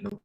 No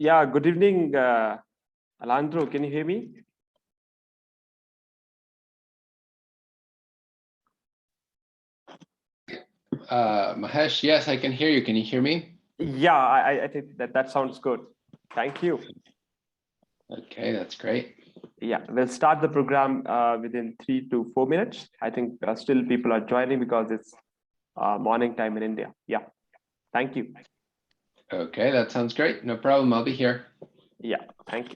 Yeah, good evening, Alejandro. Can you hear me? Mahesh, yes, I can hear you. Can you hear me? Yeah, I think that sounds good. Thank you. Okay, that's great. Yeah, we'll start the program within 3 to 4 minutes. I think still people are joining because it's morning time in India. Yeah, thank you. Okay, that sounds great. No problem. I'll be here. Yeah, thank you.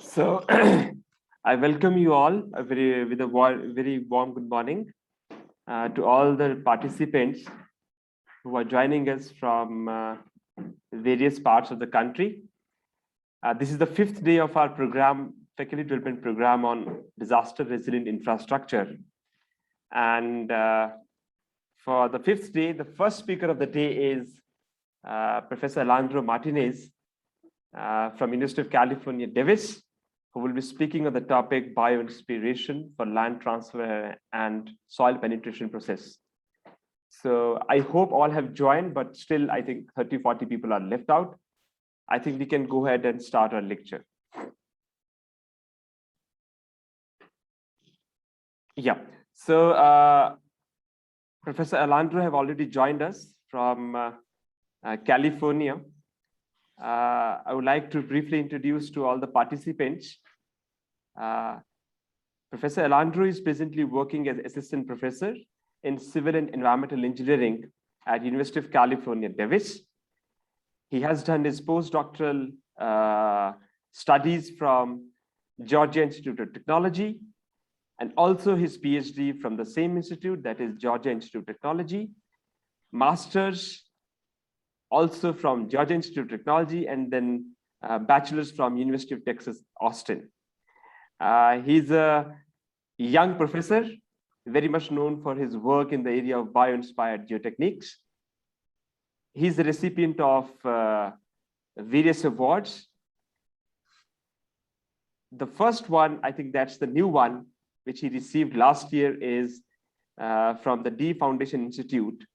So I welcome you all with a very warm good morning to all the participants who are joining us from various parts of the country. This is the 5th day of our program, faculty development program on disaster resilient infrastructure. And For the fifth day, the first speaker of the day is Professor Alejandro Martinez from University of California, Davis, who will be speaking on the topic Bioinspiration for land transfer and soil penetration process. So I hope all have joined, but still I think 30, 40 people are left out. I think we can go ahead and start our lecture. Yeah, so Professor Alejandro have already joined us from California. I would like to briefly introduce to all the participants. Professor Alejandro is presently working as assistant professor in civil and environmental engineering at University of California, Davis. He has done his postdoctoral studies from Georgia Institute of Technology, and also his PhD from the same institute, that is Georgia Institute of Technology, master's also from Georgia Institute of Technology, and then bachelor's from University of Texas, Austin. He's a young professor, very much known for his work in the area of bio-inspired geotechniques. He's the recipient of various awards. The first one, I think that's the new one, which he received last year, is from the D Foundation Institute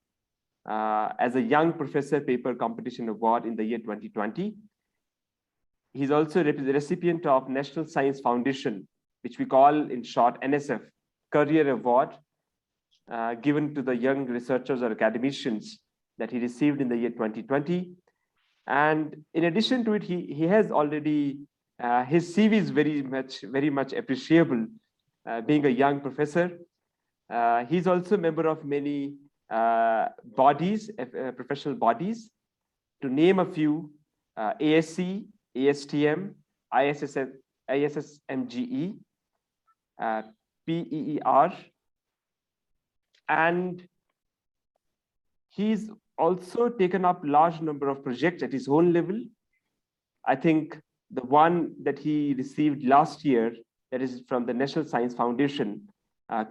as a Young Professor Paper Competition Award in the year 2020. He's also the recipient of National Science Foundation, which we call in short NSF, Career Award, given to the young researchers or academicians that he received in the year 2020. And in addition to it, he has already, his CV is very much appreciable, being a young professor. He's also a member of many bodies, professional bodies, to name a few: ASC, ASTM, ISSMGE, PEER, and he's also taken up large number of projects at his own level. I think the one that he received last year, that is from the National Science Foundation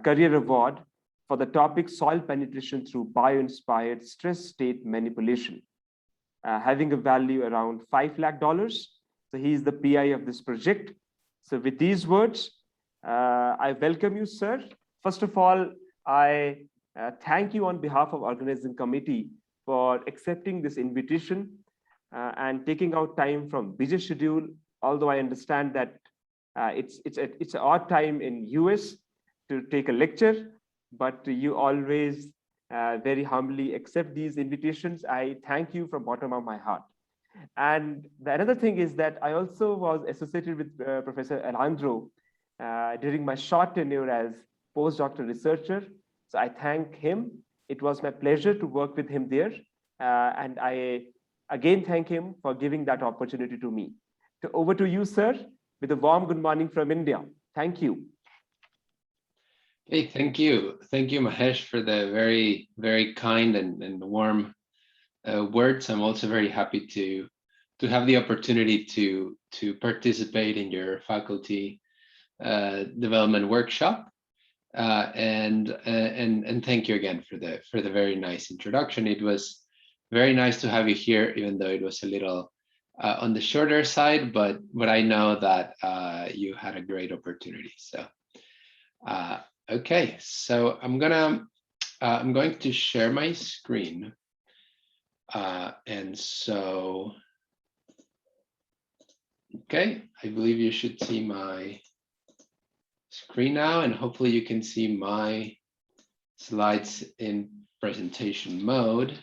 Career Award for the topic soil penetration through bio-inspired stress state manipulation, having a value around $5 lakh. So he is the PI of this project. So with these words, I welcome you, sir. First of all, I thank you on behalf of organizing committee for accepting this invitation and taking out time from busy schedule. Although I understand that it's an odd time in US to take a lecture, but you always very humbly accept these invitations. I thank you from bottom of my heart. And the another thing is that I also was associated with Professor Alejandro during my short tenure as postdoctoral researcher. So I thank him. It was my pleasure to work with him there. And I again thank him for giving that opportunity to me. So over to you, sir, with a warm good morning from India. Thank you. Hey, thank you. Thank you, Mahesh, for the very, very kind and warm words. I'm also very happy to have the opportunity to participate in your faculty development workshop. And thank you again for the very nice introduction. It was very nice to have you here, even though it was a little on the shorter side, but I know that you had a great opportunity. So okay, so I'm going to share my screen, and so okay, I believe you should see my screen now, and hopefully you can see my slides in presentation mode.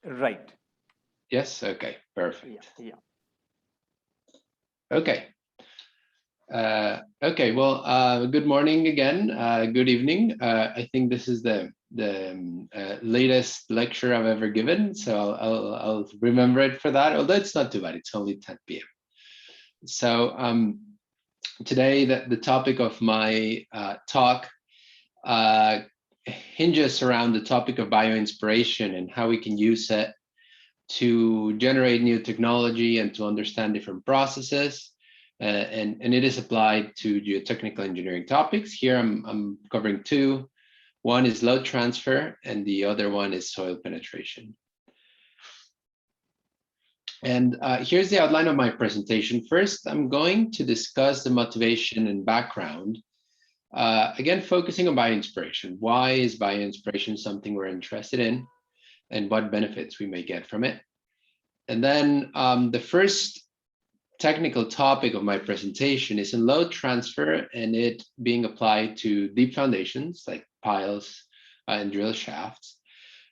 Right. Yes. Okay. Perfect. Yeah. Okay. Okay. Well, good morning again. Good evening. I think this is the latest lecture I've ever given, so I'll remember it for that. Although it's not too bad. It's only 10 p.m. So today the topic of my talk hinges around the topic of bioinspiration and how we can use it to generate new technology and to understand different processes. And it is applied to geotechnical engineering topics. Here I'm covering two. One is load transfer, and the other one is soil penetration. And here's the outline of my presentation. First, I'm going to discuss the motivation and background. Again, focusing on bioinspiration. Why is bioinspiration something we're interested in, and what benefits we may get from it? And then the first technical topic of my presentation is in load transfer and it being applied to deep foundations like piles and drill shafts.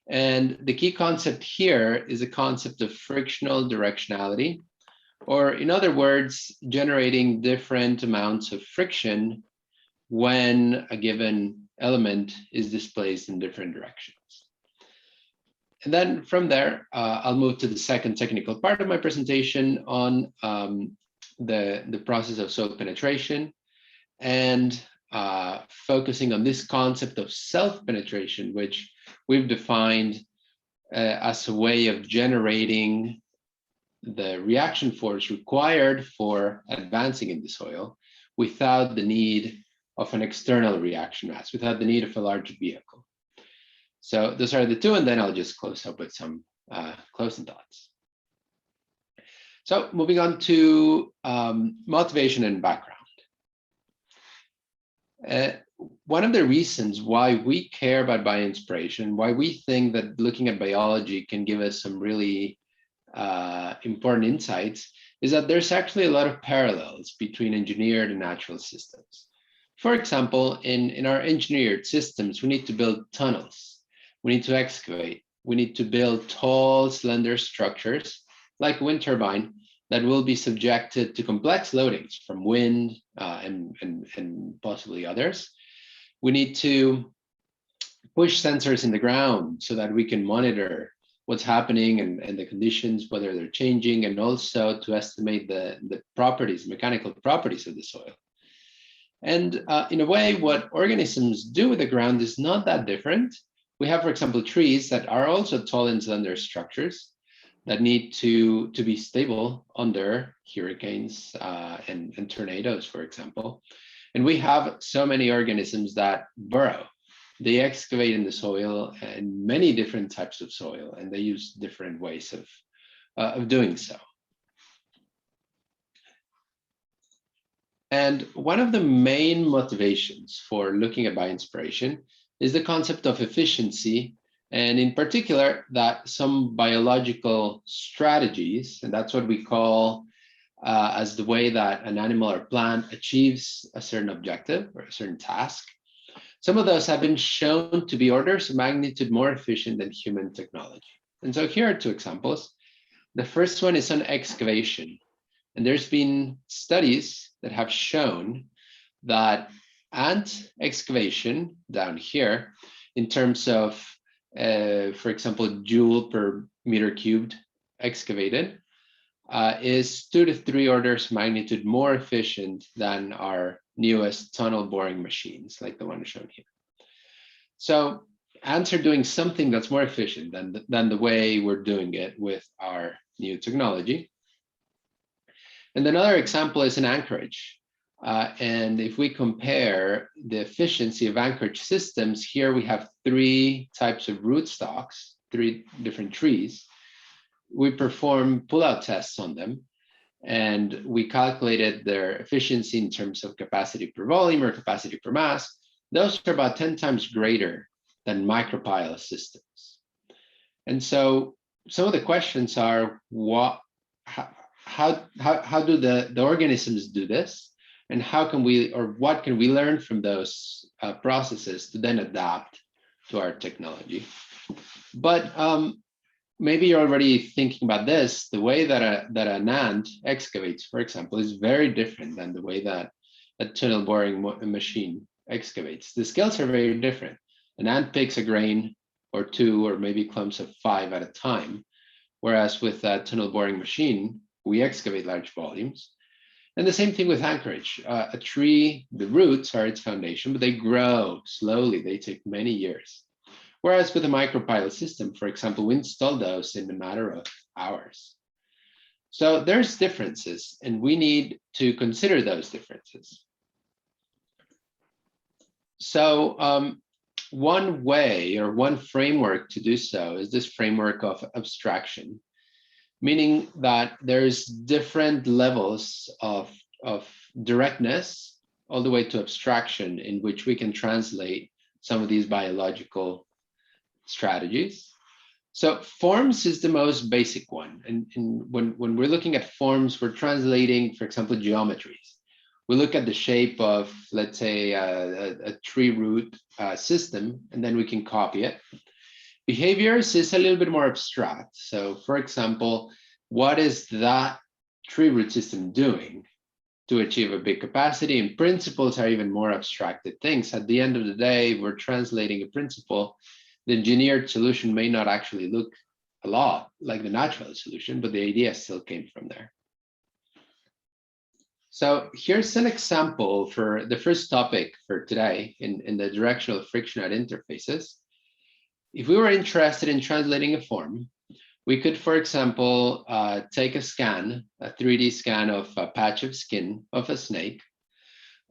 And the key concept here is a concept of frictional directionality, or in other words, generating different amounts of friction when a given element is displaced in different directions. And then from there, I'll move to the second technical part of my presentation on the process of soil penetration and focusing on this concept of self-penetration, which we've defined as a way of generating the reaction force required for advancing in the soil without the need of an external reaction mass, without the need of a large vehicle. So those are the two, and then I'll just close up with some closing thoughts. So moving on to motivation and background. One of the reasons why we care about bioinspiration, why we think that looking at biology can give us some really important insights, is that there's actually a lot of parallels between engineered and natural systems. For example, in our engineered systems, we need to build tunnels. We need to excavate. We need to build tall, slender structures like a wind turbine that will be subjected to complex loadings from wind and possibly others. We need to push sensors in the ground so that we can monitor what's happening and the conditions, whether they're changing, and also to estimate the properties, mechanical properties of the soil. And in a way, what organisms do with the ground is not that different. We have, for example, trees that are also tall and slender structures that need to be stable under hurricanes and tornadoes, for example. And we have so many organisms that burrow. They excavate in the soil and many different types of soil, and they use different ways of doing so. And one of the main motivations for looking at bioinspiration is the concept of efficiency, and in particular that some biological strategies, and that's what we call as the way that an animal or plant achieves a certain objective or a certain task. Some of those have been shown to be orders of magnitude more efficient than human technology. And so here are two examples. The first one is on excavation. And there's been studies that have shown that ant excavation down here, in terms of, for example, joule per meter cubed excavated, is 2 to 3 orders of magnitude more efficient than our newest tunnel boring machines, like the one shown here. So ants are doing something that's more efficient than the way we're doing it with our new technology. And another example is in anchorage. And if we compare the efficiency of anchorage systems, here we have 3 types of rootstocks, 3 different trees. We perform pull-out tests on them, and we calculated their efficiency in terms of capacity per volume or capacity per mass. Those are about 10 times greater than micropile systems. And so some of the questions are, how do the organisms do this? And how can we, or what can we learn from those processes to then adapt to our technology? But maybe you're already thinking about this. The way that an ant excavates, for example, is very different than the way that a tunnel boring machine excavates. The skills are very different. An ant picks a grain or 2, or maybe clumps of 5 at a time, whereas with a tunnel boring machine, we excavate large volumes. And the same thing with anchorage. A tree, the roots are its foundation, but they grow slowly. They take many years. Whereas with a micropile system, for example, we install those in a matter of hours. So there's differences, and we need to consider those differences. So one way or one framework to do so is this framework of abstraction, meaning that there's different levels of directness all the way to abstraction in which we can translate some of these biological strategies. So forms is the most basic one. And when we're looking at forms, we're translating, for example, geometries. We look at the shape of, let's say, a tree root system, and then we can copy it. Behaviors is a little bit more abstract. So for example, what is that tree root system doing to achieve a big capacity? And principles are even more abstracted things. At the end of the day, we're translating a principle. The engineered solution may not actually look a lot like the natural solution, but the idea still came from there. So here's an example for the first topic for today in the directional friction at interfaces. If we were interested in translating a form, we could, for example, take a scan, a 3D scan of a patch of skin of a snake,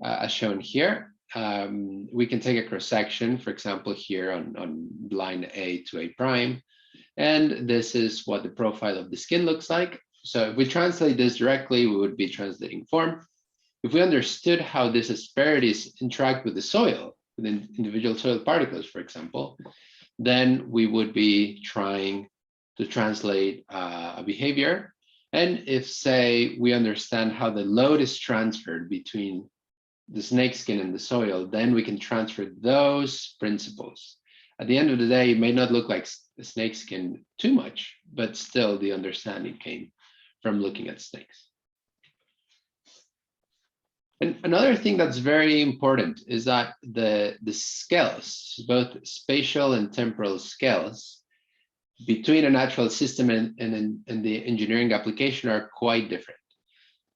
as shown here. We can take a cross-section, for example, here on line A to A prime. And this is what the profile of the skin looks like. So if we translate this directly, we would be translating form. If we understood how these asperities interact with the soil, with individual soil particles, for example, then we would be trying to translate a behavior. And if, say, we understand how the load is transferred between the snake skin and the soil, then we can transfer those principles. At the end of the day, it may not look like the snake skin too much, but still the understanding came from looking at snakes. And another thing that's very important is that the scales, both spatial and temporal scales, between a natural system and the engineering application are quite different.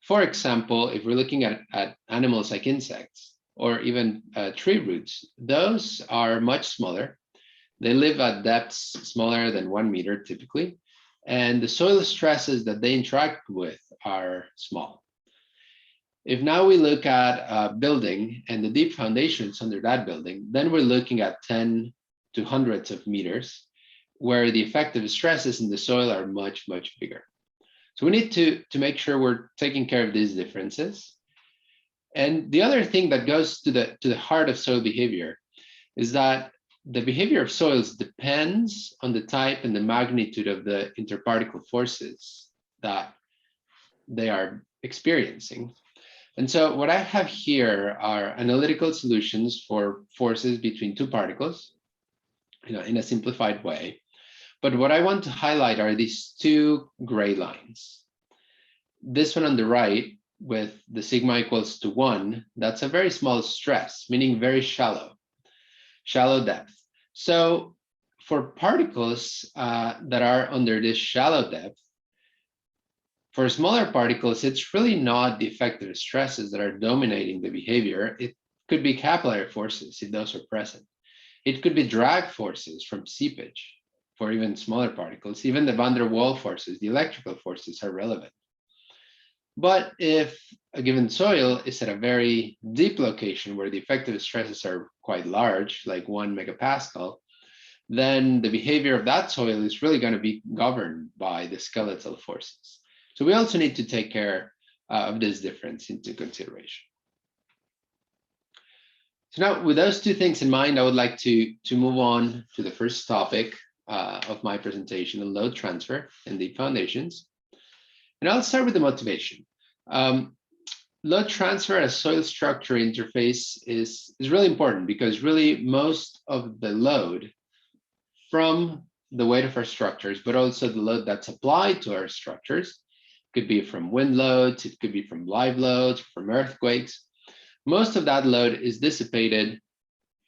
For example, if we're looking at animals like insects or even tree roots, those are much smaller. They live at depths smaller than 1 meter typically, and the soil stresses that they interact with are small. If now we look at a building and the deep foundations under that building, then we're looking at 10 to hundreds of meters, where the effective stresses in the soil are much, much bigger. So we need to make sure we're taking care of these differences. And the other thing that goes to the heart of soil behavior is that the behavior of soils depends on the type and the magnitude of the interparticle forces that they are experiencing. And so what I have here are analytical solutions for forces between two particles, in a simplified way. But what I want to highlight are these two gray lines. This one on the right with the sigma equals to 1, that's a very small stress, meaning very shallow depth. So for particles that are under this shallow depth, for smaller particles, it's really not the effective stresses that are dominating the behavior. It could be capillary forces if those are present. It could be drag forces from seepage for even smaller particles. Even the van der Waals forces, the electrical forces, are relevant. But if a given soil is at a very deep location where the effective stresses are quite large, like 1 megapascal, then the behavior of that soil is really going to be governed by the skeletal forces. So we also need to take care of this difference into consideration. So now, with those two things in mind, I would like to move on to the first topic of my presentation on load transfer and deep foundations. And I'll start with the motivation. Load transfer as soil structure interface is really important because really most of the load from the weight of our structures, but also the load that's applied to our structures, could be from wind loads, it could be from live loads, from earthquakes. Most of that load is dissipated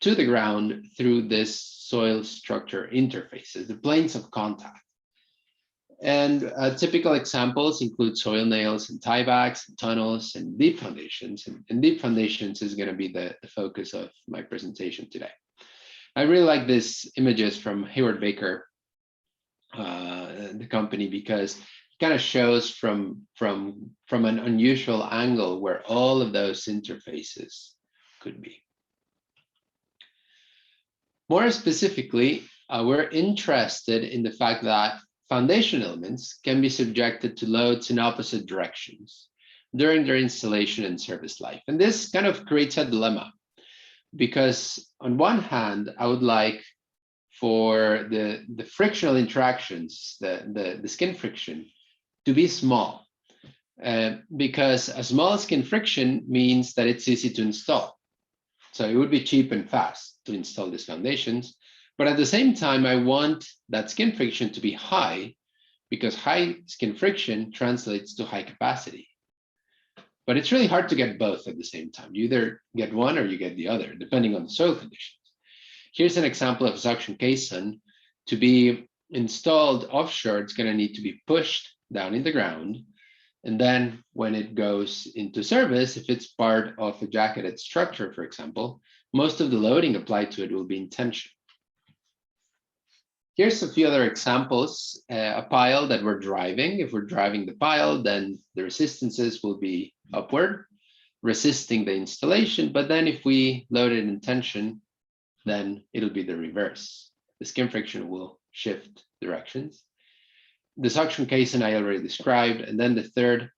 to the ground through this soil structure interfaces, the planes of contact. And typical examples include soil nails and tiebacks, and tunnels, and deep foundations. And deep foundations is going to be the focus of my presentation today. I really like these images from Hayward Baker, the company, because it kind of shows from an unusual angle where all of those interfaces could be. More specifically, we're interested in the fact that foundation elements can be subjected to loads in opposite directions during their installation and service life. And this kind of creates a dilemma, because on one hand, I would like for the frictional interactions, the skin friction, to be small, because a small skin friction means that it's easy to install. So it would be cheap and fast to install these foundations. But at the same time, I want that skin friction to be high, because high skin friction translates to high capacity. But it's really hard to get both at the same time. You either get one or you get the other, depending on the soil conditions. Here's an example of a suction caisson. To be installed offshore, it's going to need to be pushed down in the ground. And then when it goes into service, if it's part of a jacketed structure, for example, most of the loading applied to it will be in tension. Here's a few other examples. A pile that we're driving. If we're driving the pile, then the resistances will be upward, resisting the installation. But then if we load it in tension, then it'll be the reverse. The skin friction will shift directions. The suction caisson I already described. And then the third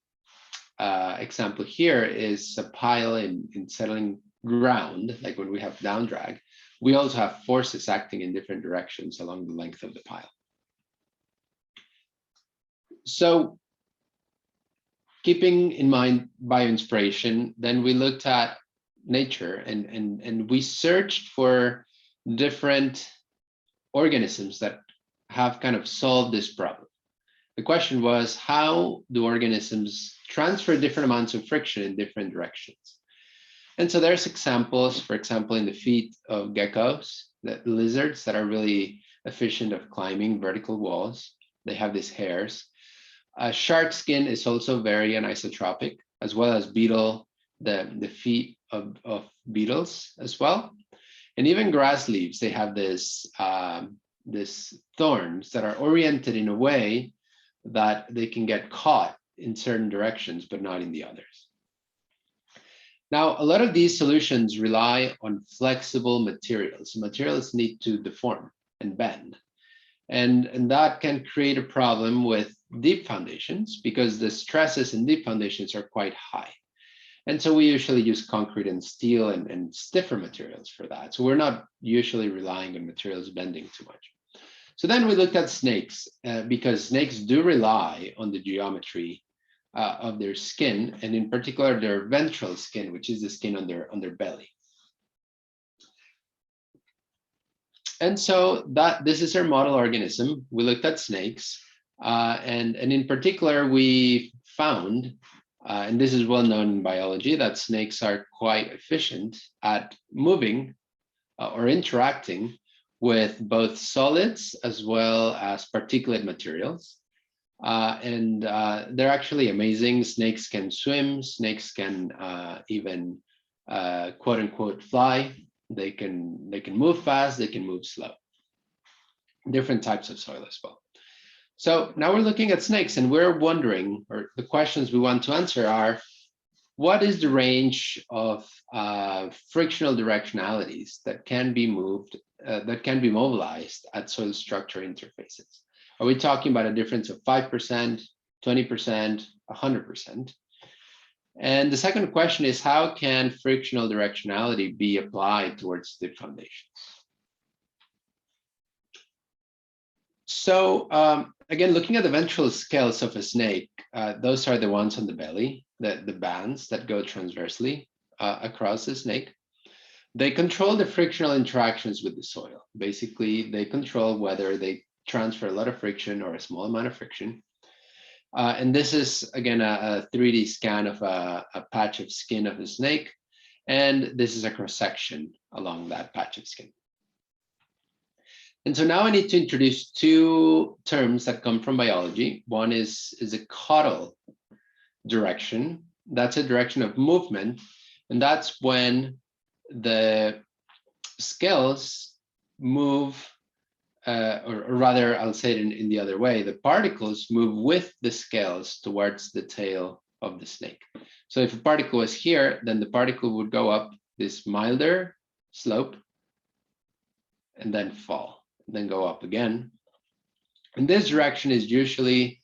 example here is a pile in settling ground, like when we have down drag. We also have forces acting in different directions along the length of the pile. So keeping in mind bioinspiration, then we looked at nature and we searched for different organisms that have kind of solved this problem. The question was, how do organisms transfer different amounts of friction in different directions? And so there's examples, for example, in the feet of geckos, the lizards that are really efficient of climbing vertical walls. They have these hairs. Shark skin is also very anisotropic, as well as beetle, the feet of beetles as well. And even grass leaves, they have this thorns that are oriented in a way that they can get caught in certain directions, but not in the others. Now, a lot of these solutions rely on flexible materials. Materials need to deform and bend. And that can create a problem with deep foundations, because the stresses in deep foundations are quite high. And so we usually use concrete and steel and stiffer materials for that. So we're not usually relying on materials bending too much. So then we looked at snakes, because snakes do rely on the geometry of their skin, and in particular their ventral skin, which is the skin on their belly. And so this is our model organism. We looked at snakes, and in particular we found, and this is well known in biology, that snakes are quite efficient at moving or interacting with both solids as well as particulate materials. And they're actually amazing. Snakes can swim. Snakes can even quote unquote fly. They can move fast. They can move slow. Different types of soil as well. So now we're looking at snakes, and we're wondering, or the questions we want to answer are, what is the range of frictional directionalities that can be moved, that can be mobilized at soil structure interfaces? Are we talking about a difference of 5%, 20%, 100%? And the second question is, how can frictional directionality be applied towards the foundations? So again, looking at the ventral scales of a snake, those are the ones on the belly, the bands that go transversely across the snake. They control the frictional interactions with the soil. Basically, they control whether they transfer a lot of friction or a small amount of friction. And this is, again, a 3D scan of a patch of skin of the snake. And this is a cross-section along that patch of skin. And so now I need to introduce two terms that come from biology. One is a caudal direction. That's a direction of movement. And that's when the scales move, or rather, I'll say it in the other way, the particles move with the scales towards the tail of the snake. So if a particle was here, then the particle would go up this milder slope, and then fall, and then go up again. And this direction is usually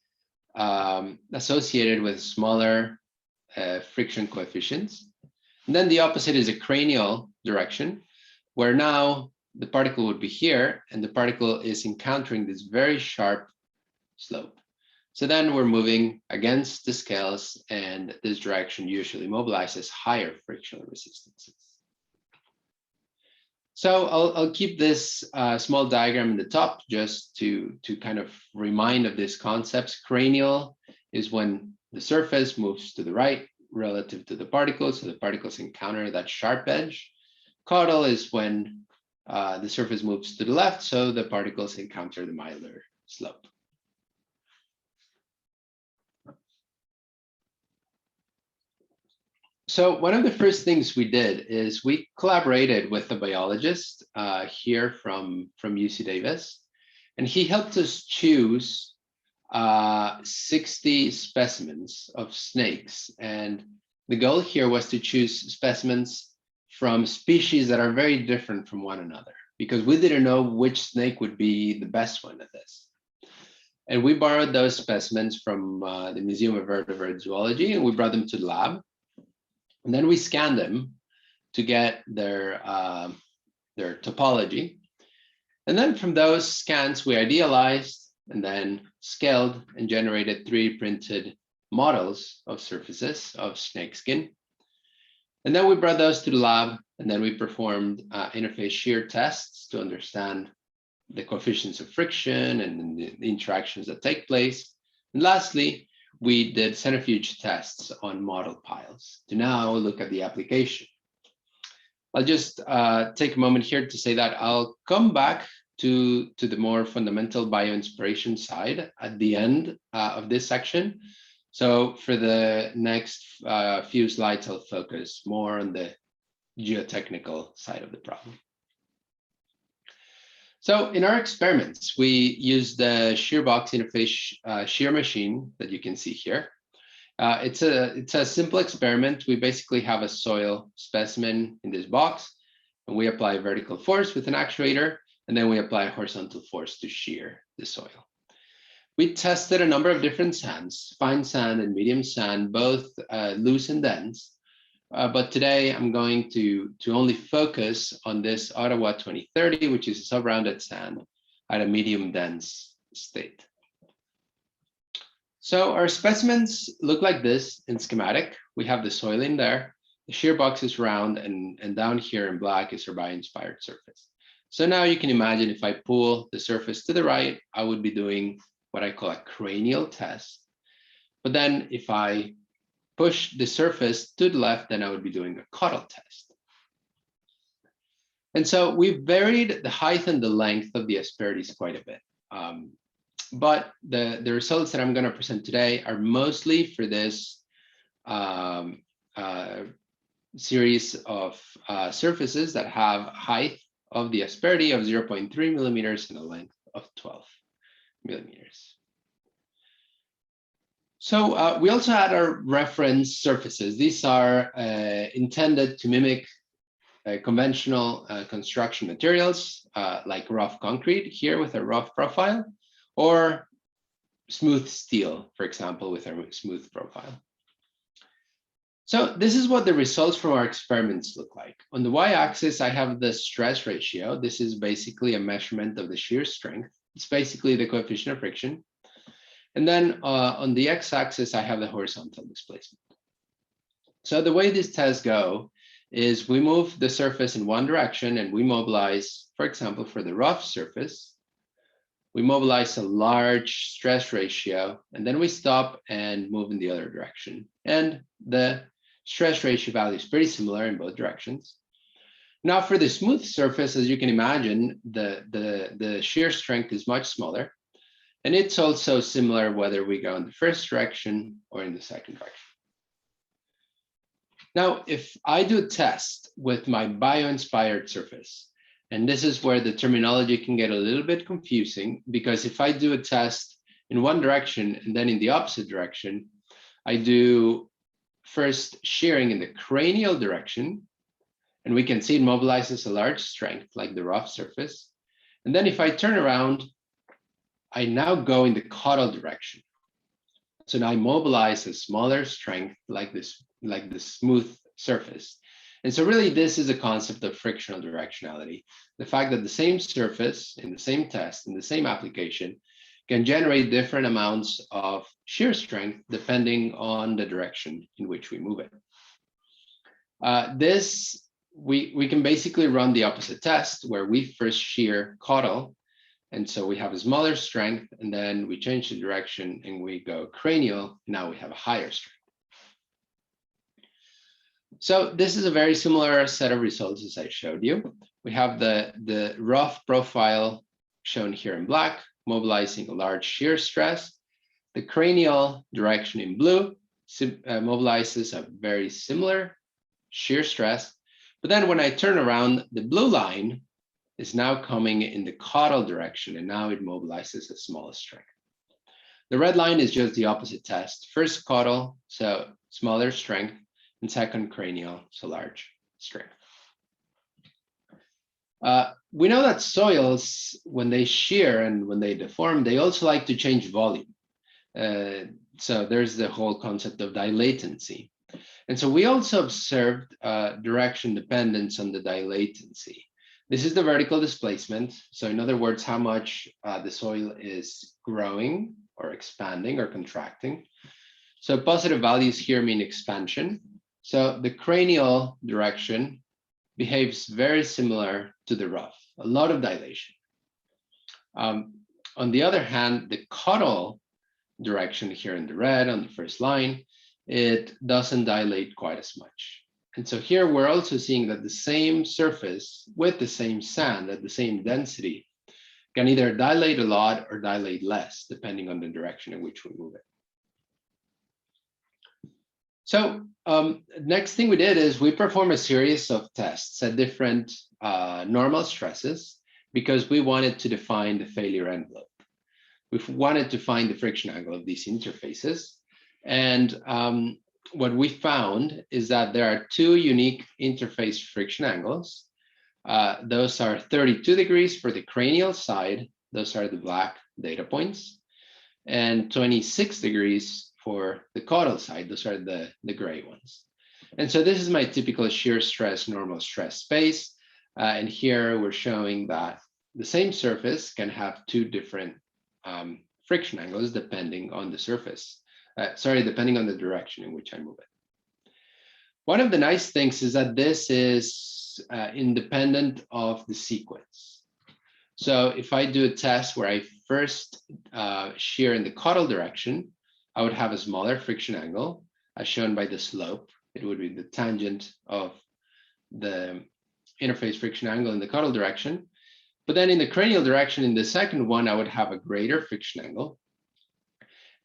associated with smaller friction coefficients. And then the opposite is a cranial direction, where now the particle would be here, and the particle is encountering this very sharp slope. So then we're moving against the scales, and this direction usually mobilizes higher frictional resistances. So I'll keep this small diagram in the top just to kind of remind of these concepts. Cranial is when the surface moves to the right relative to the particles, so the particles encounter that sharp edge. Caudal is when the surface moves to the left, so the particles encounter the milder slope. So one of the first things we did is we collaborated with a biologist here from UC Davis, and he helped us choose 60 specimens of snakes. And the goal here was to choose specimens from species that are very different from one another, because we didn't know which snake would be the best one at this. And we borrowed those specimens from the Museum of Vertebrate Zoology, and we brought them to the lab. And then we scanned them to get their topology. And then from those scans, we idealized and then scaled and generated 3D printed models of surfaces of snakeskin. And then we brought those to the lab, and then we performed interface shear tests to understand the coefficients of friction and the interactions that take place. And lastly, we did centrifuge tests on model piles to now look at the application. I'll just take a moment here to say that I'll come back to the more fundamental bioinspiration side at the end of this section. So for the next few slides, I'll focus more on the geotechnical side of the problem. So in our experiments, we used the shear box interface shear machine that you can see here. It's a simple experiment. We basically have a soil specimen in this box, and we apply vertical force with an actuator, and then we apply horizontal force to shear the soil. We tested a number of different sands, fine sand and medium sand, both loose and dense. But today I'm going to only focus on this Ottawa 2030, which is a sub-rounded sand at a medium dense state. So our specimens look like this in schematic. We have the soil in there. The shear box is round, and down here in black is our bio-inspired surface. So now you can imagine if I pull the surface to the right, I would be doing what I call a cranial test. But then if I push the surface to the left, then I would be doing a caudal test. And so we varied the height and the length of the asperities quite a bit. But the results that I'm going to present today are mostly for this series of surfaces that have height of the asperity of 0.3 millimeters and a length of 12 millimeters. So we also had our reference surfaces. These are intended to mimic conventional construction materials like rough concrete here with a rough profile, or smooth steel, for example, with a smooth profile. So this is what the results from our experiments look like. On the y-axis, I have the stress ratio. This is basically a measurement of the shear strength. It's basically the coefficient of friction. And then on the x-axis, I have the horizontal displacement. So the way these tests go is we move the surface in one direction and we mobilize, for example, for the rough surface, we mobilize a large stress ratio, and then we stop and move in the other direction. And the stress ratio value is pretty similar in both directions. Now for the smooth surface, as you can imagine, the shear strength is much smaller. And it's also similar whether we go in the first direction or in the second direction. Now, if I do a test with my bio-inspired surface, and this is where the terminology can get a little bit confusing, because if I do a test in one direction and then in the opposite direction, I do first shearing in the cranial direction, and we can see it mobilizes a large strength like the rough surface. And then if I turn around, I now go in the caudal direction. So now I mobilize a smaller strength like this smooth surface. And so really this is a concept of frictional directionality. The fact that the same surface in the same test, in the same application, can generate different amounts of shear strength depending on the direction in which we move it. We can basically run the opposite test where we first shear caudal. And so we have a smaller strength, and then we change the direction and we go cranial. Now we have a higher strength. So this is a very similar set of results as I showed you. We have the rough profile shown here in black, mobilizing a large shear stress. The cranial direction in blue mobilizes a very similar shear stress. But then when I turn around, the blue line is now coming in the caudal direction, and now it mobilizes a smaller strength. The red line is just the opposite test. First caudal, so smaller strength, and second cranial, so large strength. We know that soils, when they shear and when they deform, they also like to change volume. So there's the whole concept of dilatancy. And so we also observed direction dependence on the dilatancy. This is the vertical displacement. So in other words, how much the soil is growing or expanding or contracting. So positive values here mean expansion. So the cranial direction behaves very similar to the rough, a lot of dilation. On the other hand, the caudal direction here in the red on the first line, it doesn't dilate quite as much. And so here we're also seeing that the same surface with the same sand at the same density can either dilate a lot or dilate less, depending on the direction in which we move it. So next thing we did is we performed a series of tests at different normal stresses because we wanted to define the failure envelope. We wanted to find the friction angle of these interfaces. And what we found is that there are two unique interface friction angles. Those are 32 degrees for the cranial side. Those are the black data points. And 26 degrees for the caudal side. Those are the gray ones. And so this is my typical shear stress, normal stress space. And here we're showing that the same surface can have two different friction angles depending on the surface. Depending on the direction in which I move it. One of the nice things is that this is independent of the sequence. So if I do a test where I first shear in the caudal direction, I would have a smaller friction angle as shown by the slope. It would be the tangent of the interface friction angle in the caudal direction. But then in the cranial direction, in the second one, I would have a greater friction angle.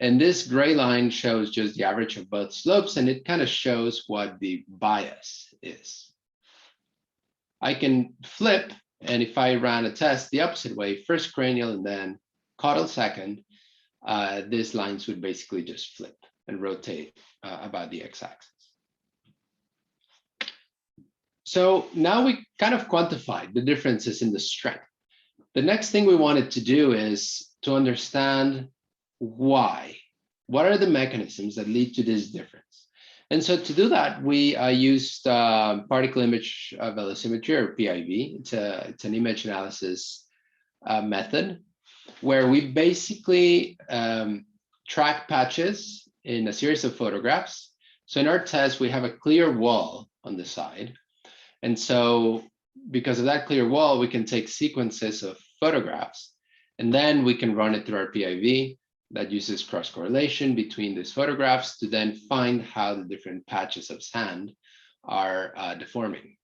And this gray line shows just the average of both slopes, and it kind of shows what the bias is. I can flip, and if I ran a test the opposite way, first cranial and then caudal second, these lines would basically just flip and rotate about the x-axis. So now we kind of quantified the differences in the strength. The next thing we wanted to do is to understand why. What are the mechanisms that lead to this difference? And so to do that, we used particle image velocimetry, or PIV. It's an image analysis method where we basically track patches in a series of photographs. So in our test, we have a clear wall on the side. And so because of that clear wall, we can take sequences of photographs, and then we can run it through our PIV that uses cross correlation between these photographs to then find how the different patches of sand are deforming.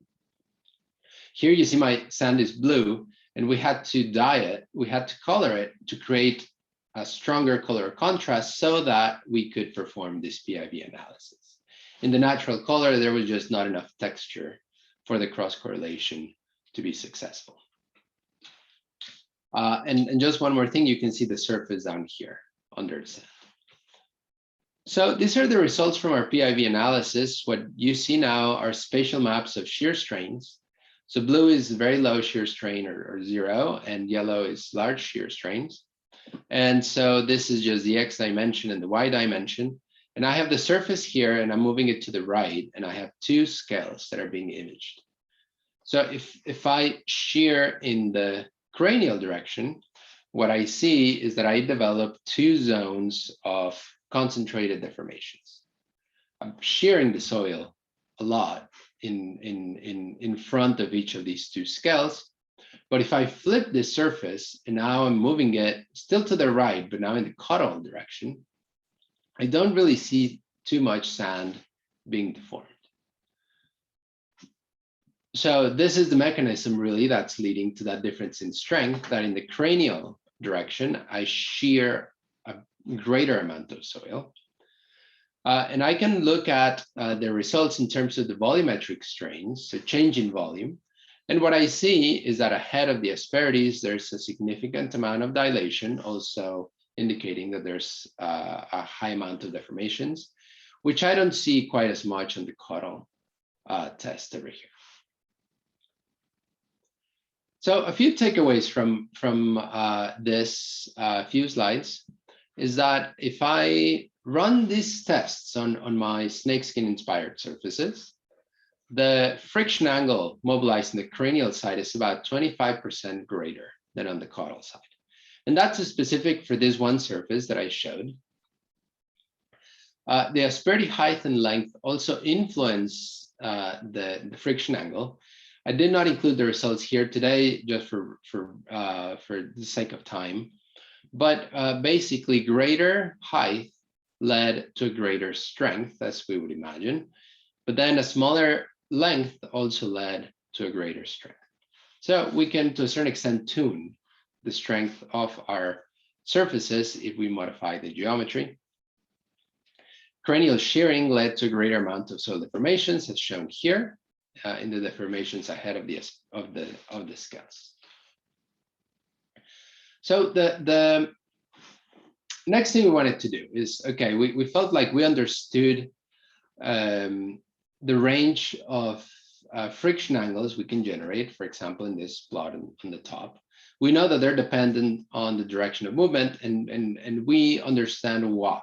Here you see my sand is blue, and we had to dye it, we had to color it to create a stronger color contrast so that we could perform this PIV analysis. In the natural color, there was just not enough texture for the cross correlation to be successful. And just one more thing, you can see the surface down here under the sand. So these are the results from our PIV analysis. What you see now are spatial maps of shear strains. So blue is very low shear strain or zero, and yellow is large shear strains. And so this is just the X dimension and the Y dimension. And I have the surface here and I'm moving it to the right, and I have two scales that are being imaged. So if I shear in the cranial direction, what I see is that I develop two zones of concentrated deformations. I'm shearing the soil a lot in front of each of these two scales. But if I flip this surface and now I'm moving it still to the right, but now in the cutoff direction, I don't really see too much sand being deformed. So this is the mechanism really that's leading to that difference in strength, that in the cranial direction, I shear a greater amount of soil. And I can look at the results in terms of the volumetric strains, so change in volume. And what I see is that ahead of the asperities, there's a significant amount of dilation, also indicating that there's a high amount of deformations, which I don't see quite as much on the Cottle test over here. So a few takeaways from this few slides is that if I run these tests on my snakeskin inspired surfaces, the friction angle mobilized in the cranial side is about 25% greater than on the caudal side. And that's specific for this one surface that I showed. The asperity height and length also influence the friction angle. I did not include the results here today just for the sake of time, but basically greater height led to greater strength, as we would imagine, but then a smaller length also led to a greater strength. So we can, to a certain extent, tune the strength of our surfaces if we modify the geometry. Cranial shearing led to a greater amount of soil deformations, as shown here, in the deformations ahead of the scales. So the next thing we wanted to do is, okay, we felt like we understood the range of friction angles we can generate, for example, in this plot on the top. We know that they're dependent on the direction of movement, and we understand why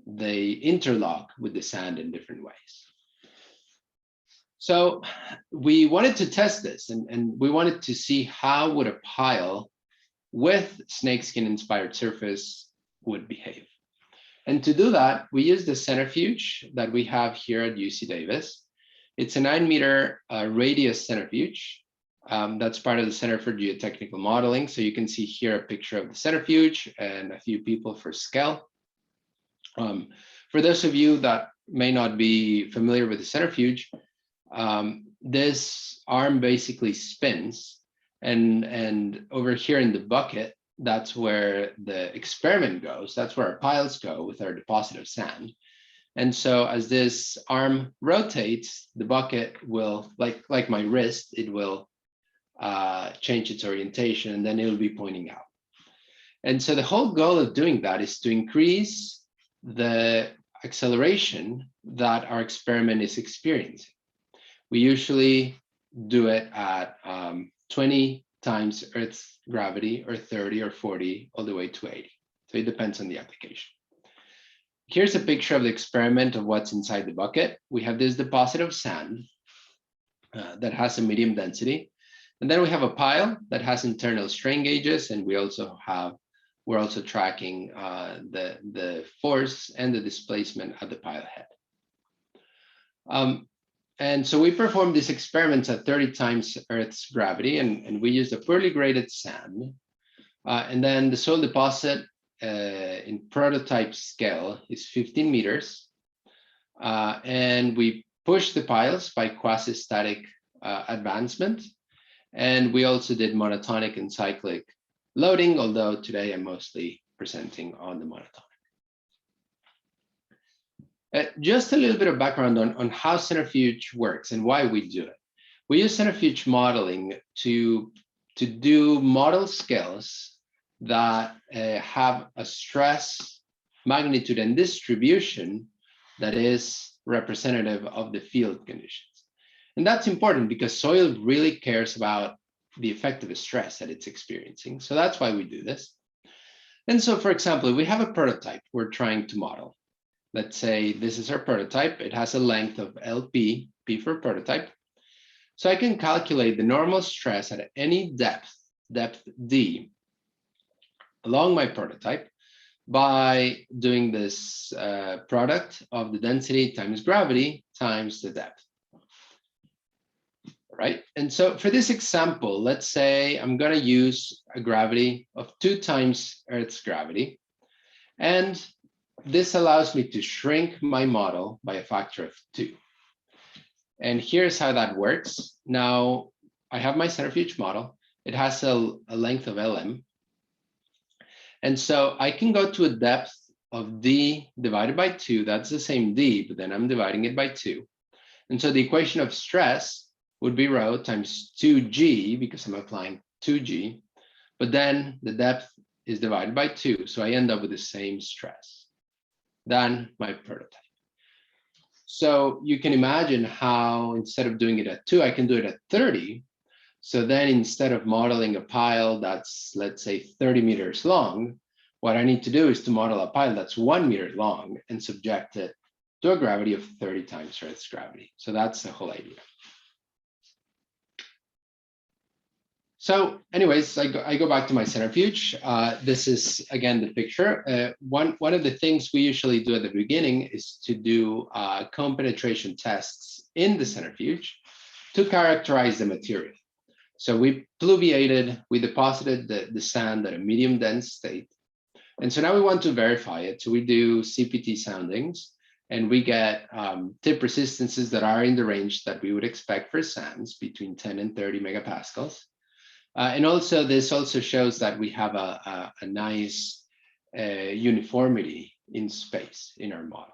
they interlock with the sand in different ways. So we wanted to test this, and we wanted to see how would a pile with snakeskin inspired surface would behave. And to do that, we use the centrifuge that we have here at UC Davis. It's a 9-meter radius centrifuge. That's part of the Center for Geotechnical Modeling. So you can see here a picture of the centrifuge and a few people for scale. For those of you that may not be familiar with the centrifuge, this arm basically spins, and over here in the bucket, that's where the experiment goes. That's where our piles go with our deposit of sand. And so as this arm rotates, the bucket will, like my wrist, it will change its orientation, and then it'll be pointing out. And so the whole goal of doing that is to increase the acceleration that our experiment is experiencing. We usually do it at 20 times Earth's gravity, or 30 or 40, all the way to 80. So it depends on the application. Here's a picture of the experiment of what's inside the bucket. We have this deposit of sand that has a medium density. And then we have a pile that has internal strain gauges, and we're also tracking the force and the displacement at the pile head. And so we performed these experiments at 30 times Earth's gravity, and we used a poorly graded sand. And then the soil deposit in prototype scale is 15 meters. And we pushed the piles by quasi-static advancement. And we also did monotonic and cyclic loading, although today I'm mostly presenting on the monotonic. Just a little bit of background on how centrifuge works and why we do it. We use centrifuge modeling to do model scales that have a stress magnitude and distribution that is representative of the field conditions. And that's important because soil really cares about the effective stress that it's experiencing. So that's why we do this. And so, for example, we have a prototype we're trying to model. Let's say this is our prototype. It has a length of LP, P for prototype. So I can calculate the normal stress at any depth D, along my prototype by doing this product of the density times gravity times the depth. Right? And so for this example, let's say I'm going to use a gravity of 2 times Earth's gravity. And this allows me to shrink my model by a factor of 2. And here's how that works. Now, I have my centrifuge model. It has a length of LM. And so I can go to a depth of D divided by 2. That's the same D, but then I'm dividing it by 2. And so the equation of stress would be rho times 2G, because I'm applying 2G. But then the depth is divided by 2. So I end up with the same stress than my prototype. So you can imagine how instead of doing it at 2, I can do it at 30. So then instead of modeling a pile that's, let's say, 30 meters long, what I need to do is to model a pile that's 1 meter long and subject it to a gravity of 30 times Earth's gravity. So that's the whole idea. So anyways, I go back to my centrifuge. This is, again, the picture. One of the things we usually do at the beginning is to do cone penetration tests in the centrifuge to characterize the material. So we pluviated, we deposited the sand at a medium dense state. And so now we want to verify it. So we do CPT soundings and we get tip resistances that are in the range that we would expect for sands, between 10 and 30 megapascals. And also, this also shows that we have a nice uniformity in space in our model.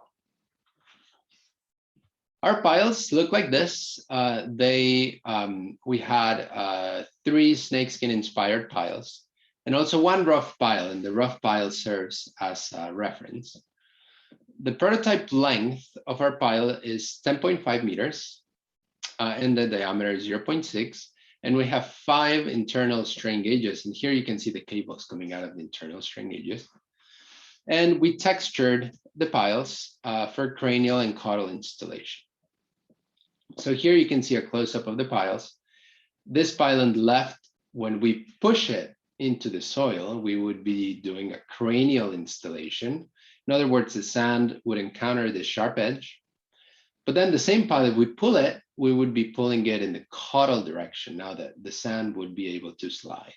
Our piles look like this. We had 3 snakeskin inspired piles and also 1 rough pile, and the rough pile serves as a reference. The prototype length of our pile is 10.5 meters and the diameter is 0.6. And we have 5 internal strain gauges. And here you can see the cables coming out of the internal strain gauges. And we textured the piles for cranial and caudal installation. So here you can see a close-up of the piles. This pile on the left, when we push it into the soil, we would be doing a cranial installation. In other words, the sand would encounter the sharp edge. But then the same pile, if we pull it, we would be pulling it in the caudal direction, now that the sand would be able to slide.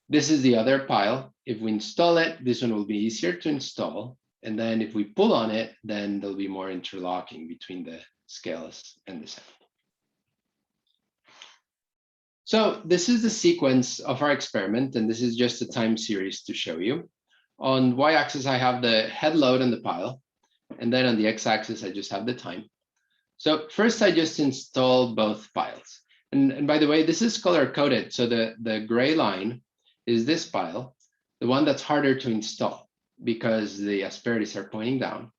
This is the other pile. If we install it, this one will be easier to install. And then if we pull on it, then there'll be more interlocking between the scales and the sand. So this is the sequence of our experiment, and this is just a time series to show you. On y-axis, I have the head load on the pile. And then on the x-axis, I just have the time. So first, I just install both piles. And by the way, this is color-coded. So the gray line is this pile, the one that's harder to install because the asperities are pointing down.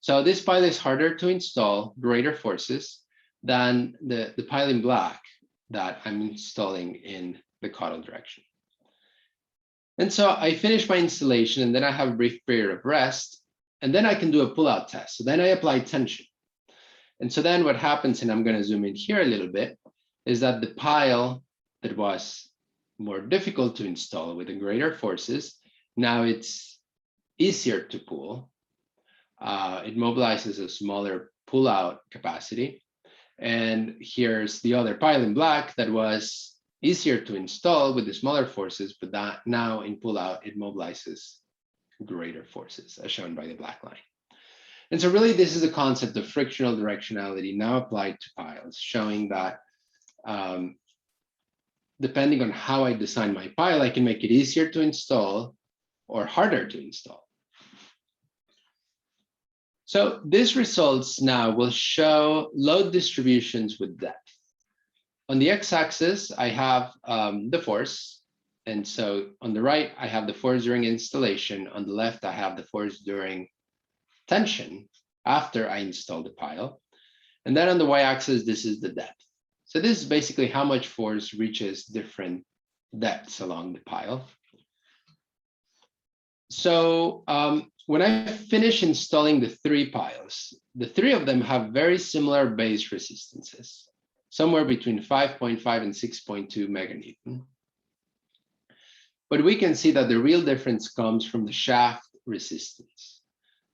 So this pile is harder to install, greater forces, than the pile in black that I'm installing in the caudal direction. And so I finish my installation, and then I have a brief period of rest. And then I can do a pull-out test. So then I apply tension. And so then what happens, and I'm going to zoom in here a little bit, is that the pile that was more difficult to install with the greater forces, now it's easier to pull. It mobilizes a smaller pull-out capacity. And here's the other pile in black that was easier to install with the smaller forces, but that now in pull-out, it mobilizes greater forces, as shown by the black line. And so really, this is the concept of frictional directionality now applied to piles, showing that depending on how I design my pile, I can make it easier to install or harder to install. So these results now will show load distributions with depth. On the x-axis, I have the force. And so on the right, I have the force during installation. On the left, I have the force during tension after I install the pile. And then on the y-axis, this is the depth. So this is basically how much force reaches different depths along the pile. So when I finish installing the 3 piles, the 3 of them have very similar base resistances, somewhere between 5.5 and 6.2 meganewton. But we can see that the real difference comes from the shaft resistance.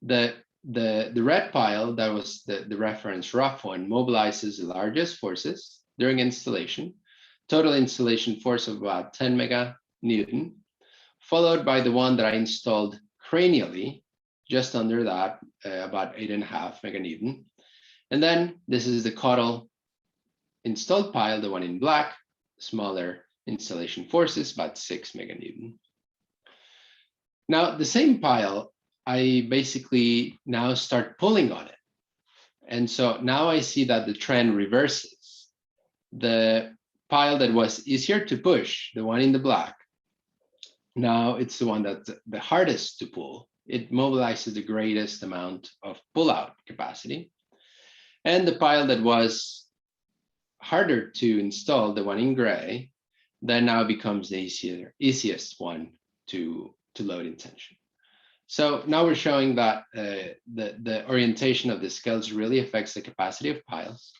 The red pile, that was the reference rough one, mobilizes the largest forces during installation, total installation force of about 10 meganewton, followed by the one that I installed cranially, just under that, about 8.5 meganewton. And then this is the caudal installed pile, the one in black, smaller installation forces, about 6 meganewton. Now, the same pile, I basically now start pulling on it. And so now I see that the trend reverses. The pile that was easier to push, the one in the black, now it's the one that's the hardest to pull. It mobilizes the greatest amount of pull-out capacity. And the pile that was harder to install, the one in gray, then now becomes the easiest one to load in tension. So now we're showing that the orientation of the scales really affects the capacity of piles.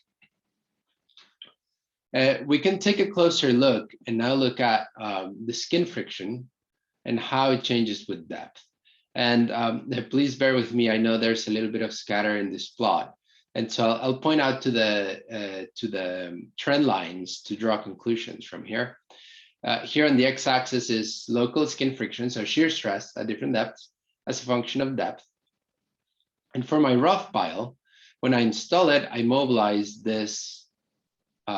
We can take a closer look and now look at the skin friction and how it changes with depth. And please bear with me. I know there's a little bit of scatter in this plot. And so I'll point out to the trend lines to draw conclusions from here. Here on the x-axis is local skin friction, so shear stress at different depths as a function of depth. And for my rough pile, when I install it, I mobilize this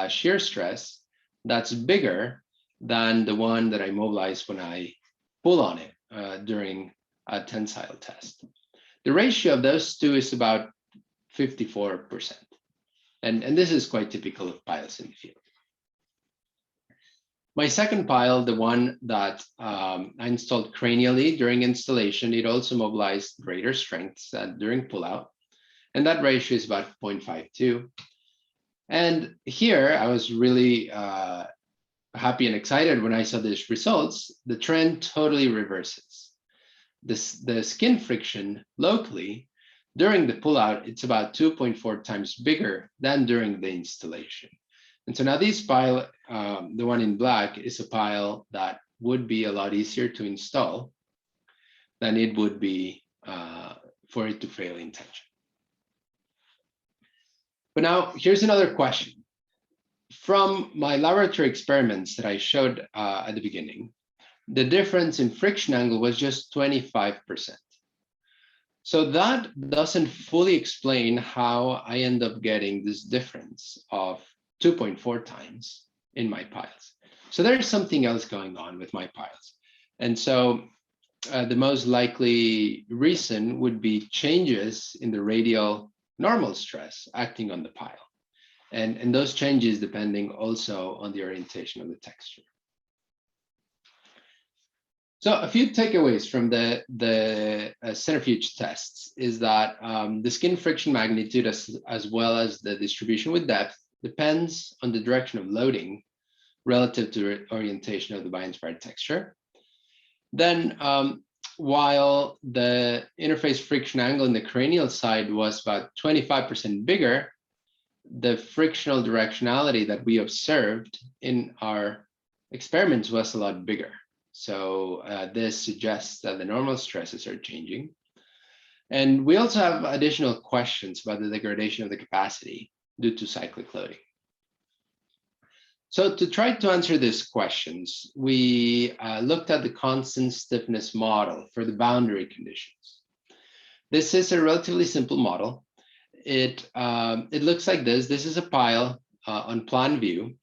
shear stress that's bigger than the one that I mobilize when I pull on it during a tensile test. The ratio of those two is about 54%. And this is quite typical of piles in the field. My second pile, the one that I installed cranially during installation, it also mobilized greater strengths during pullout. And that ratio is about 0.52. And here I was really happy and excited when I saw these results. The trend totally reverses. The skin friction locally during the pullout, it's about 2.4 times bigger than during the installation. And so now this pile, the one in black, is a pile that would be a lot easier to install than it would be for it to fail in tension. But now here's another question. From my laboratory experiments that I showed at the beginning, the difference in friction angle was just 25%. So that doesn't fully explain how I end up getting this difference of 2.4 times in my piles. So there's something else going on with my piles. And so the most likely reason would be changes in the radial normal stress acting on the pile. And those changes depending also on the orientation of the texture. So a few takeaways from the centrifuge tests is that the skin friction magnitude as well as the distribution with depth depends on the direction of loading relative to orientation of the bioinspired texture. Then while the interface friction angle in the cranial side was about 25% bigger, the frictional directionality that we observed in our experiments was a lot bigger. So this suggests that the normal stresses are changing. And we also have additional questions about the degradation of the capacity due to cyclic loading. So to try to answer these questions, we looked at the constant stiffness model for the boundary conditions. This is a relatively simple model. It looks like this. This is a pile on plan view.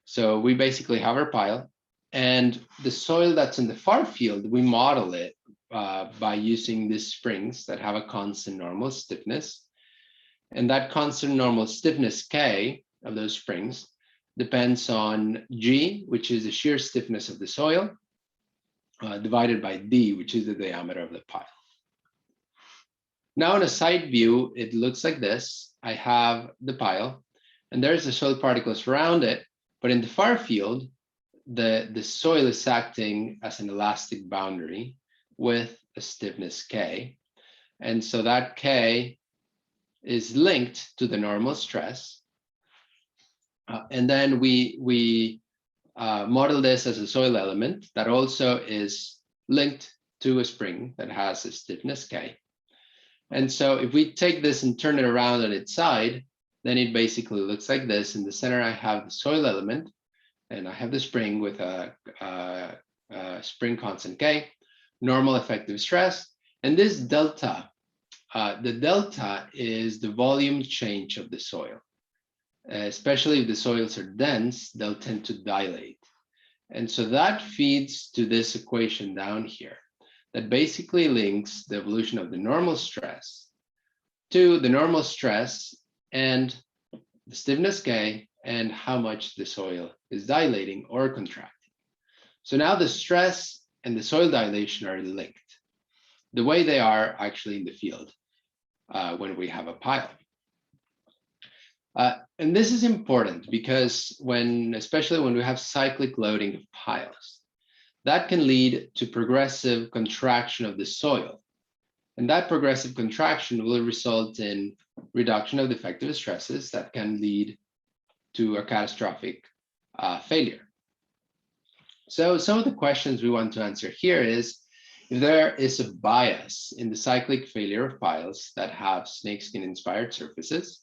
So we basically have our pile, and the soil that's in the far field, we model it by using these springs that have a constant normal stiffness. And that constant normal stiffness K of those springs depends on G, which is the shear stiffness of the soil, divided by D, which is the diameter of the pile. Now in a side view, it looks like this. I have the pile, and there's the soil particles around it, but in the far field, the soil is acting as an elastic boundary with a stiffness K. And so that K is linked to the normal stress. And then we model this as a soil element that also is linked to a spring that has a stiffness K. And so if we take this and turn it around on its side, then it basically looks like this. In the center, I have the soil element, and I have the spring with a spring constant K, normal effective stress. And this delta, the delta is the volume change of the soil. Especially if the soils are dense, they'll tend to dilate. And so that feeds to this equation down here that basically links the evolution of the normal stress to the normal stress and the stiffness K and how much the soil is dilating or contracting. So now the stress and the soil dilation are linked the way they are actually in the field when we have a pile. And this is important because especially when we have cyclic loading of piles, that can lead to progressive contraction of the soil. And that progressive contraction will result in reduction of the effective stresses that can lead to a catastrophic failure. So some of the questions we want to answer here is, if there is a bias in the cyclic failure of piles that have snakeskin inspired surfaces.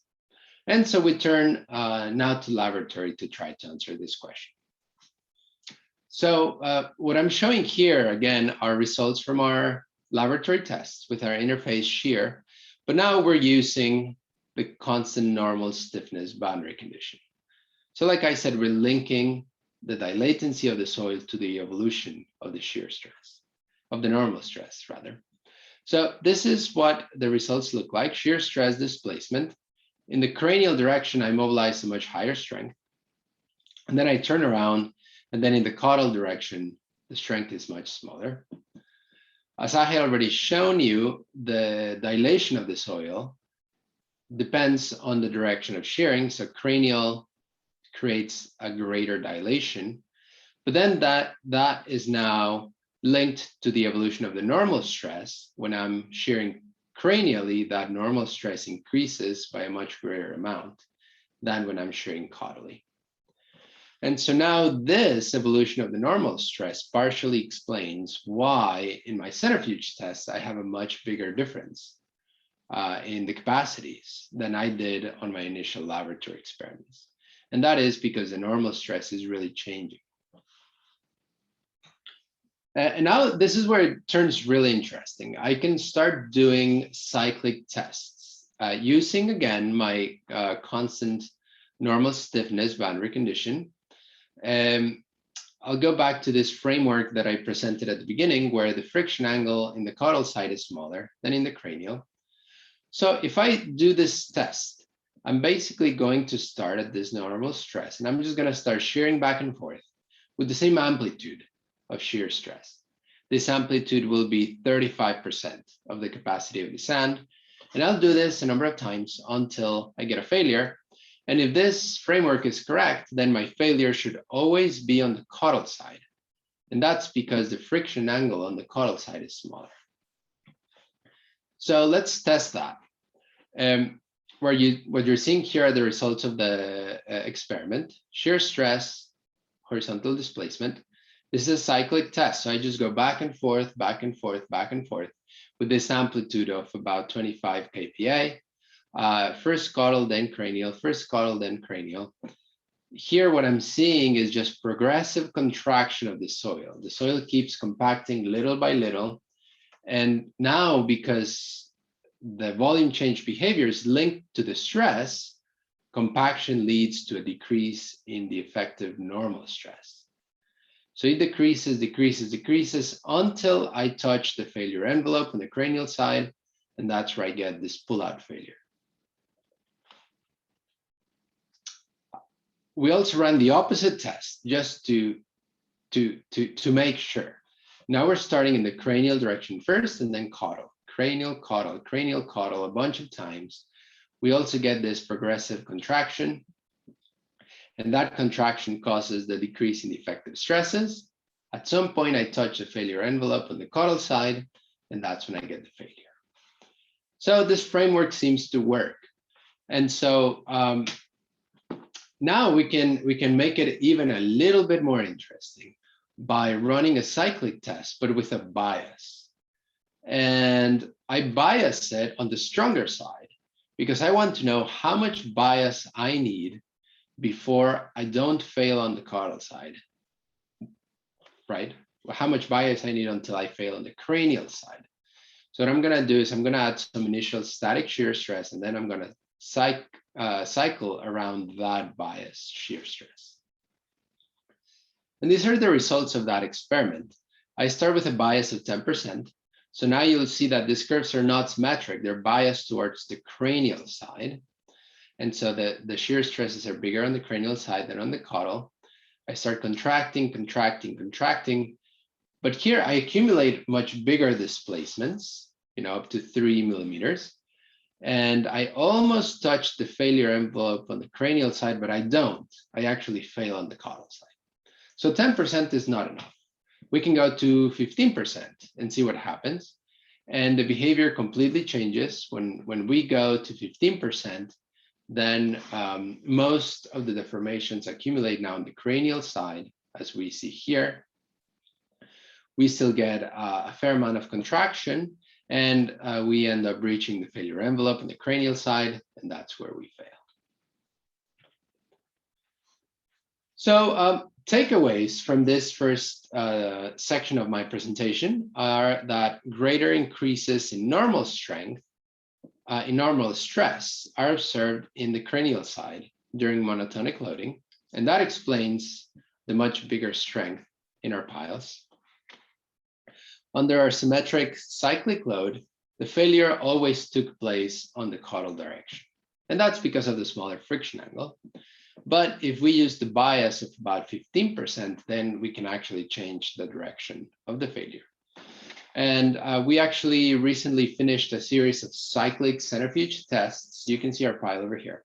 And so we turn now to laboratory to try to answer this question. So what I'm showing here, again, are results from our laboratory tests with our interface shear, but now we're using the constant normal stiffness boundary condition. So like I said, we're linking the dilatancy of the soil to the evolution of the shear stress, of the normal stress rather. So this is what the results look like: shear stress displacement. In the cranial direction, I mobilize a much higher strength. And then I turn around, and then in the caudal direction, the strength is much smaller. As I had already shown you, the dilation of the soil depends on the direction of shearing. So cranial creates a greater dilation, but then that is now linked to the evolution of the normal stress. When I'm shearing cranially, that normal stress increases by a much greater amount than when I'm shearing caudally. And so now this evolution of the normal stress partially explains why in my centrifuge test, I have a much bigger difference in the capacities than I did on my initial laboratory experiments. And that is because the normal stress is really changing. And now this is where it turns really interesting. I can start doing cyclic tests using, again, my constant normal stiffness boundary condition. I'll go back to this framework that I presented at the beginning, where the friction angle in the caudal side is smaller than in the cranial. So if I do this test, I'm basically going to start at this normal stress, and I'm just going to start shearing back and forth with the same amplitude of shear stress. This amplitude will be 35% of the capacity of the sand. And I'll do this a number of times until I get a failure. And if this framework is correct, then my failure should always be on the caudal side. And that's because the friction angle on the caudal side is smaller. So let's test that. What you're seeing here are the results of the experiment: shear stress, horizontal displacement. This is a cyclic test. So I just go back and forth, back and forth, back and forth with this amplitude of about 25 kPa. First caudal, then cranial, first caudal, then cranial. Here, what I'm seeing is just progressive contraction of the soil. The soil keeps compacting little by little. And now, because the volume change behavior is linked to the stress, compaction leads to a decrease in the effective normal stress. So it decreases, decreases, decreases until I touch the failure envelope on the cranial side, and that's where I get this pullout failure. We also ran the opposite test just to make sure. Now we're starting in the cranial direction first and then caudal. Cranial, caudal, cranial, caudal a bunch of times we also get this progressive contraction. And that contraction causes the decrease in effective stresses. At some point, I touch the failure envelope on the caudal side, and that's when I get the failure. So this framework seems to work. And so now we can make it even a little bit more interesting by running a cyclic test, but with a bias. And I bias it on the stronger side because I want to know how much bias I need before I don't fail on the caudal side, right? How much bias I need until I fail on the cranial side. So what I'm gonna do is I'm gonna add some initial static shear stress, and then I'm gonna cycle around that bias shear stress. And these are the results of that experiment. I start with a bias of 10%. So now you'll see that these curves are not symmetric. They're biased towards the cranial side. And so the shear stresses are bigger on the cranial side than on the caudal. I start contracting, contracting, contracting. But here I accumulate much bigger displacements, up to 3 millimeters. And I almost touch the failure envelope on the cranial side, but I don't. I actually fail on the caudal side. So 10% is not enough. We can go to 15% and see what happens. And the behavior completely changes. When we go to 15%, then most of the deformations accumulate now on the cranial side, as we see here. We still get a fair amount of contraction, and we end up reaching the failure envelope on the cranial side, and that's where we fail. So takeaways from this first section of my presentation are that greater increases in normal strength, in normal stress, are observed in the cranial side during monotonic loading, and that explains the much bigger strength in our piles. Under our symmetric cyclic load, the failure always took place on the caudal direction, and that's because of the smaller friction angle. But if we use the bias of about 15%, then we can actually change the direction of the failure. And we actually recently finished a series of cyclic centrifuge tests. You can see our pile over here.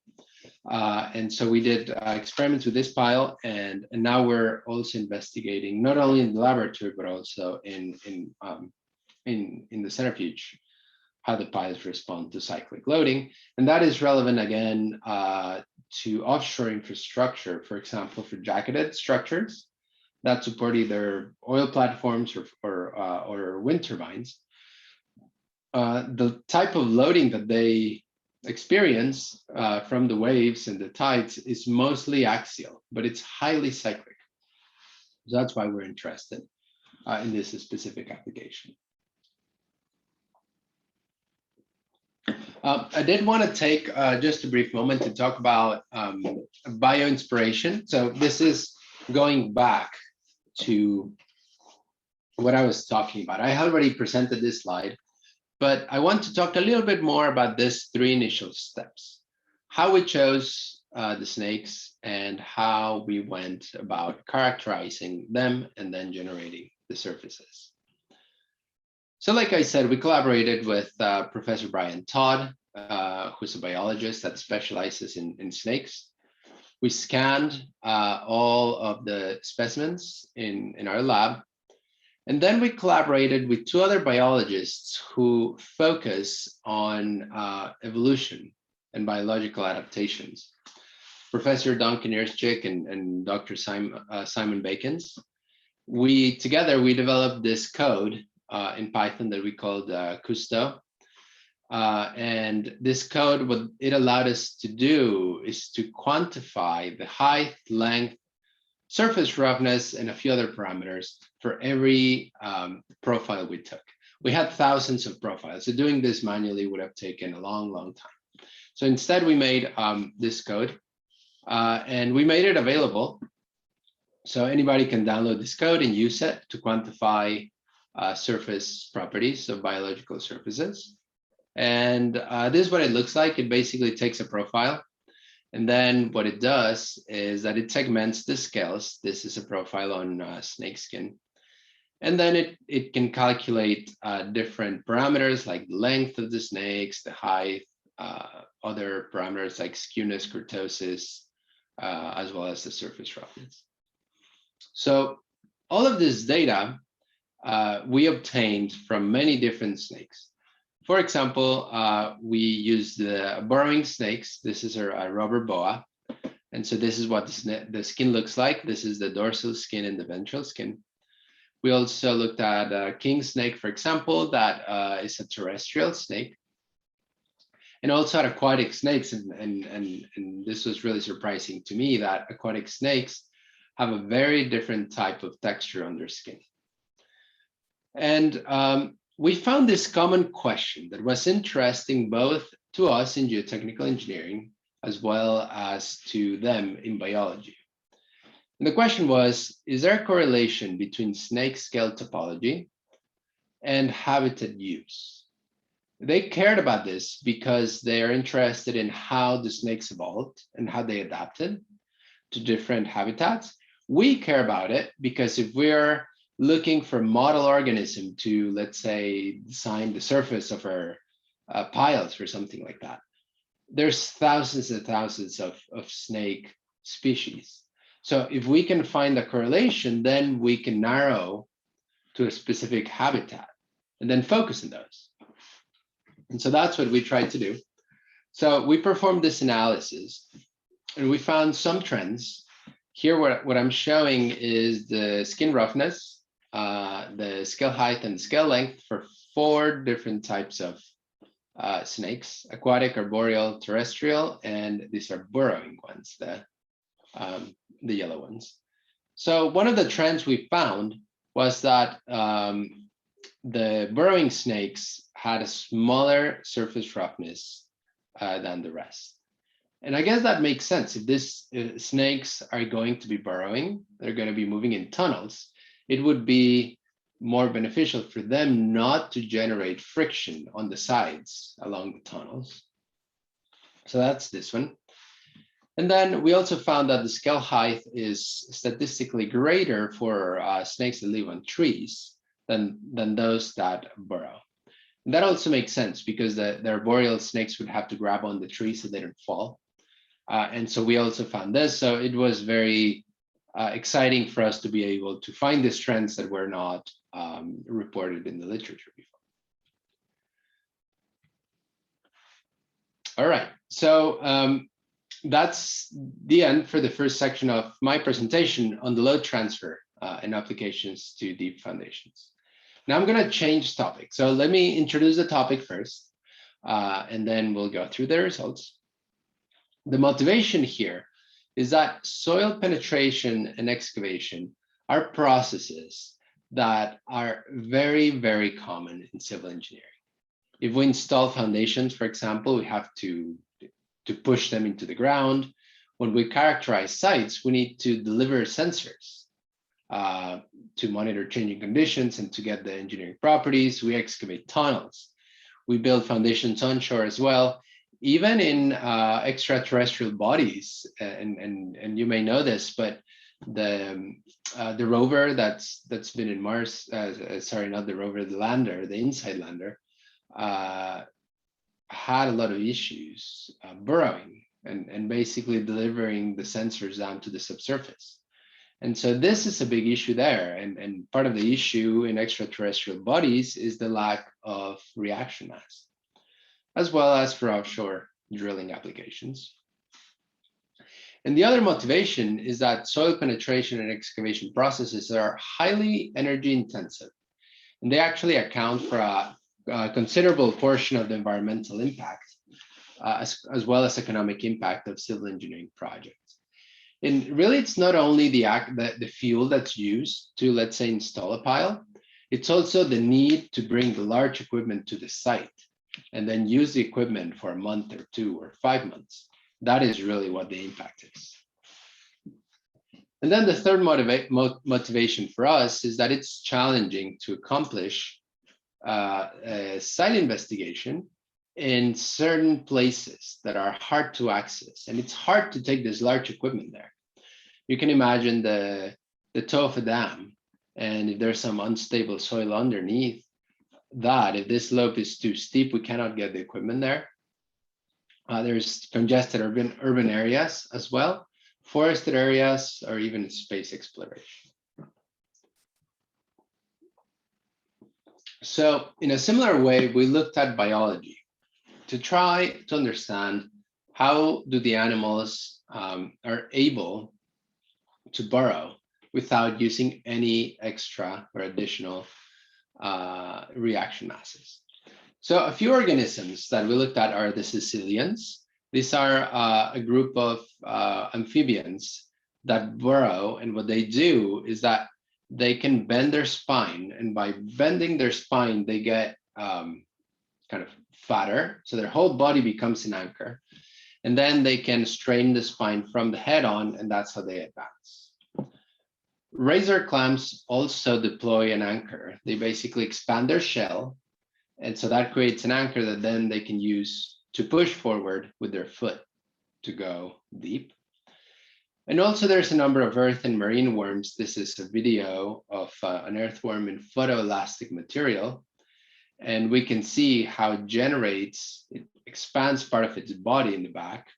And so we did experiments with this pile, and now we're also investigating not only in the laboratory, but also in the centrifuge, how the piles respond to cyclic loading. And that is relevant again to offshore infrastructure, for example, for jacketed structures that support either oil platforms or wind turbines. The type of loading that they experience from the waves and the tides is mostly axial, but it's highly cyclic. So that's why we're interested in this specific application. I did want to take just a brief moment to talk about bioinspiration. So this is going back to what I was talking about. I already presented this slide, but I want to talk a little bit more about these 3 initial steps, how we chose the snakes and how we went about characterizing them and then generating the surfaces. So like I said, we collaborated with Professor Brian Todd, who's a biologist that specializes in snakes. We scanned all of the specimens in our lab. And then we collaborated with 2 other biologists who focus on evolution and biological adaptations. Professor Duncan Erschik and Dr. Simon Bacons. Together, we developed this code in Python that we called Custo. And this code, what it allowed us to do is to quantify the height, length, surface roughness, and a few other parameters for every profile we took. We had thousands of profiles, so doing this manually would have taken a long, long time. So instead, we made this code, and we made it available. So anybody can download this code and use it to quantify surface properties of biological surfaces. And this is what it looks like. It basically takes a profile, and then what it does is that it segments the scales. This is a profile on snake skin. And then it can calculate different parameters like the length of the snakes, the height, other parameters like skewness, kurtosis, as well as the surface roughness. So all of this data we obtained from many different snakes. For example, we used the burrowing snakes. This is a rubber boa. And so this is what the skin looks like. This is the dorsal skin and the ventral skin. We also looked at a king snake, for example, that is a terrestrial snake. And also at aquatic snakes, and this was really surprising to me, that aquatic snakes have a very different type of texture on their skin. And we found this common question that was interesting both to us in geotechnical engineering as well as to them in biology. And the question was, is there a correlation between snake scale topology and habitat use? They cared about this because they are interested in how the snakes evolved and how they adapted to different habitats. We care about it because if we're looking for model organism to, let's say, design the surface of our piles or something like that, there's thousands and thousands of snake species. So if we can find a correlation, then we can narrow to a specific habitat and then focus on those. And so that's what we tried to do. So we performed this analysis and we found some trends. Here, what I'm showing is the skin roughness, the scale height and scale length for 4 different types of snakes: aquatic, arboreal, terrestrial, and these are burrowing ones, the yellow ones. So one of the trends we found was that the burrowing snakes had a smaller surface roughness than the rest. And I guess that makes sense. If these snakes are going to be burrowing, they're going to be moving in tunnels, it would be more beneficial for them not to generate friction on the sides along the tunnels. So that's this one. And then we also found that the scale height is statistically greater for snakes that live on trees than those that burrow. And that also makes sense because the arboreal snakes would have to grab on the tree so they don't fall. And so we also found this. So it was very exciting for us to be able to find these trends that were not reported in the literature before. All right, so that's the end for the first section of my presentation on the load transfer and applications to deep foundations. Now I'm going to change topic. So let me introduce the topic first, and then we'll go through the results. The motivation here is that soil penetration and excavation are processes that are very, very common in civil engineering. If we install foundations, for example, we have to push them into the ground. When we characterize sites, we need to deliver sensors to monitor changing conditions and to get the engineering properties. We excavate tunnels. We build foundations onshore as well. Even in extraterrestrial bodies, and you may know this, but the rover that's been in Mars, sorry, not the rover, the lander, the InSight lander, had a lot of issues burrowing and basically delivering the sensors down to the subsurface. And so this is a big issue there. And part of the issue in extraterrestrial bodies is the lack of reaction mass, as well as for offshore drilling applications. And the other motivation is that soil penetration and excavation processes are highly energy intensive, and they actually account for a considerable portion of the environmental impact, as well as economic impact of civil engineering projects. And really, it's not only the fuel that's used to, let's say, install a pile, it's also the need to bring the large equipment to the site and then use the equipment for a month or 2 or 5 months. That is really what the impact is. And then the third motivation for us is that it's challenging to accomplish a site investigation in certain places that are hard to access. And it's hard to take this large equipment there. You can imagine the toe of a dam, and if there's some unstable soil underneath that, if this slope is too steep, we cannot get the equipment there. There's congested urban areas as well, forested areas, or even space exploration. So in a similar way, we looked at biology to try to understand how do the animals are able to burrow without using any extra or additional reaction masses. So a few organisms that we looked at are the caecilians. These are a group of amphibians that burrow, and what they do is that they can bend their spine, and by bending their spine, they get kind of fatter, so their whole body becomes an anchor, and then they can strain the spine from the head on, and that's how they advance. Razor clams also deploy an anchor. They basically expand their shell, and so that creates an anchor that then they can use to push forward with their foot to go deep. And also there's a number of earth and marine worms. This is a video of an earthworm in photoelastic material. And we can see how it expands part of its body in the back.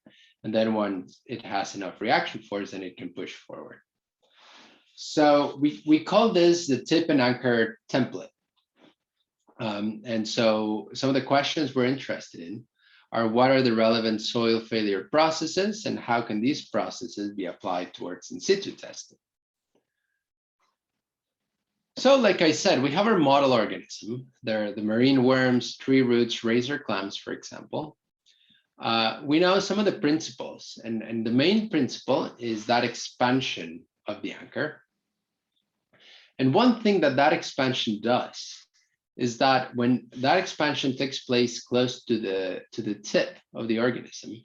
And then once it has enough reaction force, then it can push forward. So we call this the tip and anchor template. And so some of the questions we're interested in are, what are the relevant soil failure processes, and how can these processes be applied towards in situ testing? So like I said, we have our model organism. They're the marine worms, tree roots, razor clams, for example. We know some of the principles, and the main principle is that expansion of the anchor. And one thing that expansion does is that when that expansion takes place close to the tip of the organism,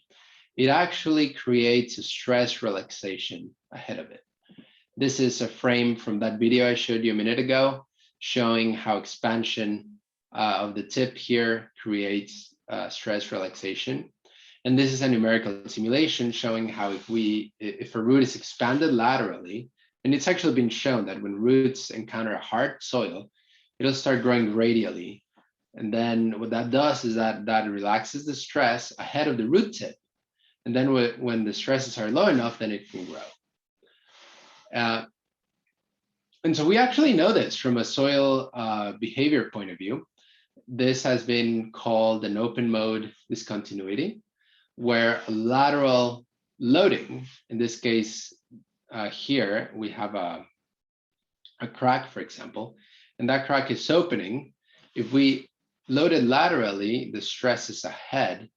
it actually creates a stress relaxation ahead of it. This is a frame from that video I showed you a minute ago, showing how expansion of the tip here creates stress relaxation. And this is a numerical simulation showing how if a root is expanded laterally, and it's actually been shown that when roots encounter a hard soil, it'll start growing radially. And then what that does is that relaxes the stress ahead of the root tip. And then when the stresses are low enough, then it can grow. And so we actually know this from a soil behavior point of view. This has been called an open mode discontinuity, where lateral loading, in this case here, we have a crack, for example, and that crack is opening. If we load it laterally, the stresses ahead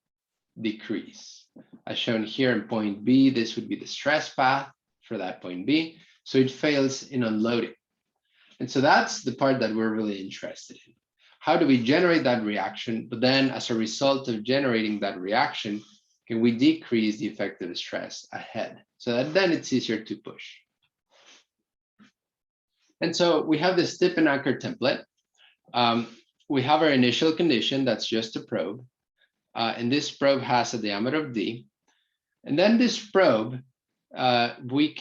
decrease. As shown here in point B, this would be the stress path for that point B. So it fails in unloading. And so that's the part that we're really interested in. How do we generate that reaction? But then as a result of generating that reaction, can we decrease the effect of the stress ahead so that then it's easier to push? And so we have this tip and anchor template. We have our initial condition, that's just a probe. And this probe has a diameter of D. And then this probe, it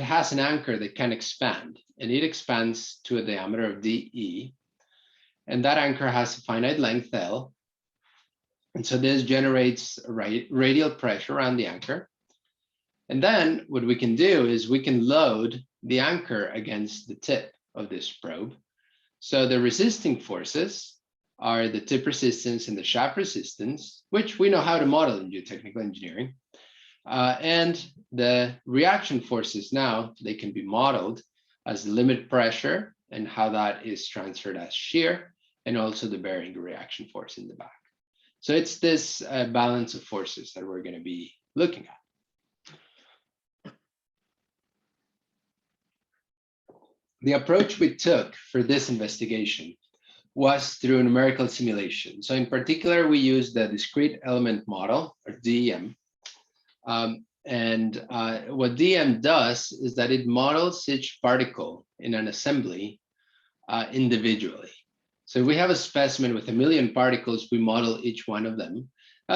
has an anchor that can expand, and it expands to a diameter of DE. And that anchor has a finite length L. And so this generates radial pressure around the anchor. And then what we can do is we can load the anchor against the tip of this probe. So the resisting forces are the tip resistance and the shaft resistance, which we know how to model in geotechnical engineering. And the reaction forces now, they can be modeled as the limit pressure and how that is transferred as shear, and also the bearing reaction force in the back. So it's this balance of forces that we're going to be looking at. The approach we took for this investigation was through numerical simulation. So in particular, we used the discrete element model, or DEM. What DEM does is that it models each particle in an assembly individually. So if we have a specimen with 1 million particles, we model each one of them.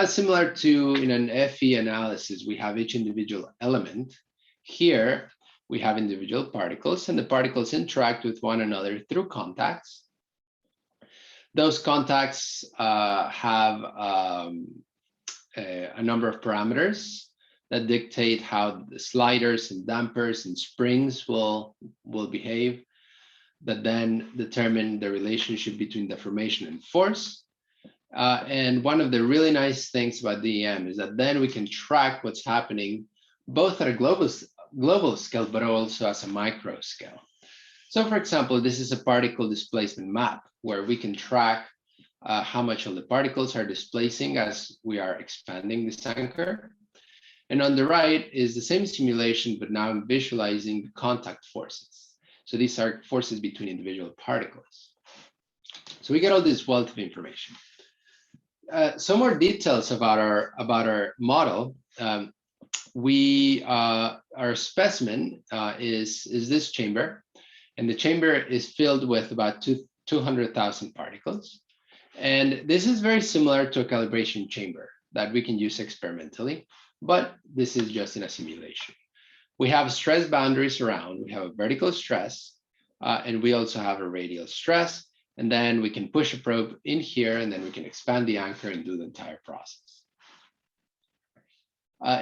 Similar to in an FE analysis, we have each individual element. Here, we have individual particles, and the particles interact with one another through contacts. Those contacts have a number of parameters that dictate how the sliders and dampers and springs will behave, that then determine the relationship between deformation and force. And one of the really nice things about DEM is that then we can track what's happening both at a global scale, but also as a micro scale. So for example, this is a particle displacement map where we can track how much of the particles are displacing as we are expanding this anchor. And on the right is the same simulation, but now I'm visualizing the contact forces. So these are forces between individual particles. So we get all this wealth of information. Some more details about our model. Our specimen is this chamber, and the chamber is filled with about 200,000 particles. And this is very similar to a calibration chamber that we can use experimentally, but this is just in a simulation. We have stress boundaries around. We have a vertical stress, and we also have a radial stress. And then we can push a probe in here, and then we can expand the anchor and do the entire process.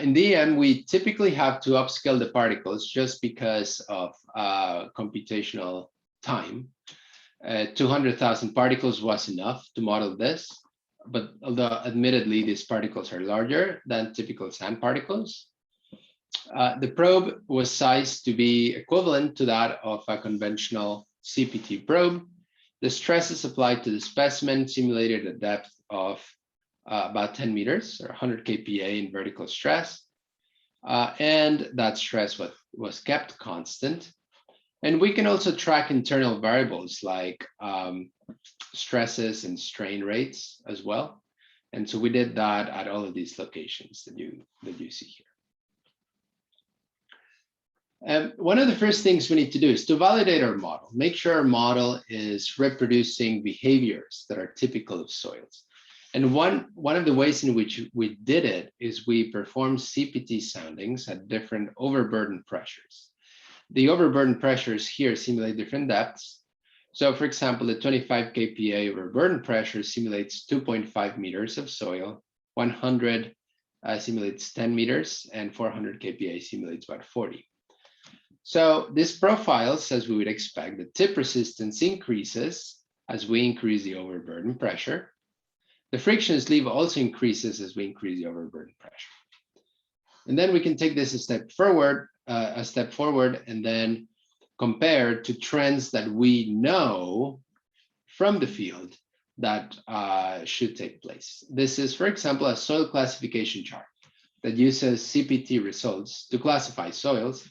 In DEM, we typically have to upscale the particles just because of computational time. 200,000 particles was enough to model this, but although admittedly these particles are larger than typical sand particles, the probe was sized to be equivalent to that of a conventional CPT probe. The stress is applied to the specimen, simulated at a depth of about 10 meters or 100 kPa in vertical stress. And that stress was kept constant. And we can also track internal variables like stresses and strain rates as well. And so we did that at all of these locations that you see here. One of the first things we need to do is to validate our model, make sure our model is reproducing behaviors that are typical of soils. And one of the ways in which we did it is we performed CPT soundings at different overburden pressures. The overburden pressures here simulate different depths. So for example, the 25 kPa overburden pressure simulates 2.5 meters of soil, 100 simulates 10 meters, and 400 kPa simulates about 40. So this profiles, as we would expect, the tip resistance increases as we increase the overburden pressure. The friction sleeve also increases as we increase the overburden pressure. And then we can take this a step forward, and then compare to trends that we know from the field that should take place. This is, for example, a soil classification chart that uses CPT results to classify soils.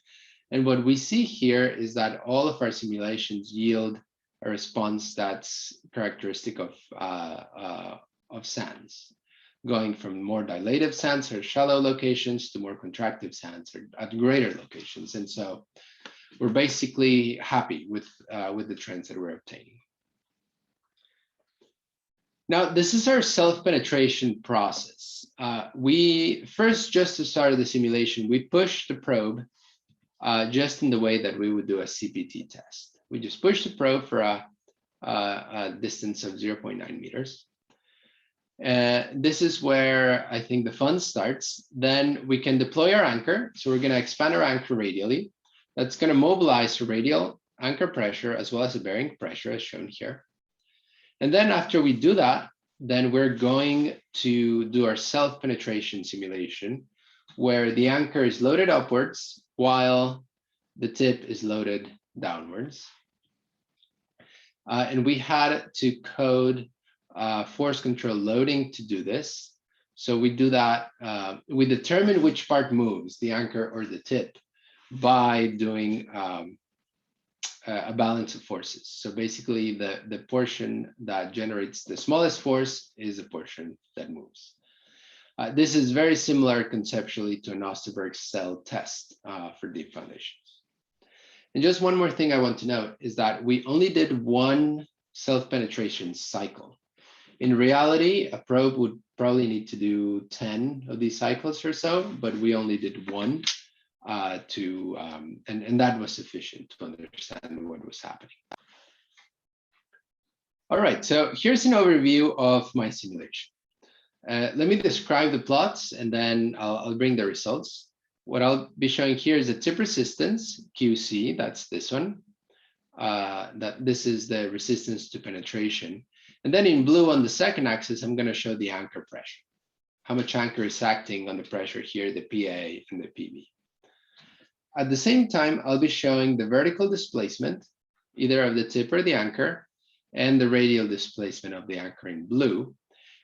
And what we see here is that all of our simulations yield a response that's characteristic of sands, going from more dilative sands or shallow locations to more contractive sands or at greater locations. And so we're basically happy with the trends that we're obtaining. Now, this is our self-penetration process. We first, just to start the simulation, we push the probe just in the way that we would do a CPT test. We just push the probe for a distance of 0.9 meters. This is where I think the fun starts. Then we can deploy our anchor. So we're going to expand our anchor radially. That's going to mobilize the radial anchor pressure as well as the bearing pressure as shown here. And then after we do that, then we're going to do our self-penetration simulation where the anchor is loaded upwards while the tip is loaded downwards. And we had to code force control loading to do this. So we do that, we determine which part moves, the anchor or the tip, by doing a balance of forces. So basically the portion that generates the smallest force is the portion that moves. This is very similar conceptually to an Osterberg cell test for deep foundations. And just one more thing I want to note is that we only did one self-penetration cycle. In reality, a probe would probably need to do 10 of these cycles or so, but we only did one and that was sufficient to understand what was happening. All right, so here's an overview of my simulation. Let me describe the plots and then I'll bring the results. What I'll be showing here is the tip resistance, QC, that's this one. This is the resistance to penetration. And then in blue on the second axis, I'm going to show the anchor pressure. How much anchor is acting on the pressure here, the PA and the PB. At the same time, I'll be showing the vertical displacement, either of the tip or the anchor, and the radial displacement of the anchor in blue.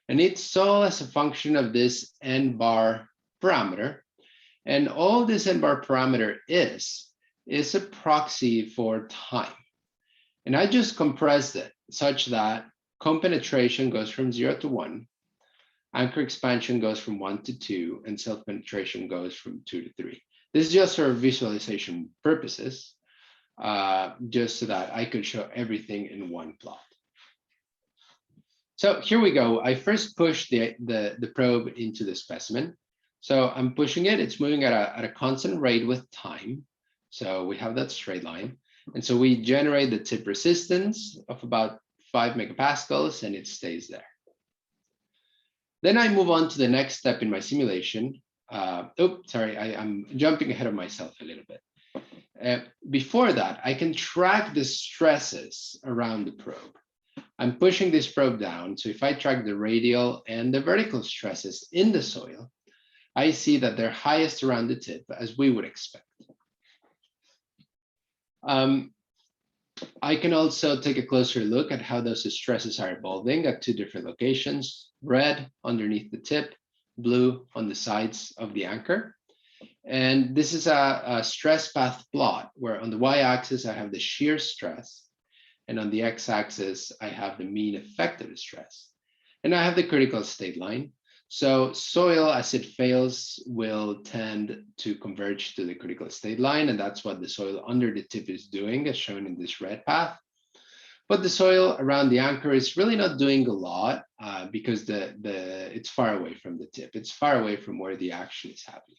And it's all as a function of this n bar parameter. And all this n bar parameter is a proxy for time. And I just compressed it such that cone penetration goes from 0 to 1, anchor expansion goes from 1 to 2, and self-penetration goes from 2 to 3. This is just for visualization purposes, just so that I could show everything in one plot. So here we go. I first push the probe into the specimen. So I'm pushing it. It's moving at a constant rate with time. So we have that straight line. And so we generate the tip resistance of about 5 megapascals, and it stays there. Then I move on to the next step in my simulation. I'm jumping ahead of myself a little bit. Before that, I can track the stresses around the probe. I'm pushing this probe down. So if I track the radial and the vertical stresses in the soil, I see that they're highest around the tip, as we would expect. I can also take a closer look at how those stresses are evolving at 2 different locations: red underneath the tip, blue on the sides of the anchor. And this is a stress path plot where on the y-axis I have the shear stress, and on the x-axis I have the mean effective stress. And I have the critical state line. So soil, as it fails, will tend to converge to the critical state line, and that's what the soil under the tip is doing, as shown in this red path. But the soil around the anchor is really not doing a lot because it's far away from the tip. It's far away from where the action is happening.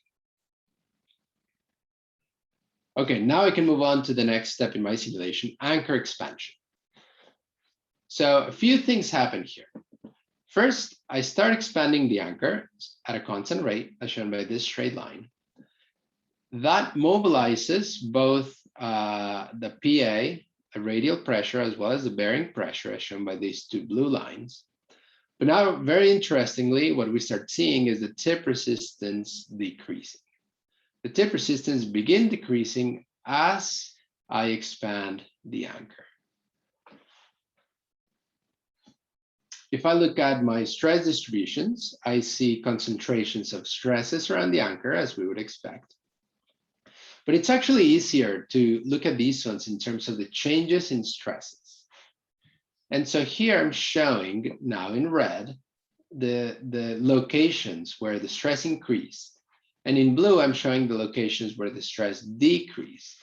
Okay, now I can move on to the next step in my simulation, anchor expansion. So a few things happen here. First, I start expanding the anchor at a constant rate, as shown by this straight line. That mobilizes both the PA, a radial pressure, as well as the bearing pressure, as shown by these 2 blue lines. But now, very interestingly, what we start seeing is the tip resistance decreasing. The tip resistance begins decreasing as I expand the anchor. If I look at my stress distributions, I see concentrations of stresses around the anchor, as we would expect. But it's actually easier to look at these ones in terms of the changes in stresses. And so here I'm showing now in red the locations where the stress increased. And in blue, I'm showing the locations where the stress decreased.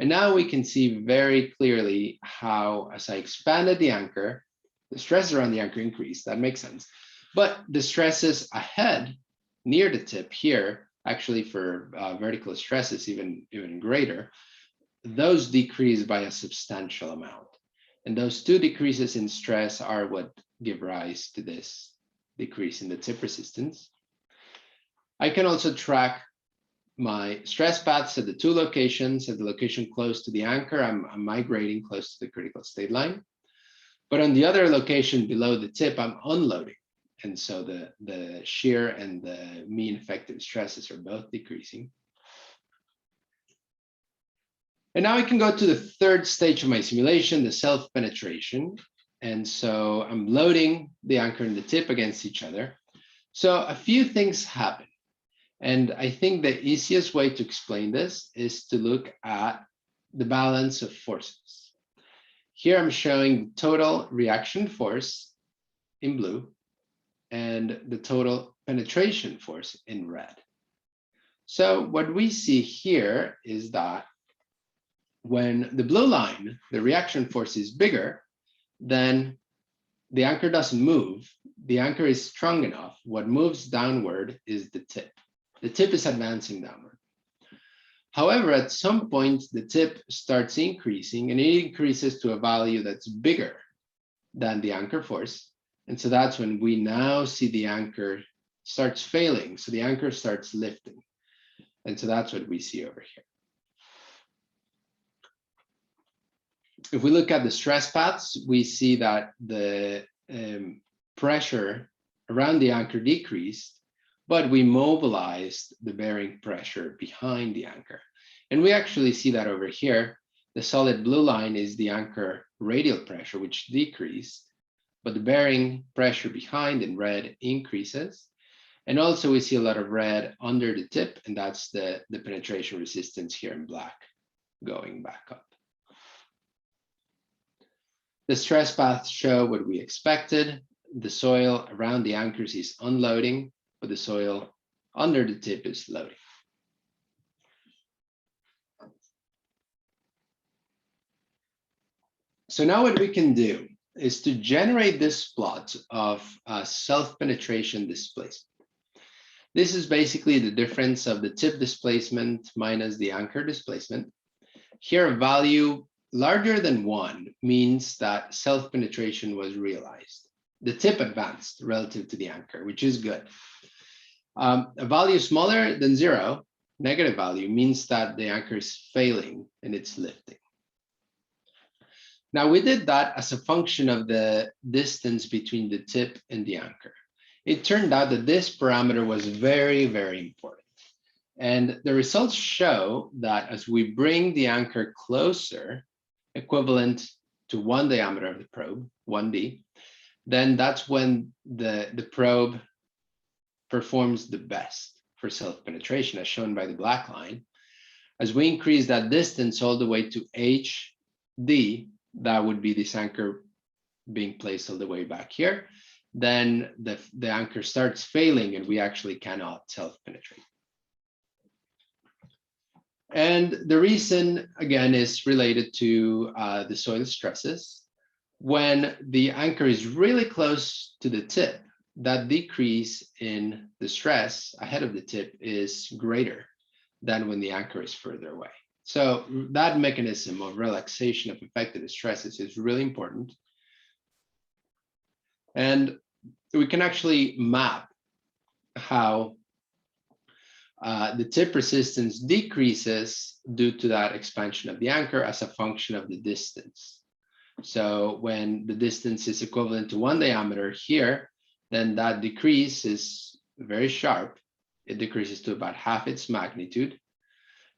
And now we can see very clearly how, as I expanded the anchor, the stresses around the anchor increased. That makes sense. But the stresses ahead, near the tip here, actually for vertical stresses even greater, those decrease by a substantial amount. And those 2 decreases in stress are what give rise to this decrease in the tip resistance. I can also track my stress paths at the 2 locations. At the location close to the anchor, I'm migrating close to the critical state line. But on the other location below the tip, I'm unloading. And so the shear and the mean effective stresses are both decreasing. And now I can go to the 3rd stage of my simulation, the self-penetration. And so I'm loading the anchor and the tip against each other. So a few things happen. And I think the easiest way to explain this is to look at the balance of forces. Here I'm showing total reaction force in blue and the total penetration force in red. So what we see here is that when the blue line, the reaction force is bigger, then the anchor doesn't move. The anchor is strong enough. What moves downward is the tip. The tip is advancing downward. However, at some point, the tip starts increasing, and it increases to a value that's bigger than the anchor force. And so that's when we now see the anchor starts failing. So the anchor starts lifting. And so that's what we see over here. If we look at the stress paths, we see that the pressure around the anchor decreased, but we mobilized the bearing pressure behind the anchor. And we actually see that over here. The solid blue line is the anchor radial pressure, which decreased, but the bearing pressure behind in red increases. And also we see a lot of red under the tip, and that's the penetration resistance here in black going back up. The stress paths show what we expected. The soil around the anchors is unloading, but the soil under the tip is loading. So now what we can do is to generate this plot of self-penetration displacement. This is basically the difference of the tip displacement minus the anchor displacement. Here, a value larger than 1 means that self-penetration was realized. The tip advanced relative to the anchor, which is good. A value smaller than 0, negative value, means that the anchor is failing and it's lifting. Now, we did that as a function of the distance between the tip and the anchor. It turned out that this parameter was very, very important. And the results show that as we bring the anchor closer, equivalent to 1 diameter of the probe, 1d, then that's when the probe performs the best for self-penetration, as shown by the black line. As we increase that distance all the way to hd, that would be this anchor being placed all the way back here, then the anchor starts failing and we actually cannot self-penetrate. And the reason, again, is related to the soil stresses. When the anchor is really close to the tip, that decrease in the stress ahead of the tip is greater than when the anchor is further away. So that mechanism of relaxation of effective stresses is really important. And we can actually map how the tip resistance decreases due to that expansion of the anchor as a function of the distance. So when the distance is equivalent to 1 diameter here, then that decrease is very sharp. It decreases to about half its magnitude.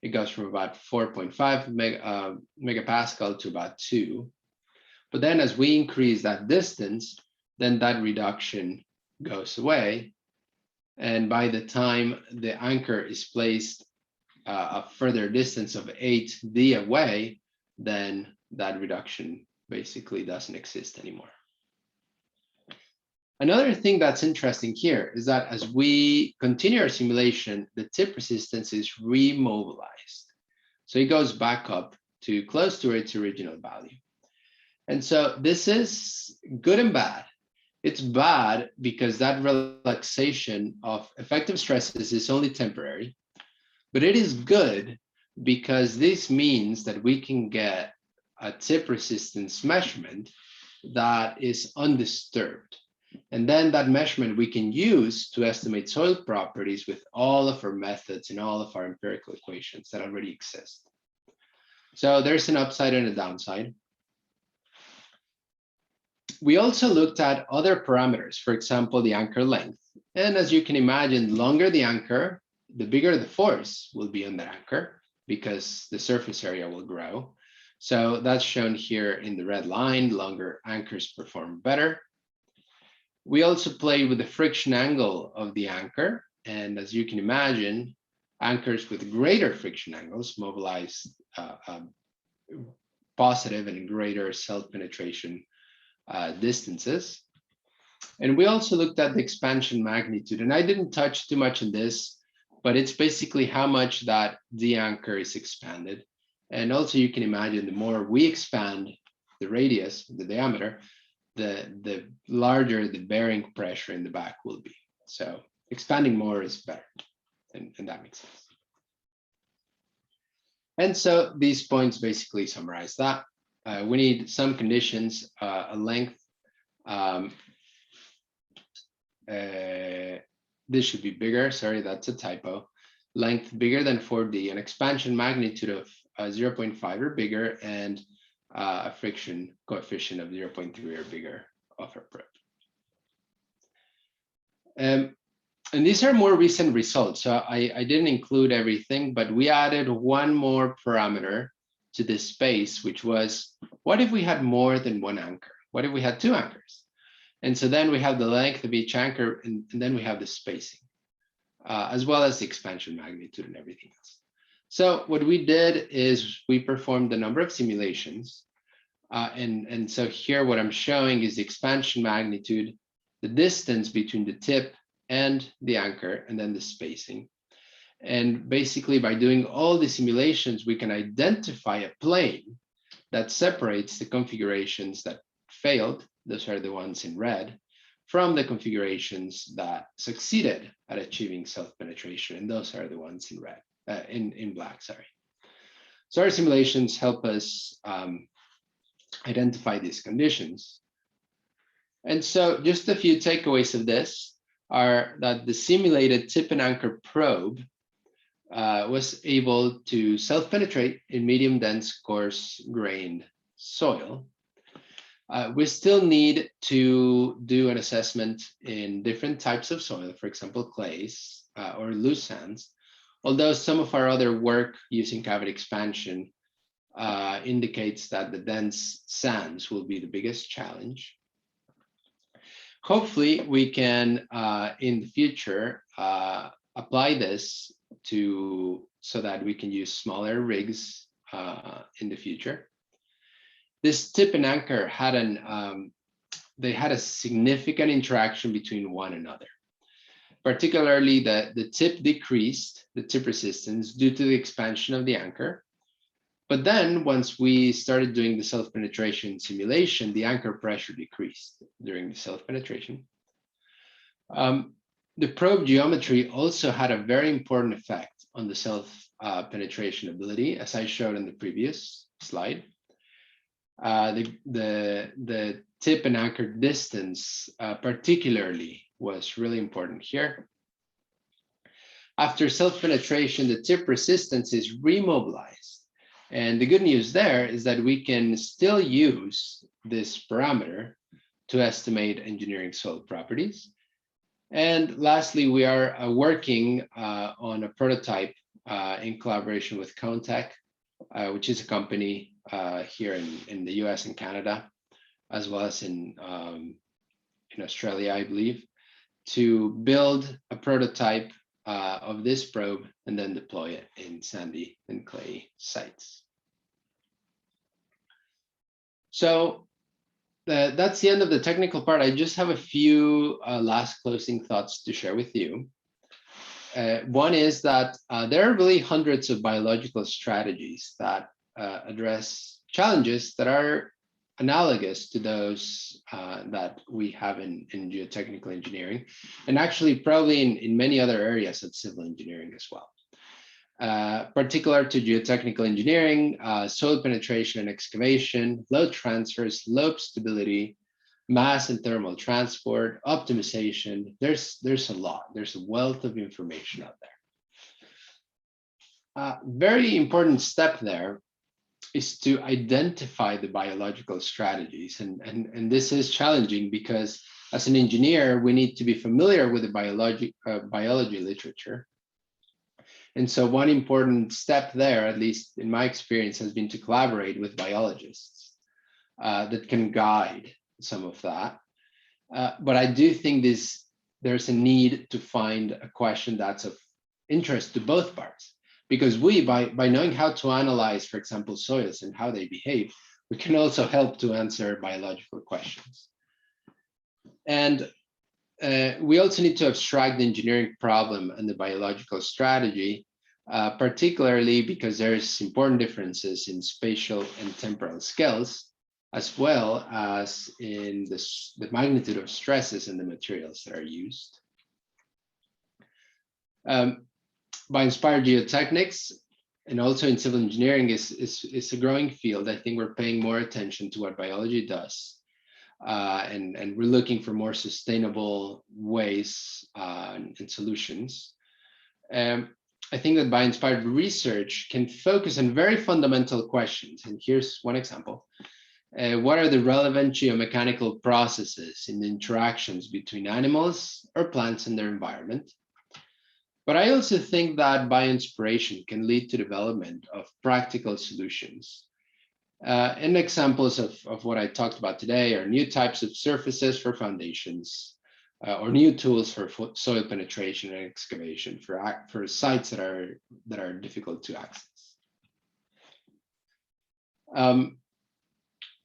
It goes from about 4.5 megapascal to about 2. But then as we increase that distance, then that reduction goes away. And by the time the anchor is placed a further distance of 8d away, then that reduction basically doesn't exist anymore. Another thing that's interesting here is that as we continue our simulation, the tip resistance is remobilized. So it goes back up to close to its original value. And so this is good and bad. It's bad because that relaxation of effective stresses is only temporary, but it is good because this means that we can get a tip resistance measurement that is undisturbed. And then that measurement we can use to estimate soil properties with all of our methods and all of our empirical equations that already exist. So there's an upside and a downside. We also looked at other parameters, for example, the anchor length. And as you can imagine, the longer the anchor, the bigger the force will be on the anchor because the surface area will grow. So that's shown here in the red line. Longer anchors perform better. We also played with the friction angle of the anchor. And as you can imagine, anchors with greater friction angles mobilize positive and greater self-penetration distances. And we also looked at the expansion magnitude. And I didn't touch too much on this, but it's basically how much that the anchor is expanded. And also you can imagine the more we expand the radius, the diameter, the larger the bearing pressure in the back will be. So expanding more is better, and that makes sense. And so these points basically summarize that. We need some conditions, a length This should be bigger. Sorry, that's a typo. Length bigger than 4D, an expansion magnitude of 0.5 or bigger, and a friction coefficient of 0.3 or bigger of our probe. And these are more recent results. So I didn't include everything, but we added one more parameter to this space, which was, what if we had more than one anchor? What if we had two anchors? And so then we have the length of each anchor, and then we have the spacing, as well as the expansion magnitude and everything else. So what we did is we performed a number of simulations. And so here what I'm showing is the expansion magnitude, the distance between the tip and the anchor, and then the spacing. And basically by doing all the simulations, we can identify a plane that separates the configurations that failed, those are the ones in red, from the configurations that succeeded at achieving self-penetration, and those are the ones in red, in black, sorry. So our simulations help us identify these conditions. And so just a few takeaways of this are that the simulated tip and anchor probe was able to self-penetrate in medium dense coarse grained soil. We still need to do an assessment in different types of soil, for example, clays or loose sands, although some of our other work using cavity expansion indicates that the dense sands will be the biggest challenge. Hopefully, we can, in the future, apply this so that we can use smaller rigs in the future. This tip and anchor had they had a significant interaction between one another. Particularly, the tip decreased, the tip resistance, due to the expansion of the anchor. But then once we started doing the self-penetration simulation, the anchor pressure decreased during the self-penetration. The probe geometry also had a very important effect on the self-penetration ability, as I showed in the previous slide. The tip and anchor distance particularly was really important here. After self-penetration, the tip resistance is remobilized. And the good news there is that we can still use this parameter to estimate engineering soil properties. And lastly, we are working on a prototype in collaboration with Contech, which is a company here in the US and Canada, as well as in Australia, I believe, to build a prototype of this probe and then deploy it in sandy and clay sites. So that's the end of the technical part. I just have a few last closing thoughts to share with you. One is that there are really hundreds of biological strategies that address challenges that are analogous to those that we have in geotechnical engineering, and actually probably in many other areas of civil engineering as well. Particular to geotechnical engineering, soil penetration and excavation, load transfer, slope stability, mass and thermal transport, optimization. There's a lot. There's a wealth of information out there. Very important step there is to identify the biological strategies. And this is challenging because as an engineer, we need to be familiar with the biology literature. And so one important step there, at least in my experience, has been to collaborate with biologists that can guide some of that. But I do think there's a need to find a question that's of interest to both parts. Because by knowing how to analyze, for example, soils and how they behave, we can also help to answer biological questions. And we also need to abstract the engineering problem and the biological strategy, particularly because there's important differences in spatial and temporal scales, as well as in the magnitude of stresses in the materials that are used. Bioinspired geotechnics and also in civil engineering is a growing field. I think we're paying more attention to what biology does. and we're looking for more sustainable ways and solutions. I think that bio-inspired research can focus on very fundamental questions. And here's one example. What are the relevant geomechanical processes in the interactions between animals or plants and their environment? But I also think that bioinspiration can lead to development of practical solutions. And examples of what I talked about today are new types of surfaces for foundations, or new tools for soil penetration and excavation for sites that are difficult to access.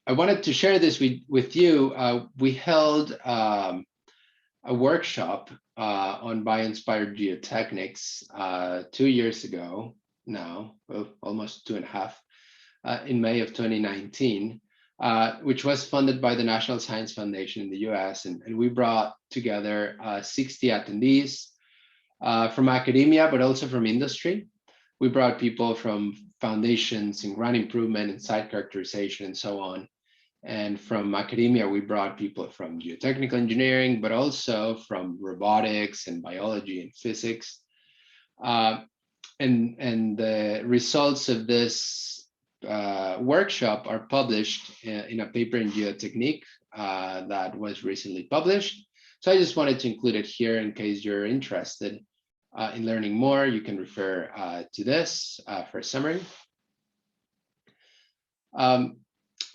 I wanted to share this with you. We held a workshop on bio-inspired geotechnics 2 years ago now, well, almost 2.5, in May of 2019, which was funded by the National Science Foundation in the US. And we brought together 60 attendees from academia, but also from industry. We brought people from foundations and ground improvement and site characterization and so on. And from academia, we brought people from geotechnical engineering, but also from robotics and biology and physics. And the results of this workshop are published in a paper in Geotechnique that was recently published. So I just wanted to include it here in case you're interested in learning more. You can refer to this for a summary.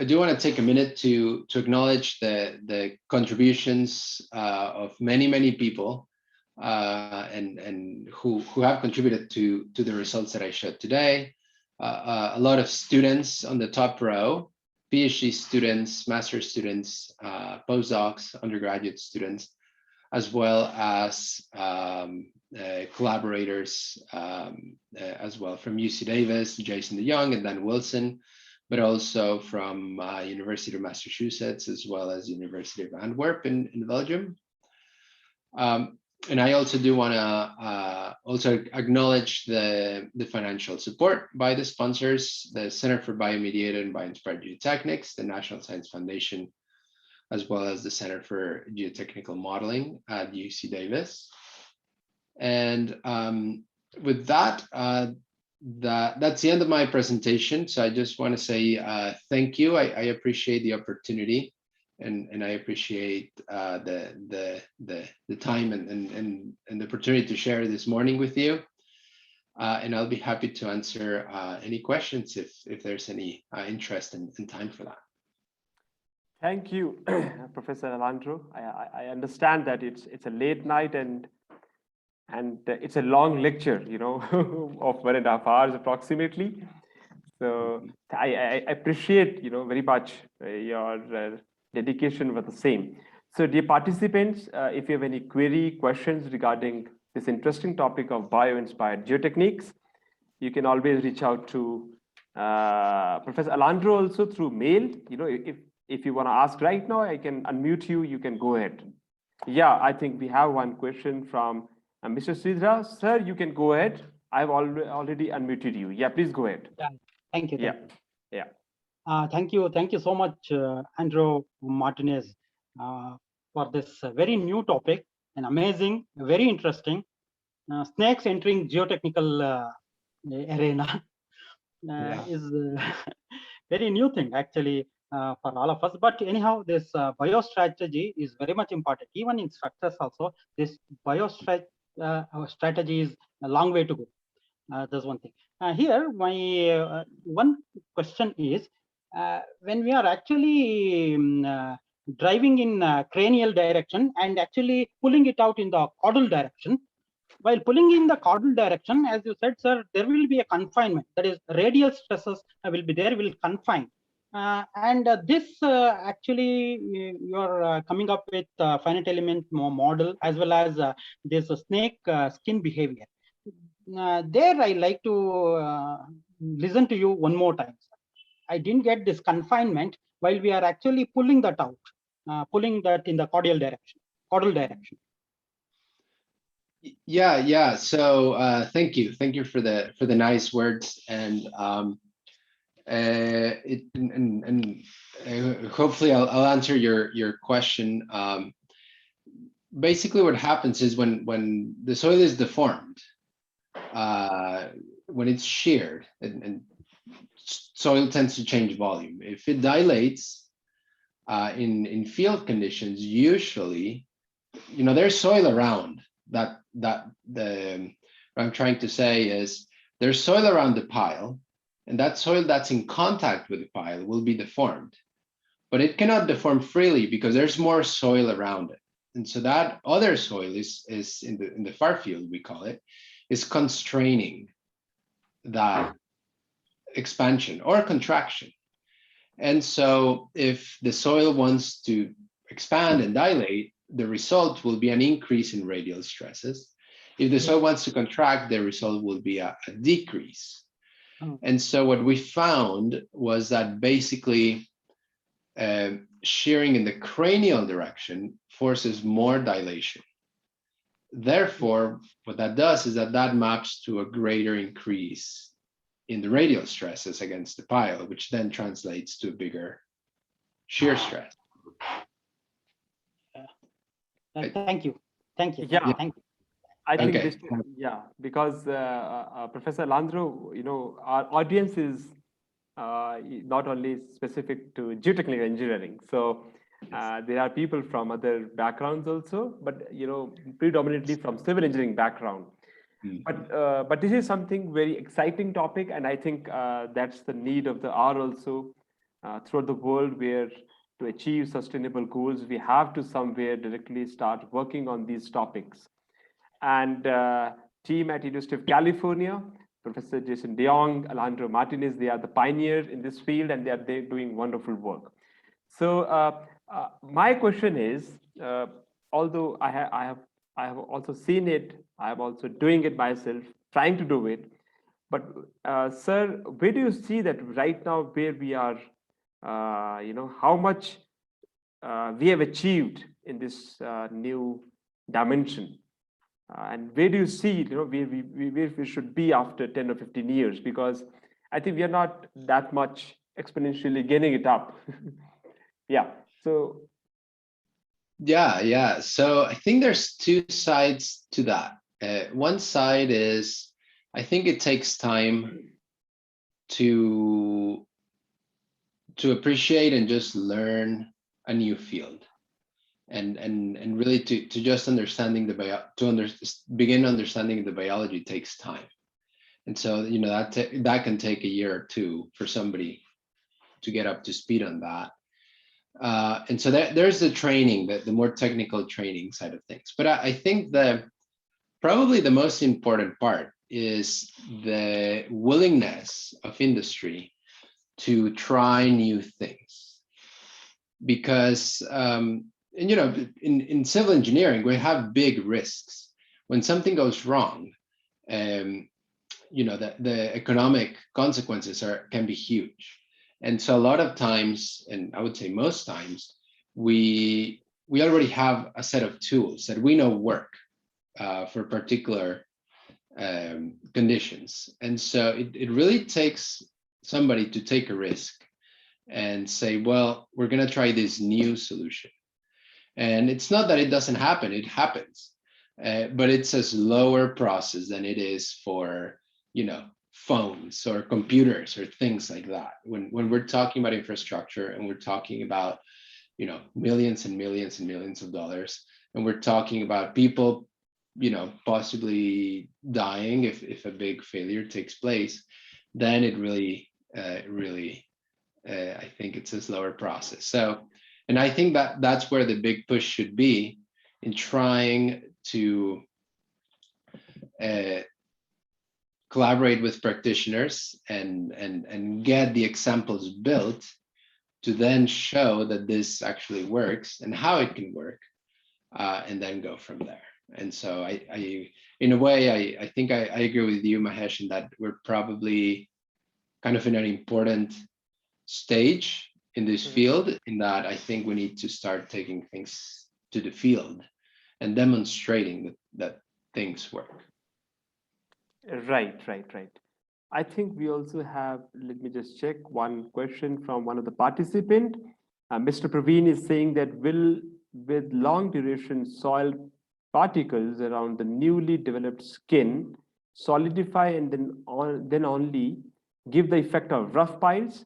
I do want to take a minute to acknowledge the contributions of many people and who have contributed to the results that I showed today. A lot of students on the top row, PhD students, master's students, postdocs, undergraduate students, as well as collaborators as well from UC Davis, Jason DeYoung and Dan Wilson, but also from University of Massachusetts, as well as University of Antwerp in Belgium. And I also do want to also acknowledge the financial support by the sponsors, the Center for Biomediated and Bioinspired Geotechnics, the National Science Foundation, as well as the Center for Geotechnical Modeling at UC Davis. And with that, that's the end of my presentation. So I just want to say thank you. I appreciate the opportunity. And I appreciate the time and the opportunity to share this morning with you. And I'll be happy to answer any questions if there's any interest and time for that. Thank you, Professor Alejandro. I understand that it's a late night and it's a long lecture, you know, of 1.5 hours approximately. So I appreciate, you know, very much your dedication for the same. So dear participants, if you have any query, questions regarding this interesting topic of bio-inspired geotechniques, you can always reach out to Professor Alejandro also through mail. You know, if you want to ask right now, I can unmute you, you can go ahead. Yeah, I think we have one question from Mr. Sridhar. Sir, you can go ahead. I've already unmuted you. Yeah, please go ahead. Yeah, thank you. Yeah. Thank you so much, Andrew Martinez, for this very new topic, and amazing, very interesting. Snakes entering geotechnical arena is very new thing actually for all of us. But anyhow, this biostrategy is very much important. Even in structures also, this biostrategy is a long way to go. That's one thing. Here, my one question is, when we are actually driving in cranial direction and actually pulling it out in the caudal direction, while pulling in the caudal direction, as you said, sir, there will be a confinement. That is, radial stresses will be there, will confine. And this actually, you're coming up with finite element model as well as this snake skin behavior. There, I like to listen to you one more time. I didn't get this confinement while we are actually pulling that out, pulling that in the caudal direction. Yeah. So thank you for the nice words. And Hopefully I'll answer your question. Basically, what happens is when the soil is deformed, when it's sheared, and soil tends to change volume. If it dilates in field conditions, usually, there's soil around that. What I'm trying to say is there's soil around the pile, and that soil that's in contact with the pile will be deformed, but it cannot deform freely because there's more soil around it. And so that other soil is in the far field, we call it, is constraining that expansion or contraction. And so if the soil wants to expand and dilate, the result will be an increase in radial stresses. If the soil wants to contract, the result will be a decrease. And so what we found was that basically shearing in the cranial direction forces more dilation. Therefore, what that does is that maps to a greater increase in the radial stresses against the pile, which then translates to a bigger shear stress. Thank you. Thank you. Yeah. Thank you. I think Okay. this, because Professor Landro, our audience is not only specific to geotechnical engineering. So there are people from other backgrounds also, but predominantly from civil engineering background. But this is something very exciting topic, and I think that's the need of the hour also throughout the world, where to achieve sustainable goals, we have to somewhere directly start working on these topics. And team at University of California, Professor Jason DeYoung, Alejandro Martinez, they are the pioneers in this field, and they're doing wonderful work. So my question is, although I have also seen it, I am also doing it myself, trying to do it. But sir, where do you see that right now, where we are, how much we have achieved in this new dimension? And where do you see, where we should be after 10 or 15 years? Because I think we are not that much exponentially gaining it up. Yeah. So. Yeah. So I think there's two sides to that. One side is, I think it takes time to appreciate and just learn a new field. And really to just understanding begin understanding the biology takes time. And so that can take a year or two for somebody to get up to speed on that. And so there's the training, the more technical training side of things. But I think probably the most important part is the willingness of industry to try new things. Because in civil engineering, we have big risks. When something goes wrong, the economic consequences can be huge. And so a lot of times, and I would say most times, we already have a set of tools that we know work for particular conditions. And so it really takes somebody to take a risk and say, well, we're going to try this new solution. And it's not that it doesn't happen, it happens, but it's a slower process than it is for, phones or computers or things like that. When we're talking about infrastructure and we're talking about, millions and millions and millions of dollars, and we're talking about people, possibly dying if a big failure takes place, then it really, I think it's a slower process. So, and I think that's where the big push should be in trying to collaborate with practitioners and get the examples built to then show that this actually works and how it can work, and then go from there. And so I in a way, I think I agree with you, Mahesh, in that we're probably kind of in an important stage in this field, in that I think we need to start taking things to the field and demonstrating that things work. Right. I think we also have, let me just check one question from one of the participants. Mr. Praveen is saying that with long duration soil particles around the newly developed skin solidify and then only give the effect of rough piles?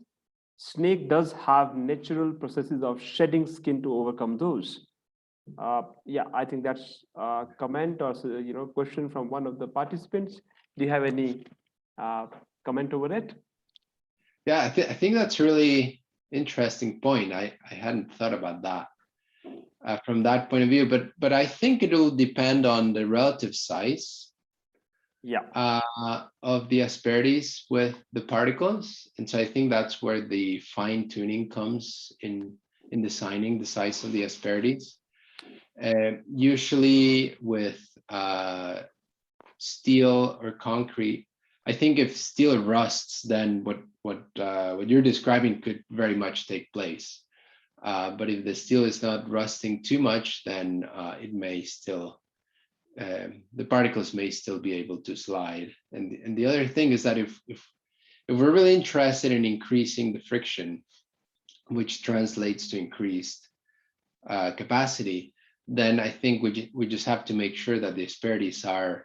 Snake does have natural processes of shedding skin to overcome those. Yeah, I think that's a comment or question from one of the participants. Do you have any comment over it? Yeah, I think that's really interesting point. I hadn't thought about that from that point of view, but I think it will depend on the relative size of the asperities with the particles. And so I think that's where the fine tuning comes in designing the size of the asperities. Usually with steel or concrete, I think if steel rusts, then what you're describing could very much take place. But if the steel is not rusting too much, then it may still, the particles may still be able to slide. And the other thing is that if we're really interested in increasing the friction, which translates to increased capacity, then I think we just have to make sure that the asperities are,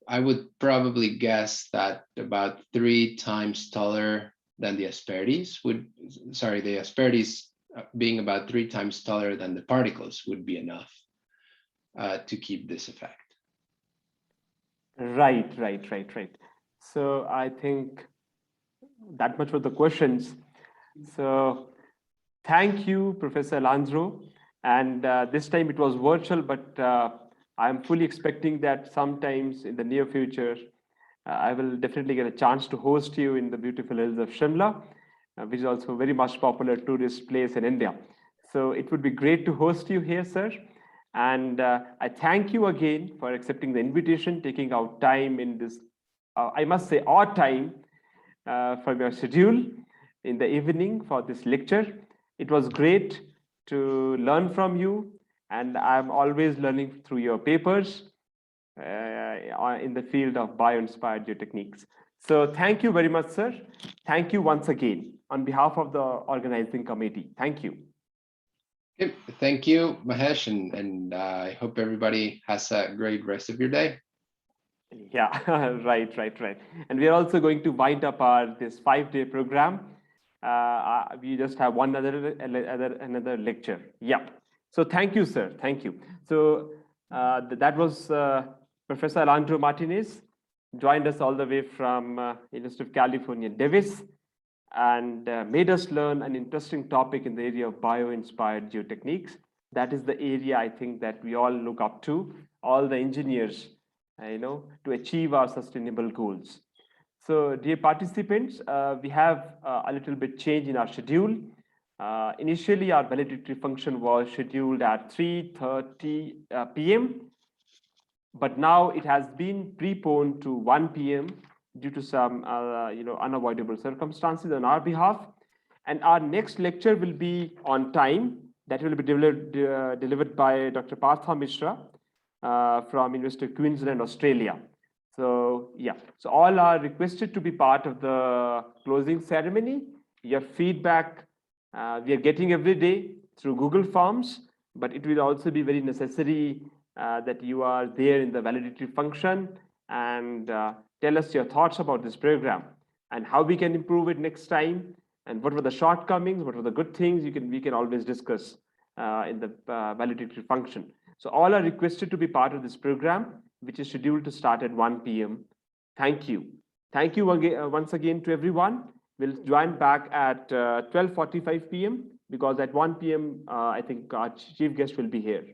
I would probably guess that about 3 times taller than the asperities the asperities being about 3 times taller than the particles would be enough to keep this effect. Right. So I think that much for the questions. So thank you, Professor Alejandro. And this time it was virtual, but I'm fully expecting that sometimes in the near future, I will definitely get a chance to host you in the beautiful hills of Shimla, which is also very much popular tourist place in India. So it would be great to host you here, sir. And I thank you again for accepting the invitation, taking out time in this, I must say, odd time from your schedule in the evening for this lecture. It was great to learn from you, and I'm always learning through your papers in the field of bio-inspired geotechniques. So thank you very much, sir. Thank you once again on behalf of the organizing committee. Thank you. Thank you, Mahesh, and I hope everybody has a great rest of your day. Yeah, right. And we are also going to wind up this 5-day program. We just have another lecture. Yeah. So thank you, sir. Thank you. So that was Professor Alejandro Martinez, joined us all the way from University of California, Davis, and made us learn an interesting topic in the area of bio-inspired geotechniques. That is the area I think that we all look up to, all the engineers, to achieve our sustainable goals. So dear participants, we have a little bit change in our schedule. Initially, our valedictory function was scheduled at 3:30 p.m. But now it has been preponed to 1 p.m. due to some unavoidable circumstances on our behalf. And our next lecture will be on time. That will be delivered by Dr. Partha Mishra from University of Queensland, Australia. So yeah, so all are requested to be part of the closing ceremony. Your feedback we are getting every day through Google Forms, but it will also be very necessary that you are there in the validity function and tell us your thoughts about this program and how we can improve it next time, and what were the shortcomings, what were the good things we can always discuss in the validity function. So all are requested to be part of this program, which is scheduled to start at 1 p.m. Thank you. Thank you once again to everyone. We'll join back at 12:45 p.m. because at 1 p.m. I think our chief guest will be here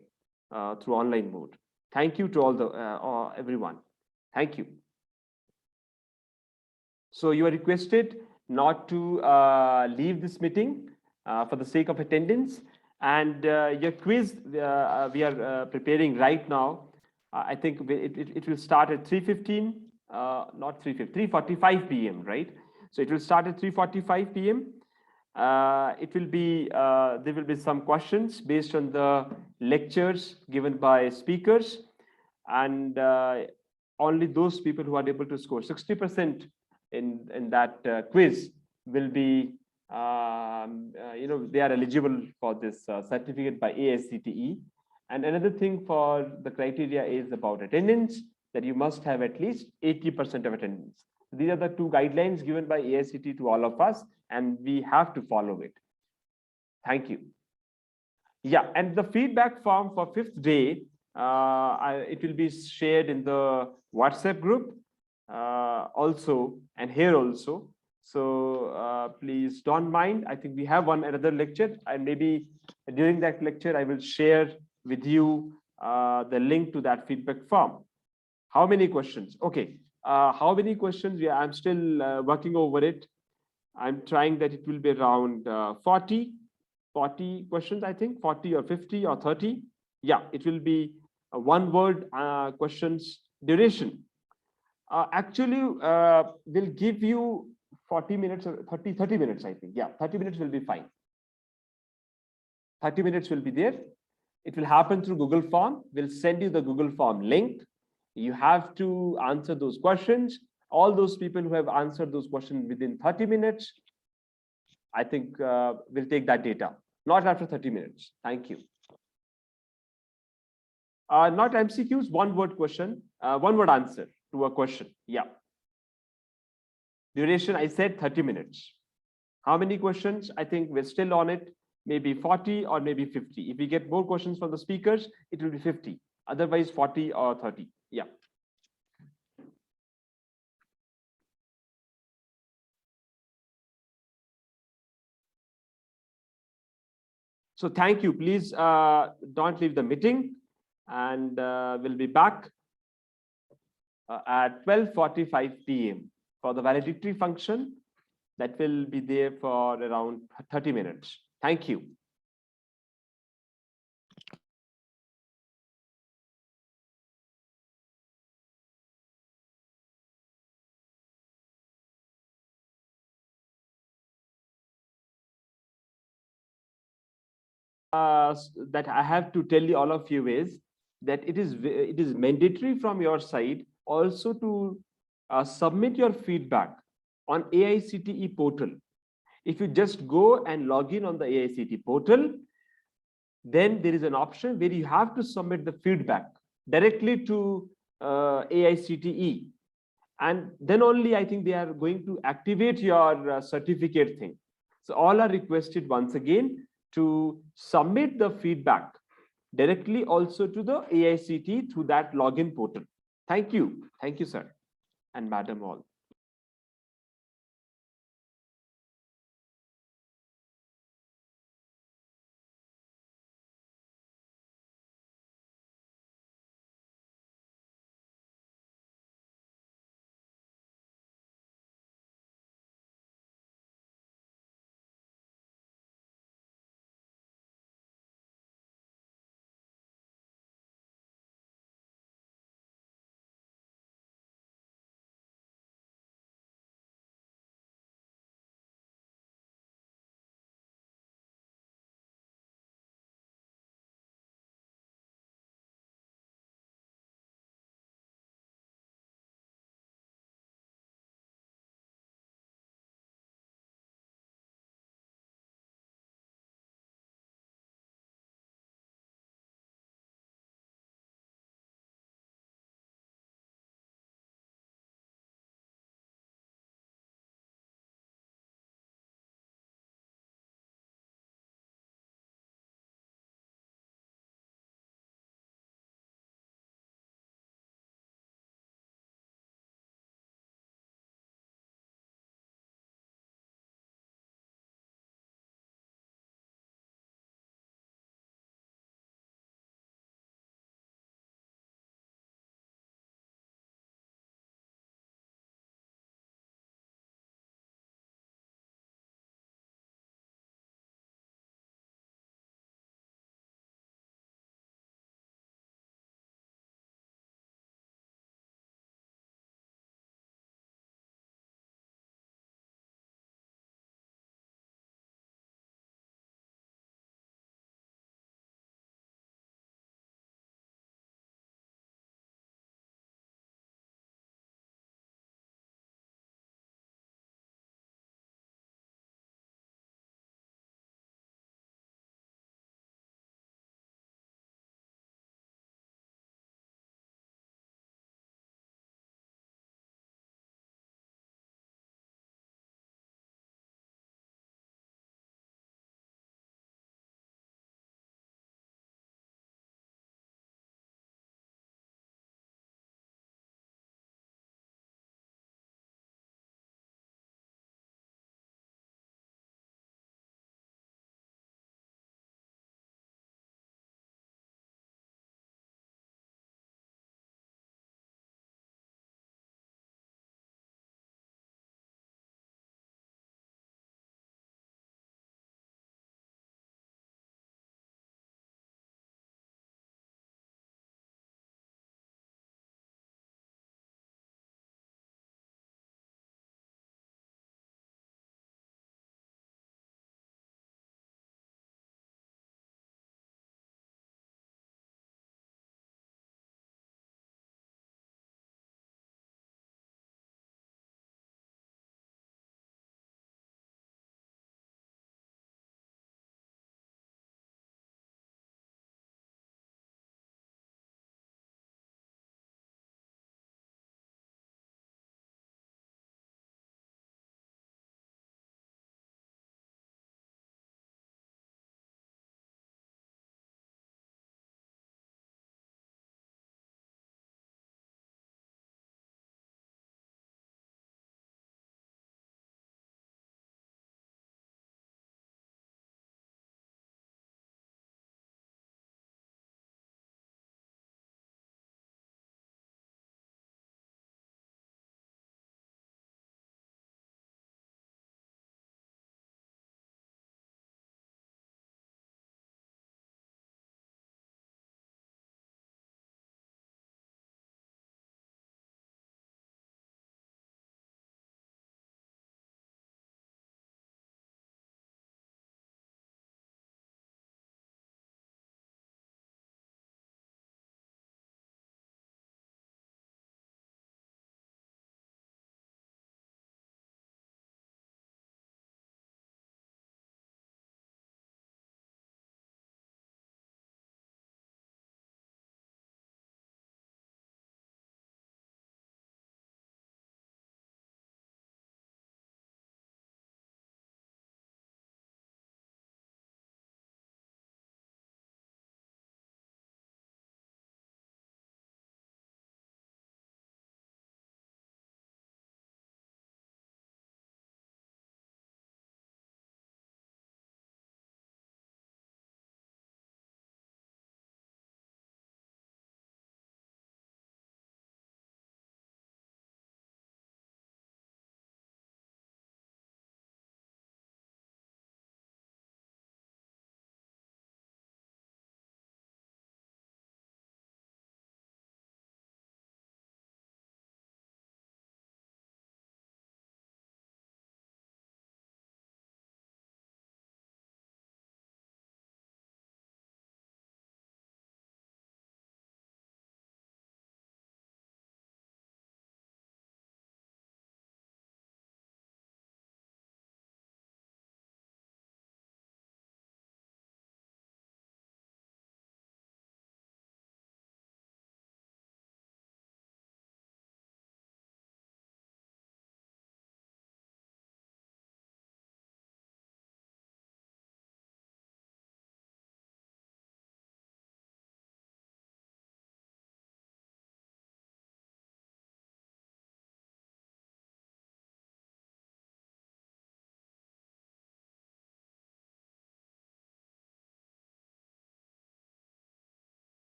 through online mode. Thank you to everyone. Thank you. So you are requested not to leave this meeting for the sake of attendance. And your quiz we are preparing right now. I think it will start at 3:15, not 3:45 p.m. Right? So it will start at 3:45 p.m. It will be there will be some questions based on the lectures given by speakers, and only those people who are able to score 60% in that quiz will be they are eligible for this certificate by AICTE. And another thing for the criteria is about attendance, that you must have at least 80% of attendance. These are the two guidelines given by AICTE to all of us, and we have to follow it. Thank you. Yeah, and the feedback form for 5th day, it will be shared in the WhatsApp group also, and here also. So please don't mind. I think we have another lecture, and maybe during that lecture I will share with you the link to that feedback form. How many questions? Okay, how many questions? Yeah, I'm still working over it. I'm trying that it will be around 40 questions, I think 40 or 50 or 30. Yeah, it will be one word questions duration. Actually, we'll give you 40 minutes or 30 minutes, I think. Yeah, 30 minutes will be fine. 30 minutes will be there. It will happen through Google Form. We'll send you the Google Form link. You have to answer those questions. All those people who have answered those questions within 30 minutes, I think we'll take that data. Not after 30 minutes. Thank you. Not MCQs, one word question, one word answer to a question. Yeah. Duration, I said 30 minutes. How many questions? I think we're still on it. Maybe 40 or maybe 50. If we get more questions from the speakers, it will be 50. Otherwise 40 or 30. Yeah. So thank you. Please don't leave the meeting, and we'll be back at 12:45 p.m. for the valedictory function that will be there for around 30 minutes. Thank you. That I have to tell you all of you is that it is mandatory from your side also to submit your feedback on AICTE portal. If you just go and log in on the AICTE portal, then there is an option where you have to submit the feedback directly to AICTE, and then only I think they are going to activate your certificate thing. So all are requested once again to submit the feedback directly also to the AICTE through that login portal. Thank you, sir and madam all.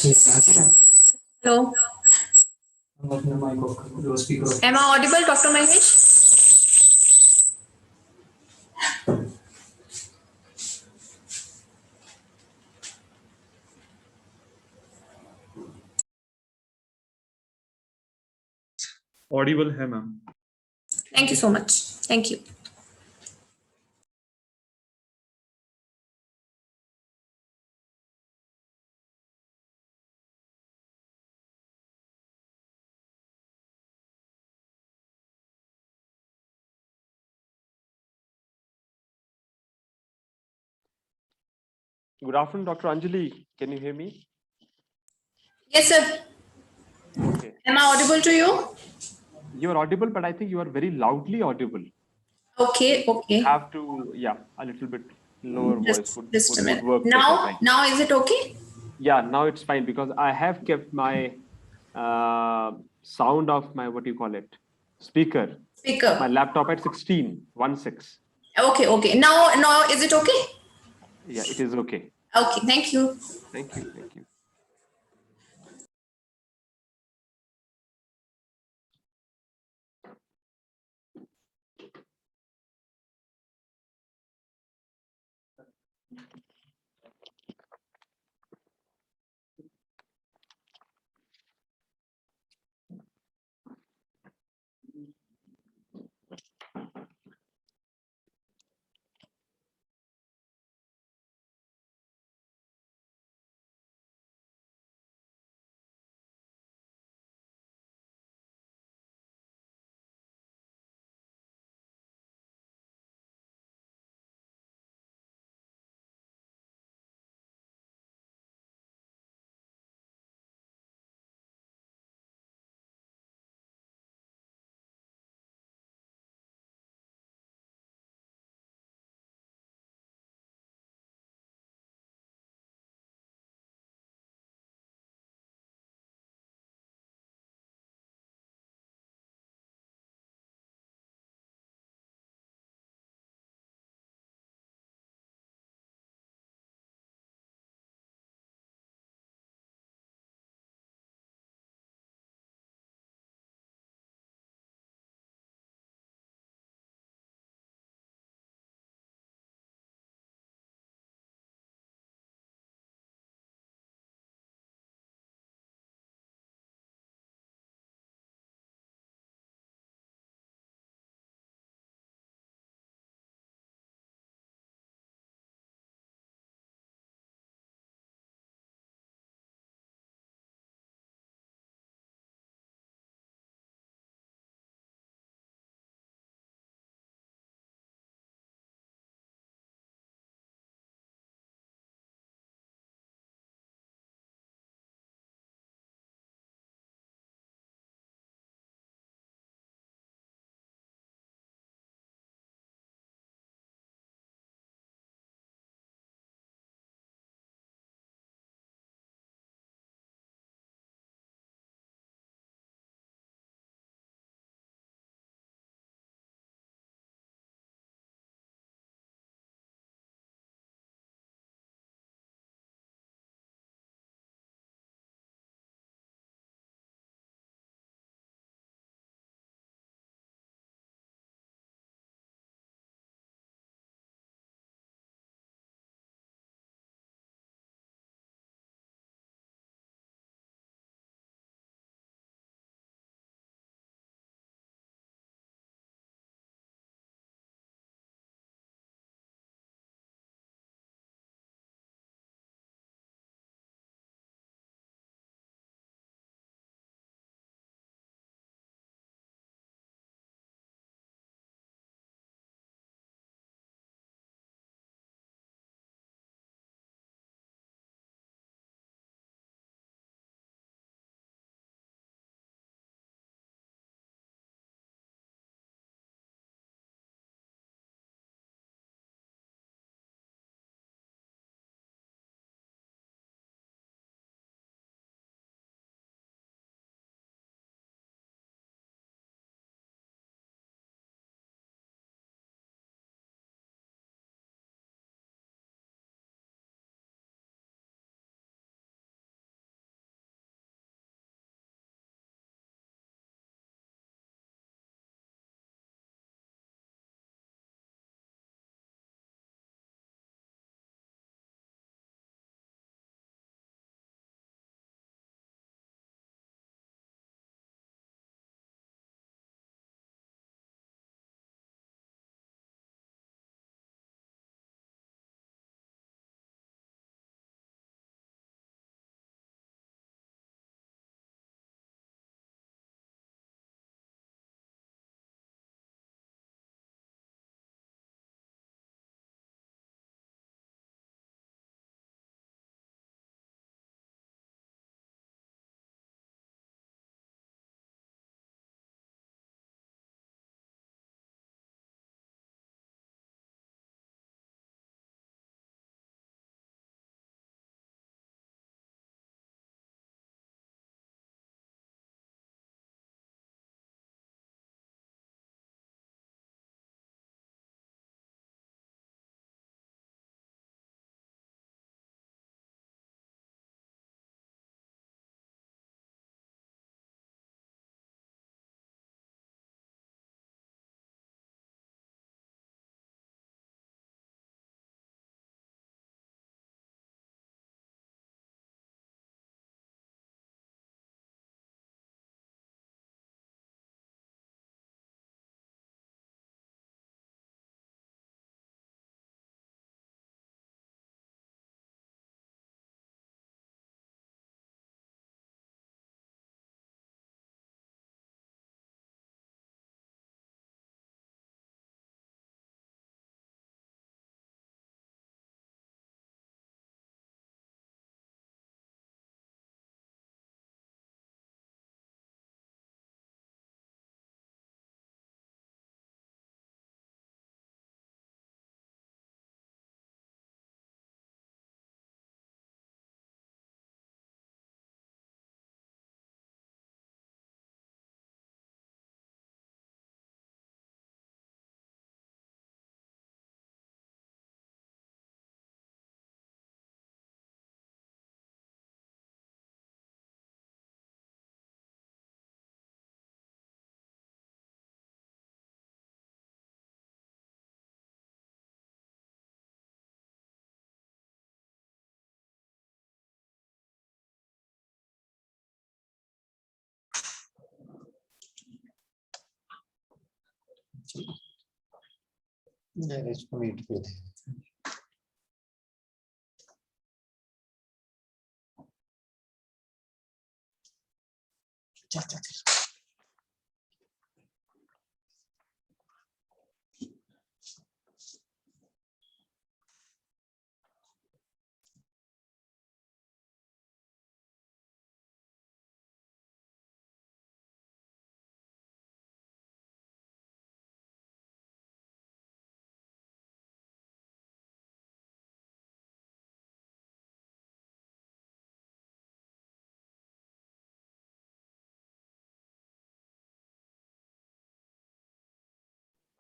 Hello. Am I audible, Dr. Mahesh? Audible है ma'am. Thank you so much. Thank you. Good afternoon, Dr. Anjali. Can you hear me? Yes, sir. Okay. Am I audible to you? You are audible, but I think you are very loudly audible. Okay, okay. Have to, yeah, a little bit lower voice Just a would minute. work better, Now, right? now is it okay? Yeah, now it's fine because I have kept my sound of my, what do you call it, speaker, my Speaker. laptop at 16. Okay, okay. Now is it okay? Yeah, it is okay. Okay, thank you. Thank you. Thank you.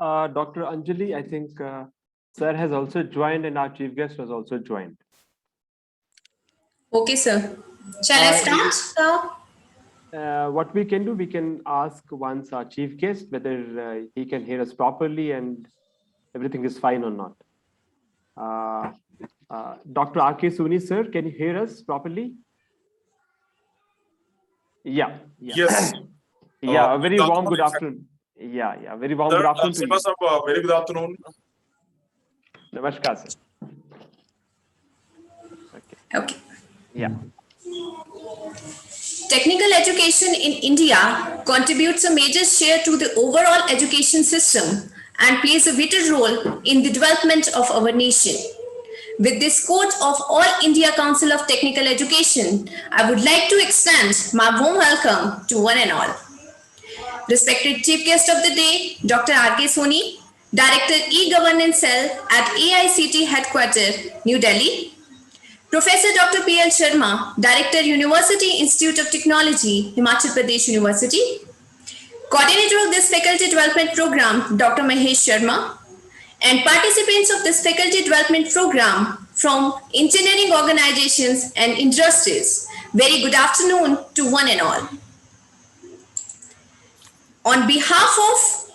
Dr. Anjali, I think sir has also joined and our chief guest has also joined. Okay, sir. Shall I start, sir? What we can do, we can ask once our chief guest whether he can hear us properly and everything is fine or not. Dr. R.K. Soni, sir, can you hear us properly? Yeah. Yes. Yeah, a very warm good afternoon. Yeah, very warm good afternoon to you. Very good afternoon. Namaskar, sir. Okay. Yeah. Technical education in India contributes a major share to the overall education system and plays a vital role in the development of our nation. With this quote of All India Council of Technical Education, I would like to extend my warm welcome to one and all. Respected Chief Guest of the Day, Dr. R.K. Soni, Director E-Governance Cell at AICT Headquarters, New Delhi. Professor Dr. P.L. Sharma, Director, University Institute of Technology, Himachal Pradesh University. Coordinator of this Faculty Development Program, Dr. Mahesh Sharma. And participants of this Faculty Development Program from engineering organizations and industries. Very good afternoon to one and all. On behalf of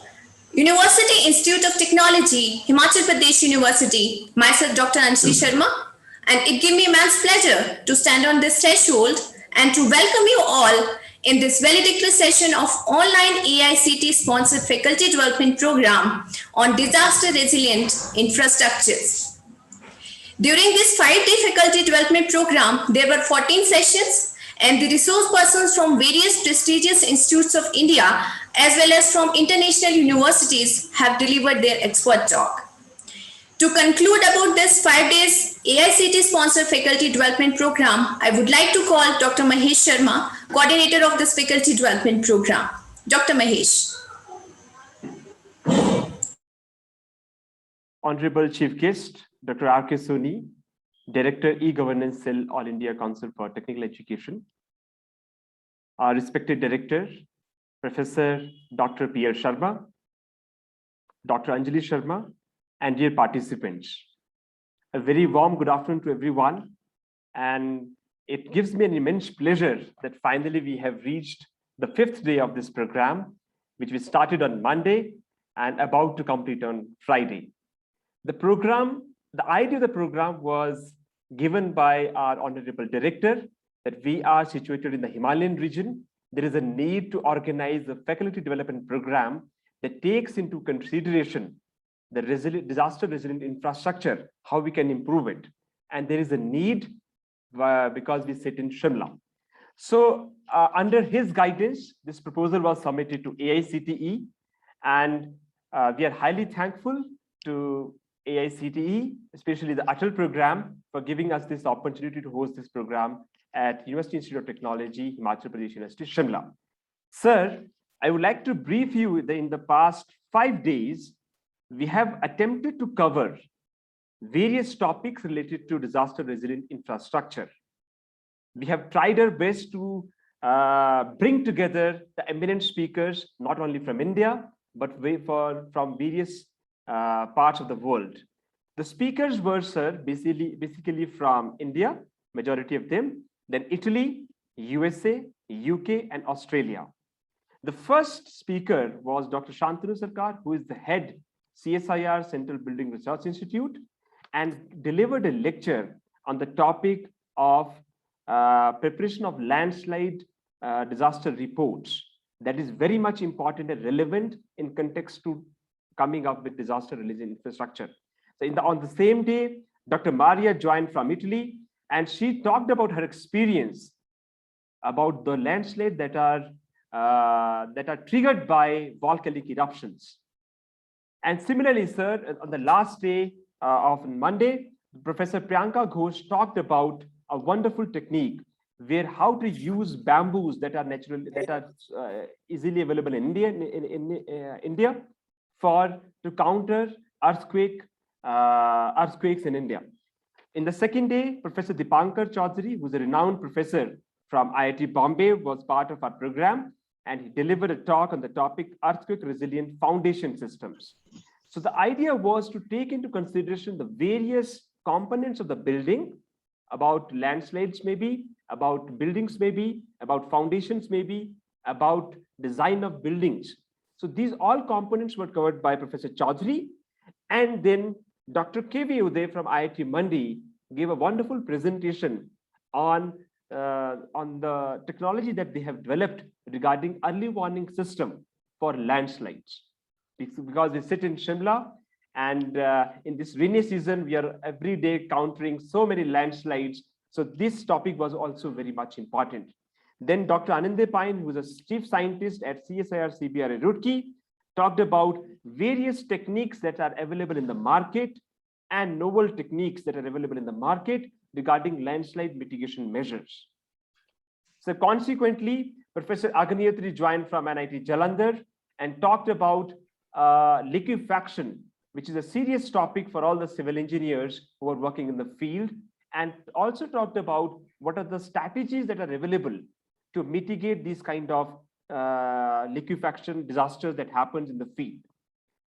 University Institute of Technology, Himachal Pradesh University, myself Dr. Anjali Sharma, and it gives me immense pleasure to stand on this threshold and to welcome you all in this valedictory session of online AICT sponsored faculty development program on disaster resilient infrastructures. During this 5-day faculty development program, there were 14 sessions and the resource persons from various prestigious institutes of India as well as from international universities have delivered their expert talk. To conclude about this 5 days AICT sponsored faculty development program, I would like to call Dr. Mahesh Sharma, coordinator of this faculty development program. Dr. Mahesh. Honorable Chief Guest, Dr. R.K. Soni, Director E-Governance Cell, All India Council for Technical Education. Our respected Director, Professor Dr. P.L. Sharma, Dr. Anjali Sharma, and dear participants. A very warm good afternoon to everyone. And it gives me an immense pleasure that finally we have reached the 5th day of this program, which we started on Monday and about to complete on Friday. The idea of the program was given by our Honorable Director that we are situated in the Himalayan region. There is a need to organize a faculty development program that takes into consideration the disaster resilient infrastructure, how we can improve it. And there is a need because we sit in Shimla. So under his guidance, this proposal was submitted to AICTE, and we are highly thankful to AICTE, especially the ATAL program, for giving us this opportunity to host this program at University Institute of Technology, Himachal Pradesh University, Shimla. Sir, I would like to brief you that in the past 5 days, we have attempted to cover various topics related to disaster resilient infrastructure. We have tried our best to bring together the eminent speakers, not only from India, but from various parts of the world. The speakers were, sir, basically from India, majority of them, then Italy, USA, UK, and Australia. The first speaker was Dr. Shantanu Sarkar, who is the head CSIR Central Building Research Institute, and delivered a lecture on the topic of preparation of landslide disaster reports. That is very much important and relevant in context to coming up with disaster relief infrastructure. So on the same day, Dr. Maria joined from Italy, and she talked about her experience about the landslides that are triggered by volcanic eruptions. And similarly, sir, on the last day of Monday, Professor Priyanka Ghosh talked about a wonderful technique where how to use bamboos that are easily available in India to counter earthquakes in India. In the second day, Professor Dipankar Chaudhary, who's a renowned professor from IIT Bombay, was part of our program, and he delivered a talk on the topic earthquake resilient foundation systems. So the idea was to take into consideration the various components of the building, about landslides maybe, about buildings maybe, about foundations maybe, about design of buildings. So these all components were covered by Professor Chaudhary, and then Dr. K.V. Uday from IIT Mandi gave a wonderful presentation on the technology that they have developed regarding early warning system for landslides. Because we sit in Shimla, and in this rainy season, we are every day countering so many landslides. So this topic was also very much important. Then Dr. Anande Pine, who is a chief scientist at CSIR CBRA Roorkee, talked about various techniques that are available in the market and novel techniques that are available in the market regarding landslide mitigation measures. So consequently, Professor Agniyatri joined from NIT Jalandhar and talked about liquefaction, which is a serious topic for all the civil engineers who are working in the field, and also talked about what are the strategies that are available to mitigate these kind of liquefaction disasters that happens in the field.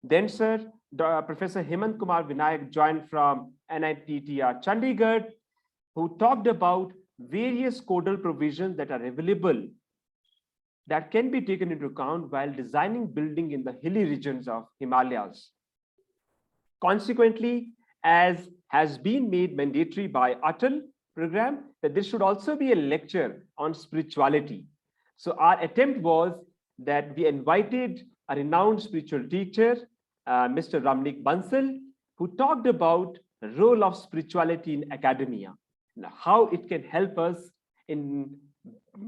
Then, sir, Professor Hemant Kumar Vinayak joined from NITTR Chandigarh, who talked about various codal provisions that are available that can be taken into account while designing building in the hilly regions of Himalayas. Consequently, as has been made mandatory by ATAL program, that there should also be a lecture on spirituality. So our attempt was that we invited a renowned spiritual teacher, Mr. Ramnik Bansal, who talked about the role of spirituality in academia, how it can help us in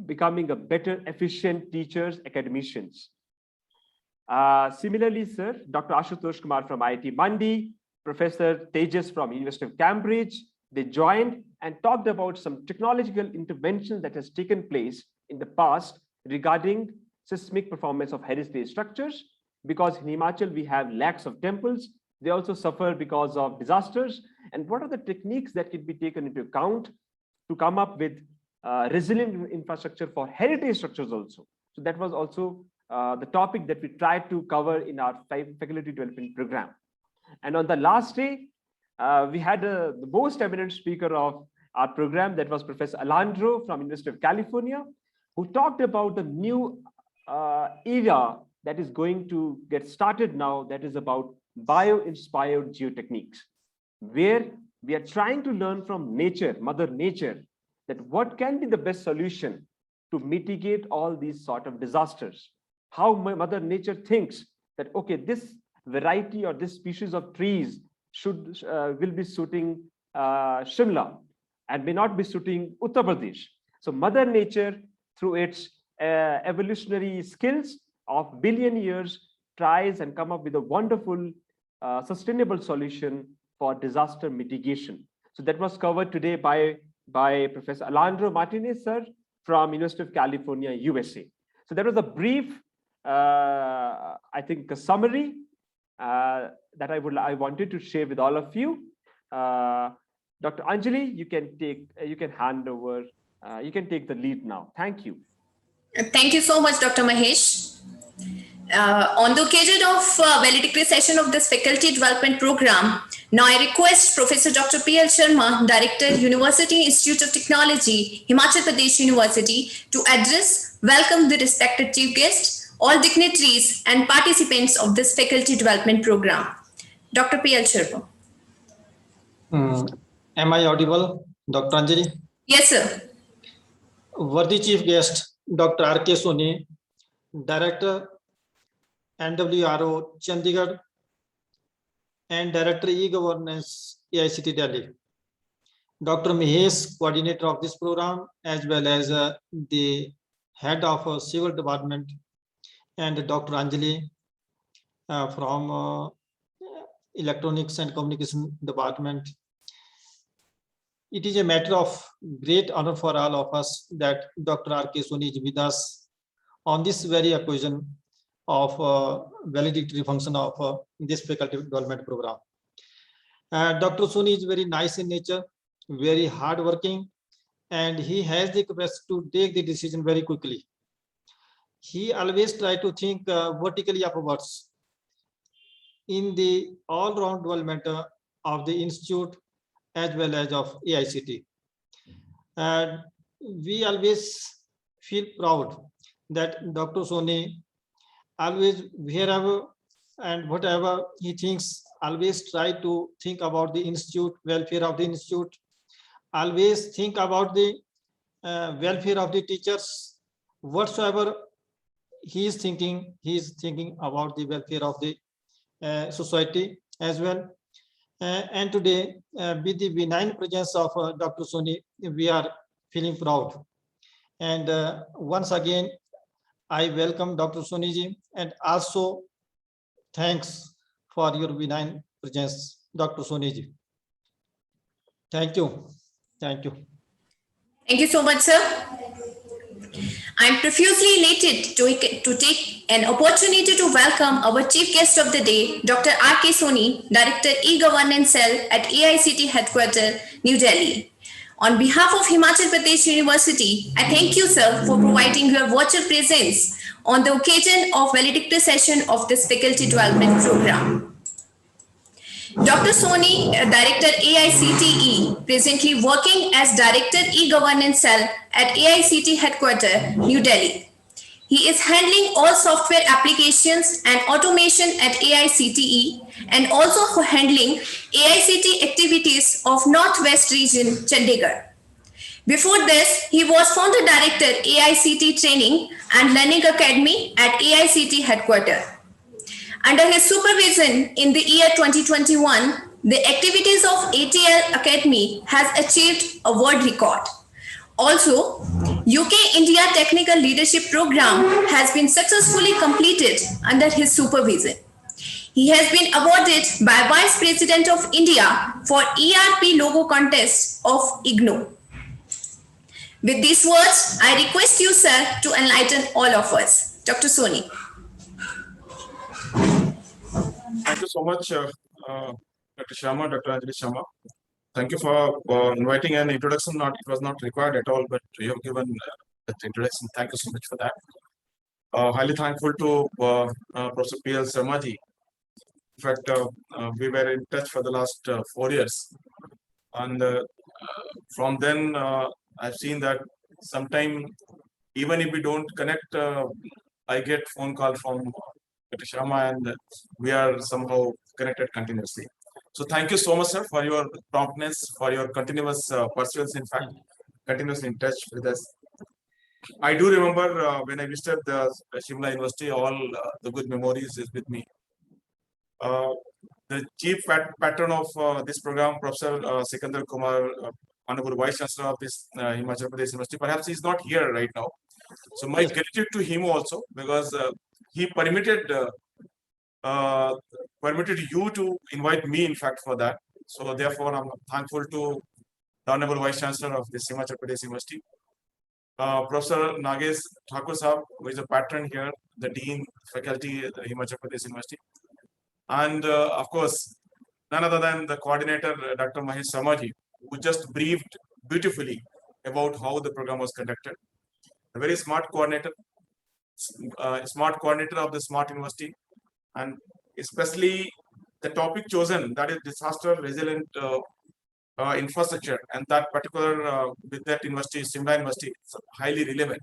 becoming a better, efficient teachers, academicians. Similarly, sir, Dr. Ashutosh Kumar from IIT Mandi, Professor Tejas from University of Cambridge, they joined and talked about some technological interventions that has taken place in the past regarding seismic performance of heritage structures. Because in Himachal, we have lacks of temples. They also suffer because of disasters. And what are the techniques that can be taken into account to come up with resilient infrastructure for heritage structures also? So that was also the topic that we tried to cover in our faculty development program. And on the last day, we had the most eminent speaker of our program, that was Professor Alejandro from University of California, who talked about the new era that is going to get started now, that is about bio-inspired geotechniques, where we are trying to learn from nature, Mother Nature, that what can be the best solution to mitigate all these sort of disasters. How Mother Nature thinks that, okay, this variety or this species of trees will be suiting Shimla and may not be suiting Uttar Pradesh. So Mother Nature, through its evolutionary skills of billion years, tries and come up with a wonderful sustainable solution for disaster mitigation. So that was covered today by Professor Alejandro Martinez, sir, from University of California, USA. So that was a brief, I think, a summary that I wanted to share with all of you. Dr. Anjali, you can hand over, you can take the lead now. Thank you. Thank you so much, Dr. Mahesh. On the occasion of valedictory session of this faculty development program, now I request Professor Dr. P.L. Sharma, Director, University Institute of Technology, Himachal Pradesh University, to address, welcome the respected chief guests, all dignitaries and participants of this faculty development program. Dr. P.L. Sharma. Am I audible, Dr. Anjali? Yes, sir. Worthy chief guest, Dr. R.K. Soni, Director, NWRO, Chandigarh, and Director E-Governance, AICT Delhi. Dr. Mahesh, coordinator of this program, as well as the head of civil department, and Dr. Anjali from electronics and communication department. It is a matter of great honor for all of us that Dr. R.K. Soni is with us on this very occasion of valedictory function of this faculty development program. Dr. Soni is very nice in nature, very hardworking, and he has the capacity to take the decision very quickly. He always try to think vertically upwards in the all-round development of the institute as well as of AICT. And we always feel proud that Dr. Soni always, wherever and whatever he thinks, always try to think about the institute, welfare of the institute, always think about the welfare of the teachers. Whatsoever he is thinking about the welfare of the society as well. And today, with the benign presence of Dr. Soni, we are feeling proud. And once again, I welcome Dr. Soni ji, and also thanks for your benign presence, Dr. Soni ji. Thank you. Thank you. Thank you so much, sir. I'm profusely elated to take an opportunity to welcome our chief guest of the day, Dr. R.K. Soni, Director E-Governance Cell at AICT Headquarters, New Delhi. On behalf of Himachal Pradesh University, I thank you, sir, for providing your virtual presence on the occasion of valedictory session of this faculty development program. Dr. Soni, Director AICTE, presently working as Director E-Governance Cell at AICT Headquarters, New Delhi. He is handling all software applications and automation at AICTE and also handling AICT activities of Northwest Region, Chandigarh. Before this, he was Founder Director AICT Training and Learning Academy at AICT Headquarters. Under his supervision in the year 2021, the activities of ATAL Academy has achieved a world record. Also, UK-India Technical Leadership Program has been successfully completed under his supervision. He has been awarded by Vice President of India for ERP logo contest of IGNOU. With these words, I request you, sir, to enlighten all of us. Dr. Soni. Thank you so much, Dr. Sharma, Dr. Anjali Sharma. Thank you for inviting an introduction. It was not required at all, but you have given that introduction. Thank you so much for that. Highly thankful to Professor P.L. Sharma ji. In fact, we were in touch for the last 4 years. And from then, I've seen that sometime, even if we don't connect, I get phone call from Dr. Sharma, and we are somehow connected continuously. So thank you so much, sir, for your promptness, for your continuous pursuance, in fact, continuously in touch with us. I do remember when I visited the Shimla University, all the good memories is with me. The chief patron of this program, Professor Sikandar Kumar, Honorable Vice Chancellor of this Himachal Pradesh University, perhaps he's not here right now. So my gratitude to him also, because he permitted you to invite me, in fact, for that. So therefore, I'm thankful to the Honorable Vice Chancellor of this Himachal Pradesh University, Professor Nagesh Thakur Sahab, who is a patron here, the Dean Faculty at the Himachal Pradesh University, and of course, none other than the coordinator, Dr. Mahesh Sharma ji, who just briefed beautifully about how the program was conducted. A very smart coordinator of the Smart University, and especially the topic chosen, that is disaster resilient infrastructure, and that particular with that university, Shimla University, is highly relevant.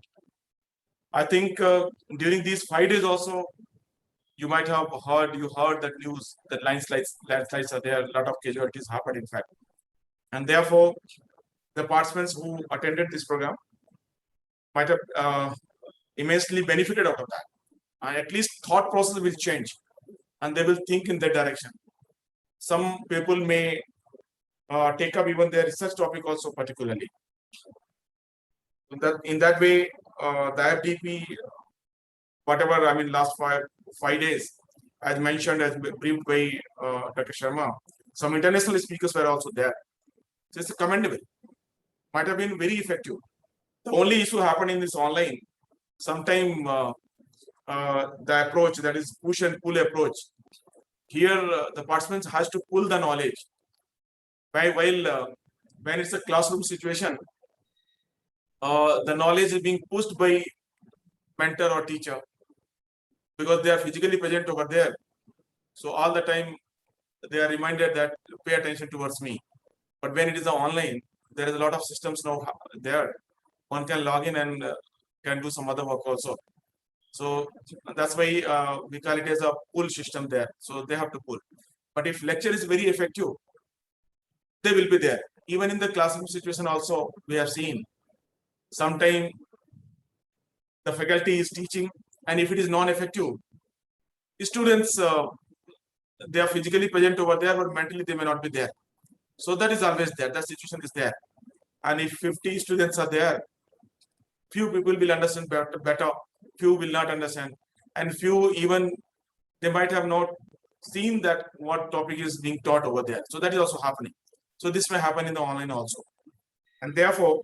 I think during these 5 days also, you might have heard that news that landslides are there, a lot of casualties happened, in fact. And therefore, the participants who attended this program might have immensely benefited out of that. And at least thought process will change, and they will think in that direction. some people may take up even their research topic also particularly. In that way, the FDP, whatever, I mean, last five days, as mentioned, as briefed by Dr. Sharma, some international speakers were also there. So it's commendable. Might have been very effective. The only issue happened in this online, sometime the approach, that is push and pull approach. Here, the participants has to pull the knowledge. While when it's a classroom situation, the knowledge is being pushed by mentor or teacher because they are physically present over there. So all the time they are reminded that pay attention towards me. But when it is online, there is a lot of systems now there. One can log in and can do some other work also. So that's why we call it as a pull system there. So they have to pull. But if lecture is very effective, they will be there. Even in the classroom situation also, we have seen sometimes the faculty is teaching, and if it is non-effective, students, they are physically present over there, but mentally they may not be there. So that is always there. That situation is there. And if 50 students are there, few people will understand better, few will not understand, and few even they might have not seen that what topic is being taught over there. So that is also happening. So this may happen in the online also. And therefore,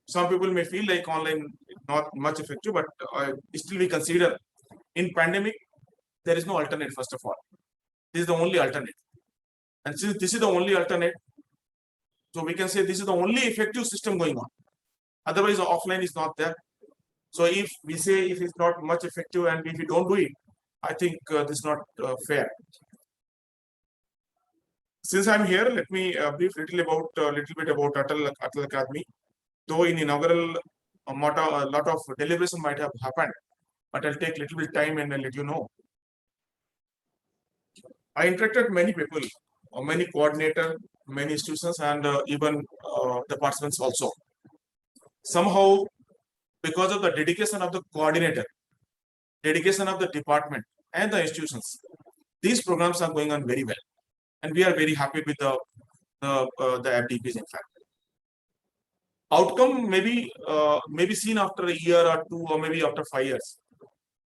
some people may feel like online is not much effective, but still we consider in pandemic, there is no alternate, first of all. This is the only alternate. And since this is the only alternate, so we can say this is the only effective system going on. Otherwise, offline is not there. So if we say if it's not much effective and if we don't do it, I think this is not fair. Since I'm here, let me brief little bit about ATAL Academy. Though in inaugural, a lot of deliberation might have happened, but I'll take little bit time and I'll let you know. I interacted many people, many coordinators, many institutions, and even the participants also. Somehow, because of the dedication of the coordinator, dedication of the department and the institutions, these programs are going on very well, and we are very happy with the FDPs. In fact, outcome may be seen after a year or two, or maybe after 5 years,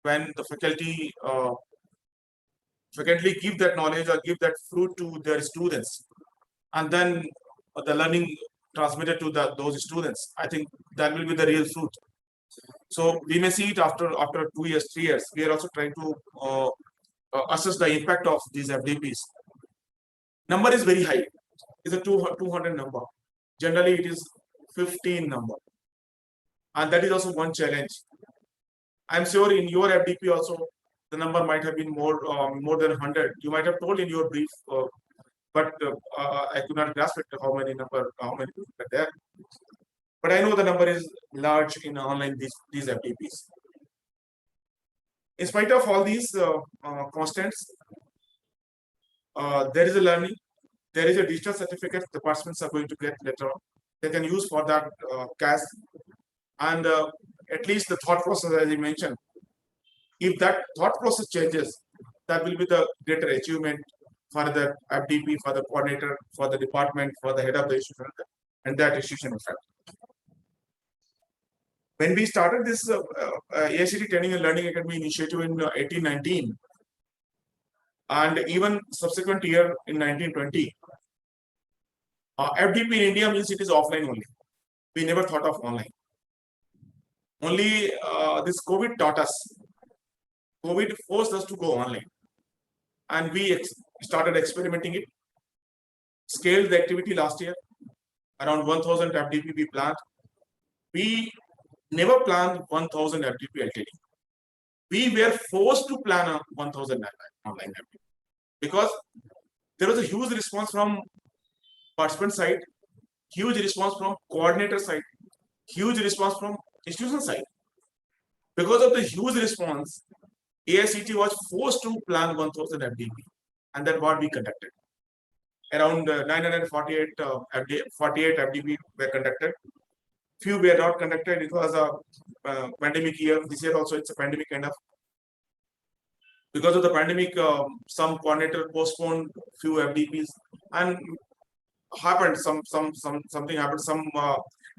when the faculty give that knowledge or give that fruit to their students, and then the learning transmitted to those students. I think that will be the real fruit. So we may see it after 2 years, 3 years. We are also trying to assess the impact of these FDPs. Number is very high. It's a 200 number. Generally, it is 15 number, and that is also one challenge. I'm sure in your FDP also the number might have been more than 100. You might have told in your brief, but I could not grasp it how many people are there. But I know the number is large in online these FDPs. In spite of all these constants, there is a learning. There is a digital certificate the participants are going to get later on. They can use for that CAS, and at least the thought process, as I mentioned. If that thought process changes, that will be the greater achievement for the FDP, for the coordinator, for the department, for the head of the institution, and that institution in fact. When we started this AICTE Training and Learning Academy initiative in 1819, and even subsequent year in 1920, FDP in India means it is offline only. We never thought of online. Only this COVID taught us. COVID forced us to go online, and we started experimenting it. Scaled the activity last year, around 1,000 FDP we planned. We never planned 1,000 FDP LTD. We were forced to plan a 1,000 online FDP because there was a huge response from participant side, huge response from coordinator side, huge response from institution side. Because of the huge response, AICTE was forced to plan 1,000 FDP, and that's what we conducted. Around 948 FDP were conducted. Few were not conducted. It was a pandemic year. This year also it's a pandemic kind of. Because of the pandemic, some coordinator postponed few FDPs, and happened something happened. Some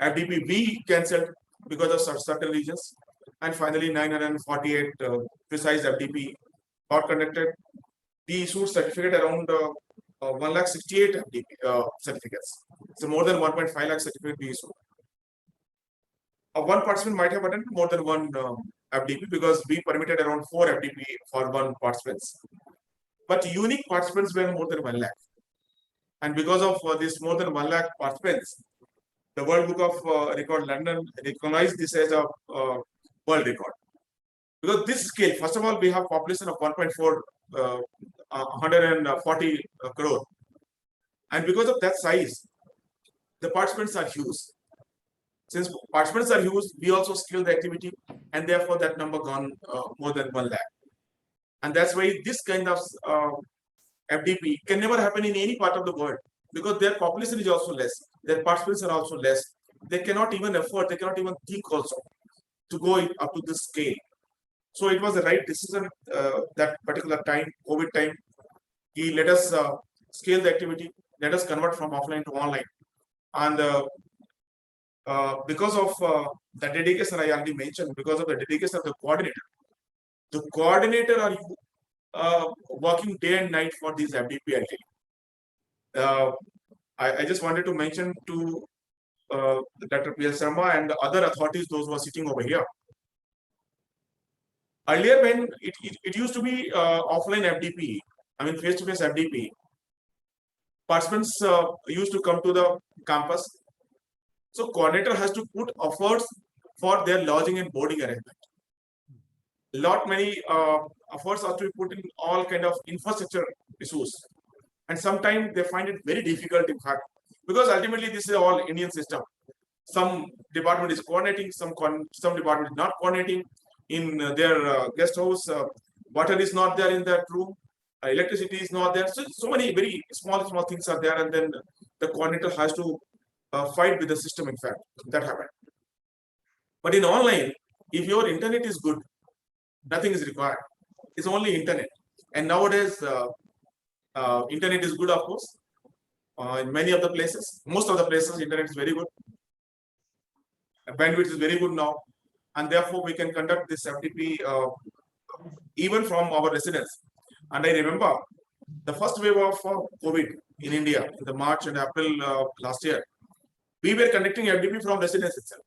FDP we cancelled because of certain regions, and finally 948 precise FDP got conducted. We issued certificate around 1,68,000 FDP certificates. So more than 1.5 lakh certificate we issued. One participant might have attended more than one FDP because we permitted around 4 FDP for one participants. But unique participants were more than 1 lakh. And because of this more than 1 lakh participants, the World Book of Record London recognized this as a world record. Because this scale, first of all, we have population of 1.4, 140 crore. And because of that size, the participants are huge. Since participants are huge, we also scale the activity, and therefore that number gone more than 1 lakh. And that's why this kind of FDP can never happen in any part of the world, because their population is also less, their participants are also less. They cannot even afford, they cannot even think also to go up to this scale. So it was the right decision that particular time, COVID time. He let us scale the activity, let us convert from offline to online. And because of the dedication I already mentioned, because of the dedication of the coordinator are working day and night for these FDP. I just wanted to mention to Dr. P.L. Sharma and the other authorities, those who are sitting over here. Earlier, when it used to be offline FDP, I mean face-to-face FDP, participants used to come to the campus. So coordinator has to put efforts for their lodging and boarding arrangement. Many efforts are to be put in all kind of infrastructure issues. And sometimes they find it very difficult, in fact, because ultimately this is all Indian system. Some department is coordinating, some department is not coordinating. In their guest house, water is not there in that room, electricity is not there. So many very small things are there, and then the coordinator has to fight with the system. In fact, that happened. But in online, if your internet is good, nothing is required. It's only internet. And nowadays, internet is good, of course. In many of the places, most of the places, internet is very good. Bandwidth is very good now. And therefore, we can conduct this FDP even from our residence. And I remember the first wave of COVID in India in the March and April last year. We were conducting FDP from residence itself.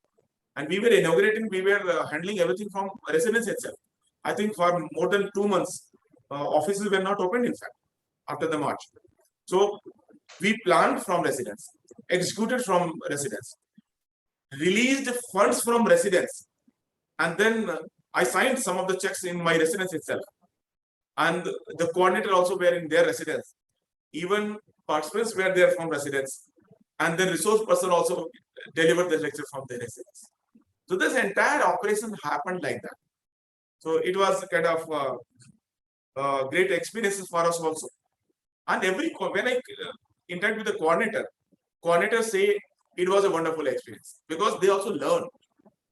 And we were inaugurating, we were handling everything from residence itself. I think for more than 2 months, offices were not opened, in fact, after the March. So we planned from residence, executed from residence, released funds from residence. And then I signed some of the checks in my residence itself. And the coordinator also were in their residence. Even participants were there from residence. And the resource person also delivered the lecture from their residence. So this entire operation happened like that. So it was kind of great experiences for us also. And when I interact with the coordinators say it was a wonderful experience because they also learn.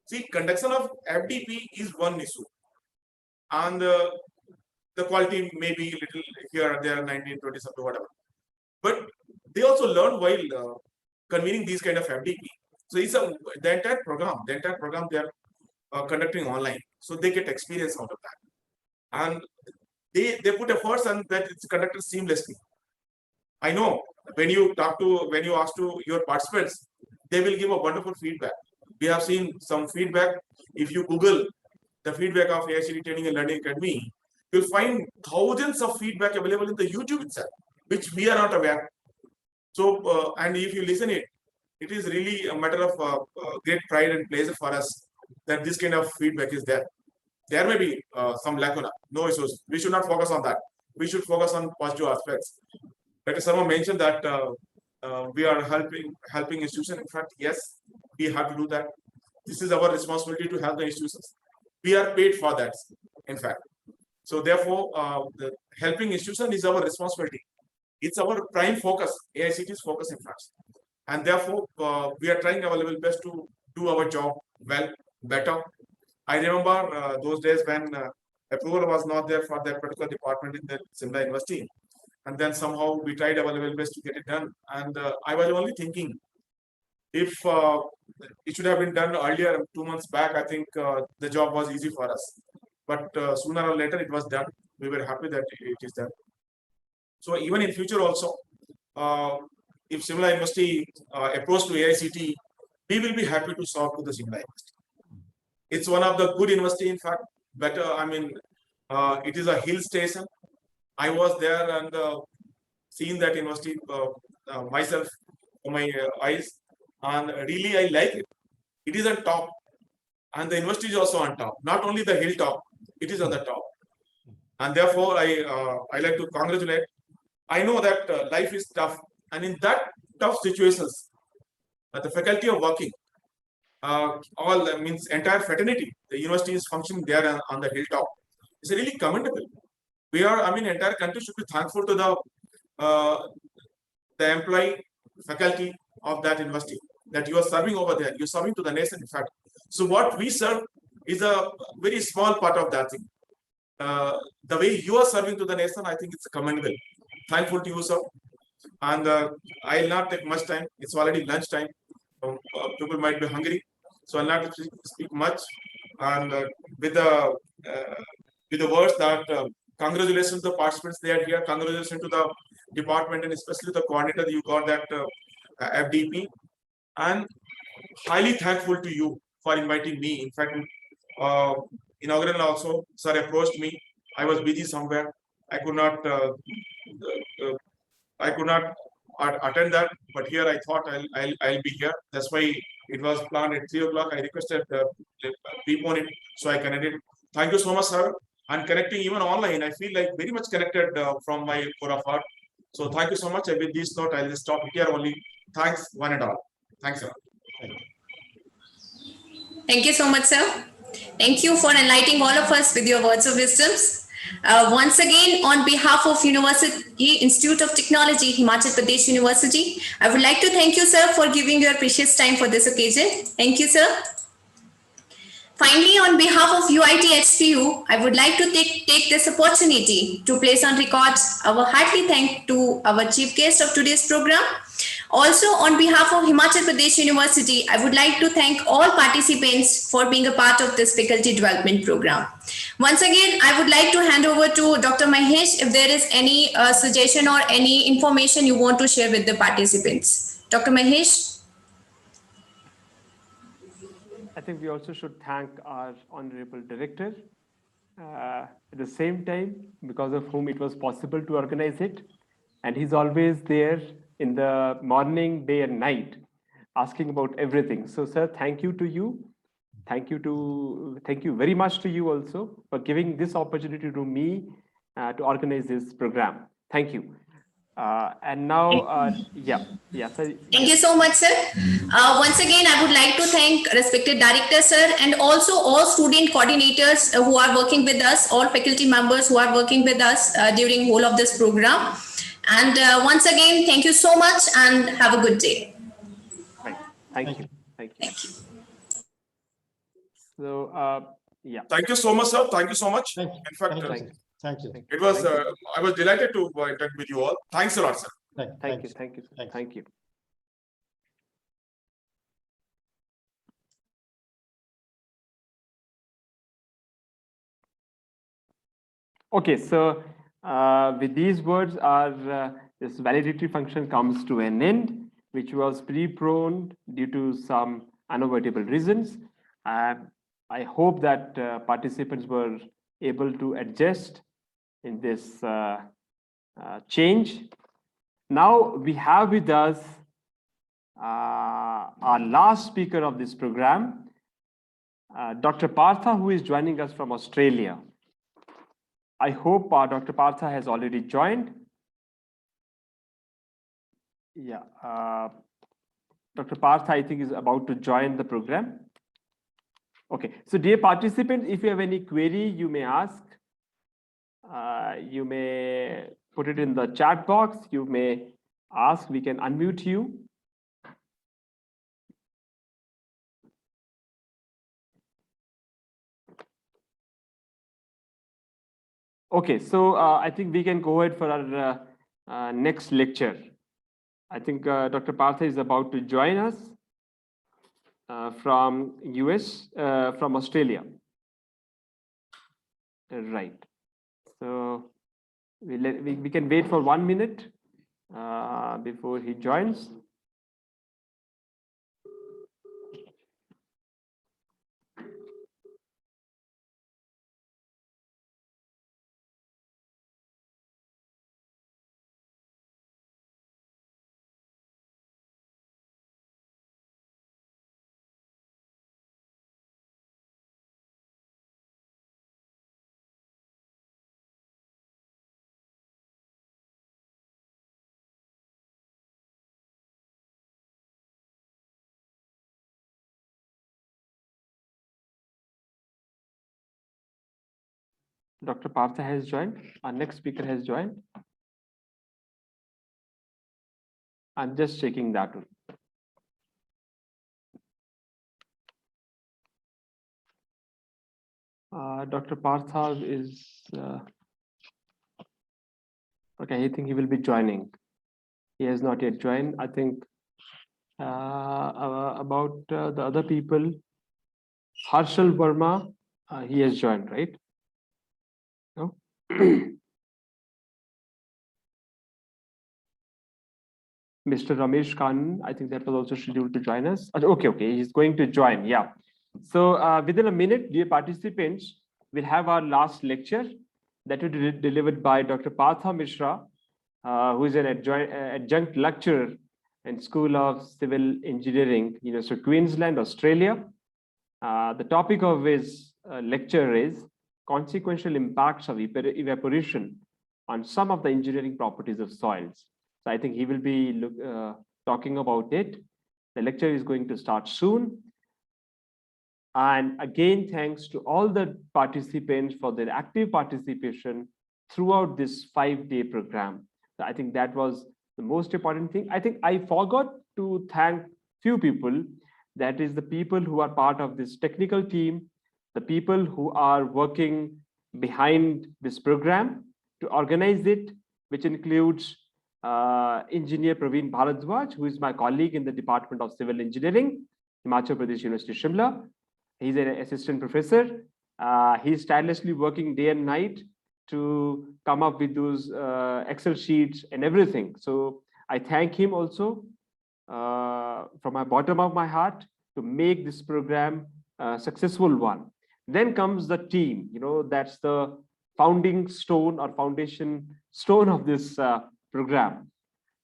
See, conduction of FDP is one issue, and the quality may be little here or there, 1920 something, whatever. But they also learn while convening these kind of FDP. So it's the entire program they are conducting online, so they get experience out of that, and they put efforts and that it's conducted seamlessly. I know when you ask to your participants, they will give a wonderful feedback. We have seen some feedback. If you Google the feedback of AICTE Training and Learning Academy, you'll find thousands of feedback available in the YouTube itself, which we are not aware. So, and if you listen it is really a matter of great pride and pleasure for us that this kind of feedback is there. There may be some lacuna, no issues. We should not focus on that. We should focus on positive aspects. Dr. Sharma mentioned that we are helping institutions. In fact, yes, we have to do that. This is our responsibility to help the institutions. We are paid for that, in fact. So therefore, the helping institution is our responsibility. It's our prime focus, AICTE's focus, in fact. And therefore, we are trying our level best to do our job well, better. I remember those days when approval was not there for that particular department in the Simla University. And then somehow we tried our level best to get it done. And I was only thinking, if it should have been done earlier, 2 months back, I think the job was easy for us. But sooner or later it was done. We were happy that it is done. So even in future also, if Simla University approach to AICT, we will be happy to serve to the Simla University. It's one of the good university, in fact. Better, I mean, it is a hill station. I was there and seen that university myself with my eyes, and really I like it. It is on top, and the university is also on top. Not only the hilltop, it is on the top, and therefore I like to congratulate. I know that life is tough, and in that tough situations, the faculty are working. All means entire fraternity. The university is functioning there on the hilltop. It's really commendable. We are, I mean, entire country should be thankful to the employee faculty of that university that you are serving over there. You're serving to the nation, in fact. So what we serve is a very small part of that thing. The way you are serving to the nation, I think it's commendable. Thankful to you, sir. And I'll not take much time. It's already lunch time. People might be hungry, so I'll not speak much. And with the words that congratulations to the participants, they are here. Congratulations to the department and especially the coordinator that you got that FDP. And highly thankful to you for inviting me. In fact, inaugural also, sir approached me. I was busy somewhere. I could not attend that, but here I thought I'll be here. That's why it was planned at 3 o'clock. I requested prepone it, so I connected. Thank you so much, sir. And connecting even online, I feel like very much connected from my core of heart. So thank you so much. And with this note, I'll just stop here only. Thanks, one and all. Thanks, sir. Thank you so much, sir. Thank you for enlightening all of us with your words of wisdoms. Once again, on behalf of University Institute of Technology, Himachal Pradesh University, I would like to thank you, sir, for giving your precious time for this occasion. Thank you, sir. Finally, on behalf of UIT HPU, I would like to take this opportunity to place on record our hearty thanks to our chief guest of today's program. Also, on behalf of Himachal Pradesh University, I would like to thank all participants for being a part of this faculty development program. Once again, I would like to hand over to Dr. Mahesh if there is any suggestion or any information you want to share with the participants. Dr. Mahesh? I think we also should thank our Honorable Director at the same time, because of whom it was possible to organize it. And he's always there in the morning, day and night, asking about everything. So, sir, thank you to you. Thank you very much to you also for giving this opportunity to me to organize this program. Thank you. And now, sir. Thank you so much, sir. Once again, I would like to thank respected director, sir, and also all student coordinators who are working with us, all faculty members who are working with us during whole of this program. And once again, thank you so much and have a good day. Right. Thank you. Thank you. So, Thank you so much, sir. Thank you so much. Thank you. In fact, Thank you. it was, I was delighted to interact with you all. Thanks a lot, sir. Thank you. Thank you. Sir. Thank you. Okay, so with these words, our this validity function comes to an end, which was preponed due to some unavoidable reasons. I hope that participants were able to adjust in this change. Now we have with us our last speaker of this program, Dr. Partha, who is joining us from Australia. I hope Dr. Partha has already joined. Yeah, Dr. Partha, I think, is about to join the program. Okay, so dear participants, if you have any query, you may ask. You may put it in the chat box. You may ask, we can unmute you. Okay, so I think we can go ahead for our next lecture. I think Dr. Partha is about to join us from US, from Australia. Right. So we can wait for 1 minute before he joins. Dr. Partha has joined. Our next speaker has joined. I'm just checking that one. Dr. Partha is okay. I think he will be joining. He has not yet joined. I think about the other people. Harshal Verma, he has joined, right? No. Mr. Ramesh Khan, I think that was also scheduled to join us. Okay, he's going to join. Yeah. So within a minute, dear participants, we'll have our last lecture that will be delivered by Dr. Partha Mishra, who is an adjunct lecturer in School of Civil Engineering, University of Queensland, Australia. The topic of his lecture is consequential impacts of evaporation on some of the engineering properties of soils. So I think he will be talking about it. The lecture is going to start soon. And again, thanks to all the participants for their active participation throughout this 5-day program. So I think that was the most important thing. I think I forgot to thank few people. That is the people who are part of this technical team, the people who are working behind this program to organize it, which includes Engineer Praveen Bharadwaj, who is my colleague in the Department of Civil Engineering, Himachal Pradesh University, Shimla. He's an assistant professor. He's tirelessly working day and night to come up with those Excel sheets and everything. So I thank him also from my bottom of my heart to make this program a successful one. Then comes the team, that's the founding stone or foundation stone of this program.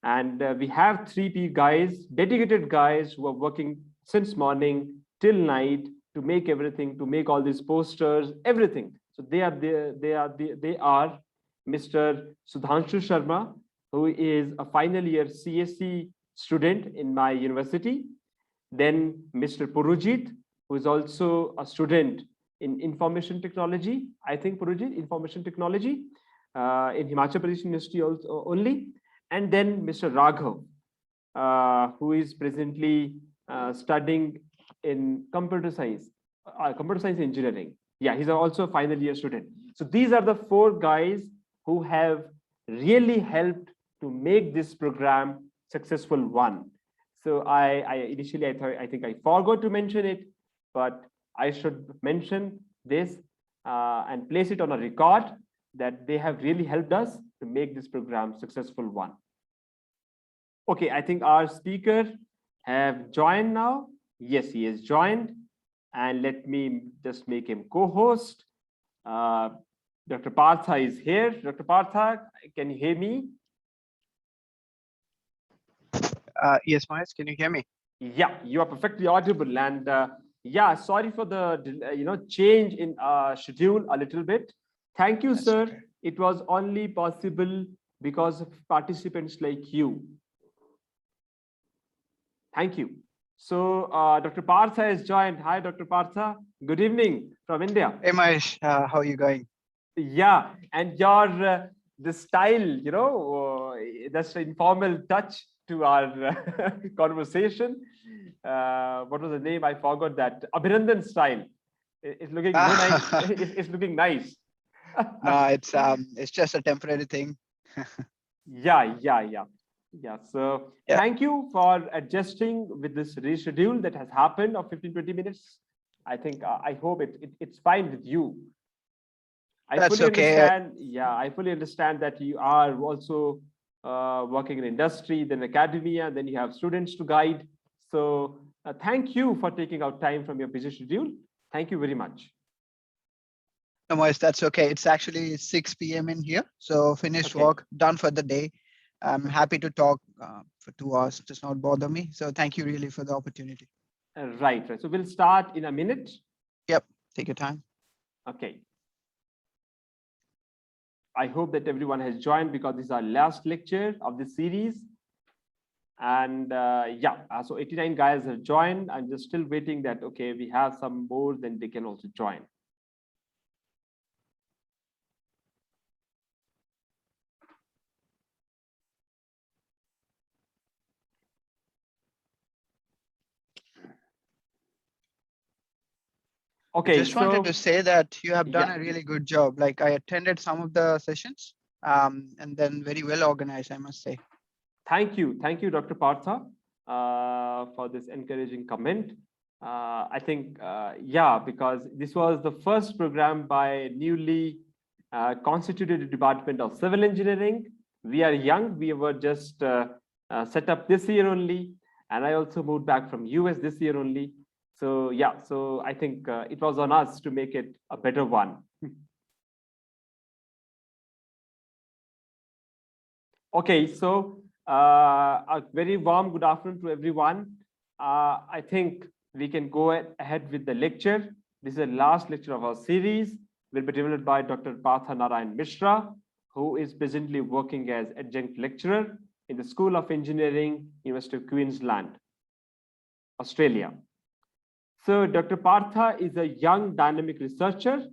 And we have 3 guys, dedicated guys who are working since morning till night to make everything, to make all these posters, everything. So they are Mr. Sudhanshu Sharma, who is a final year CSC student in my university. Then Mr. Purujit, who is also a student in information technology. I think Purujit, information technology in Himachal Pradesh University also only. And then Mr. Raghav, who is presently studying in computer science engineering. Yeah, he's also a final year student. So these are the 4 guys who have really helped to make this program successful one. So I think I forgot to mention it, but I should mention this and place it on a record that they have really helped us to make this program successful one. Okay, I think our speaker have joined now. Yes, he has joined. And let me just make him co-host. Dr. Partha is here. Dr. Partha, can you hear me? Yes, Mahesh, can you hear me? Yeah, you are perfectly audible. And yeah, sorry for the change in schedule a little bit. Thank you, That's sir. okay. It was only possible because of participants like you. Thank you. So Dr. Partha has joined. Hi, Dr. Partha. Good evening from India. Hey, Mahesh, how are you going? Yeah, and your the style, that's an informal touch to our conversation. What was the name? I forgot that. Abhinandan style. It's looking nice. It's looking nice. No, it's just a temporary thing. Yeah. So Yeah. thank you for adjusting with this reschedule that has happened of 15-20 minutes. I think I hope it's fine with you. I That's fully okay. understand. Yeah, I fully understand that you are also working in industry, then academia, then you have students to guide. So thank you for taking out time from your busy schedule. Thank you very much. No, Moise, that's okay. It's actually 6 p.m. in here. So finished Okay. work, done for the day. I'm happy to talk for 2 hours. Does not bother me. So thank you really for the opportunity. Right. So we'll start in a minute. Yep. Take your time. Okay. I hope that everyone has joined because this is our last lecture of this series. And so 89 guys have joined. I'm just still waiting that, okay, we have some more, then they can also join. Okay, Just wanted to say that you have done yeah. a really good job. Like I attended some of the sessions and then very well organized, I must say. Thank you, Dr. Partha, for this encouraging comment. I think, because this was the first program by newly constituted Department of Civil Engineering. We are young. We were just set up this year only, and I also moved back from US this year only. So yeah, so I think it was on us to make it a better one. Okay, so a very warm good afternoon to everyone. I think we can go ahead with the lecture. This is the last lecture of our series. Will be delivered by Dr. Partha Narayan Mishra, who is presently working as adjunct lecturer in the School of Engineering, University of Queensland, Australia. So Dr. Partha is a young dynamic researcher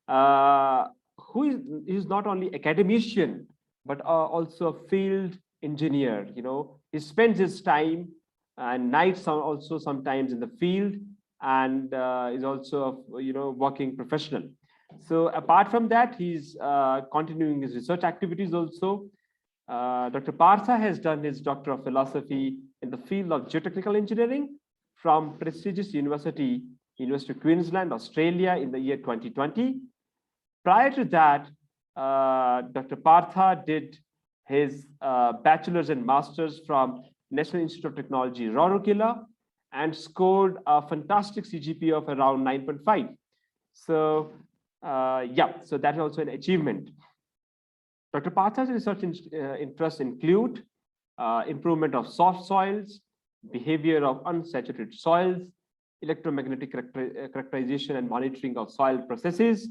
who is not only academician, but also a field engineer. You know, he spends his time and nights also sometimes in the field, and is also working professional. So apart from that, he's continuing his research activities also. Dr. Partha has done his Doctor of Philosophy in the field of geotechnical engineering from prestigious University of Queensland, Australia in the year 2020. Prior to that, Dr. Partha did his bachelor's and master's from National Institute of Technology, Rourkela, and scored a fantastic CGPA of around 9.5. So so that is also an achievement. Dr. Partha's research interests include improvement of soft soils, behavior of unsaturated soils, electromagnetic characterization and monitoring of soil processes,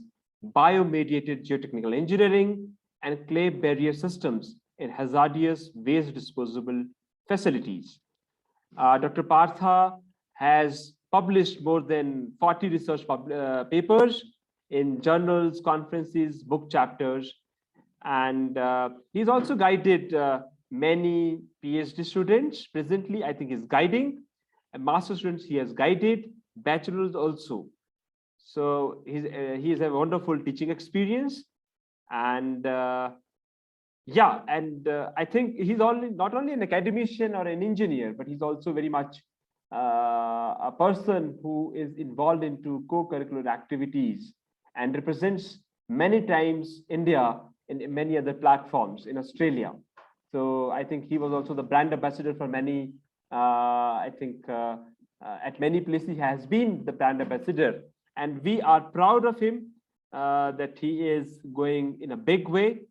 biomediated geotechnical engineering, and clay barrier systems in hazardous waste disposable facilities. Dr. Partha has published more than 40 research papers in journals, conferences, book chapters, and he's also guided many PhD students. Presently, I think he's guiding, and master students he has guided, bachelors also. So he has a wonderful teaching experience, and I think he's not only an academician or an engineer, but he's also very much a person who is involved into co-curricular activities and represents many times India in many other platforms in Australia. So I think he was also the brand ambassador for many, at many places he has been the brand ambassador. And we are proud of him that he is going in a big way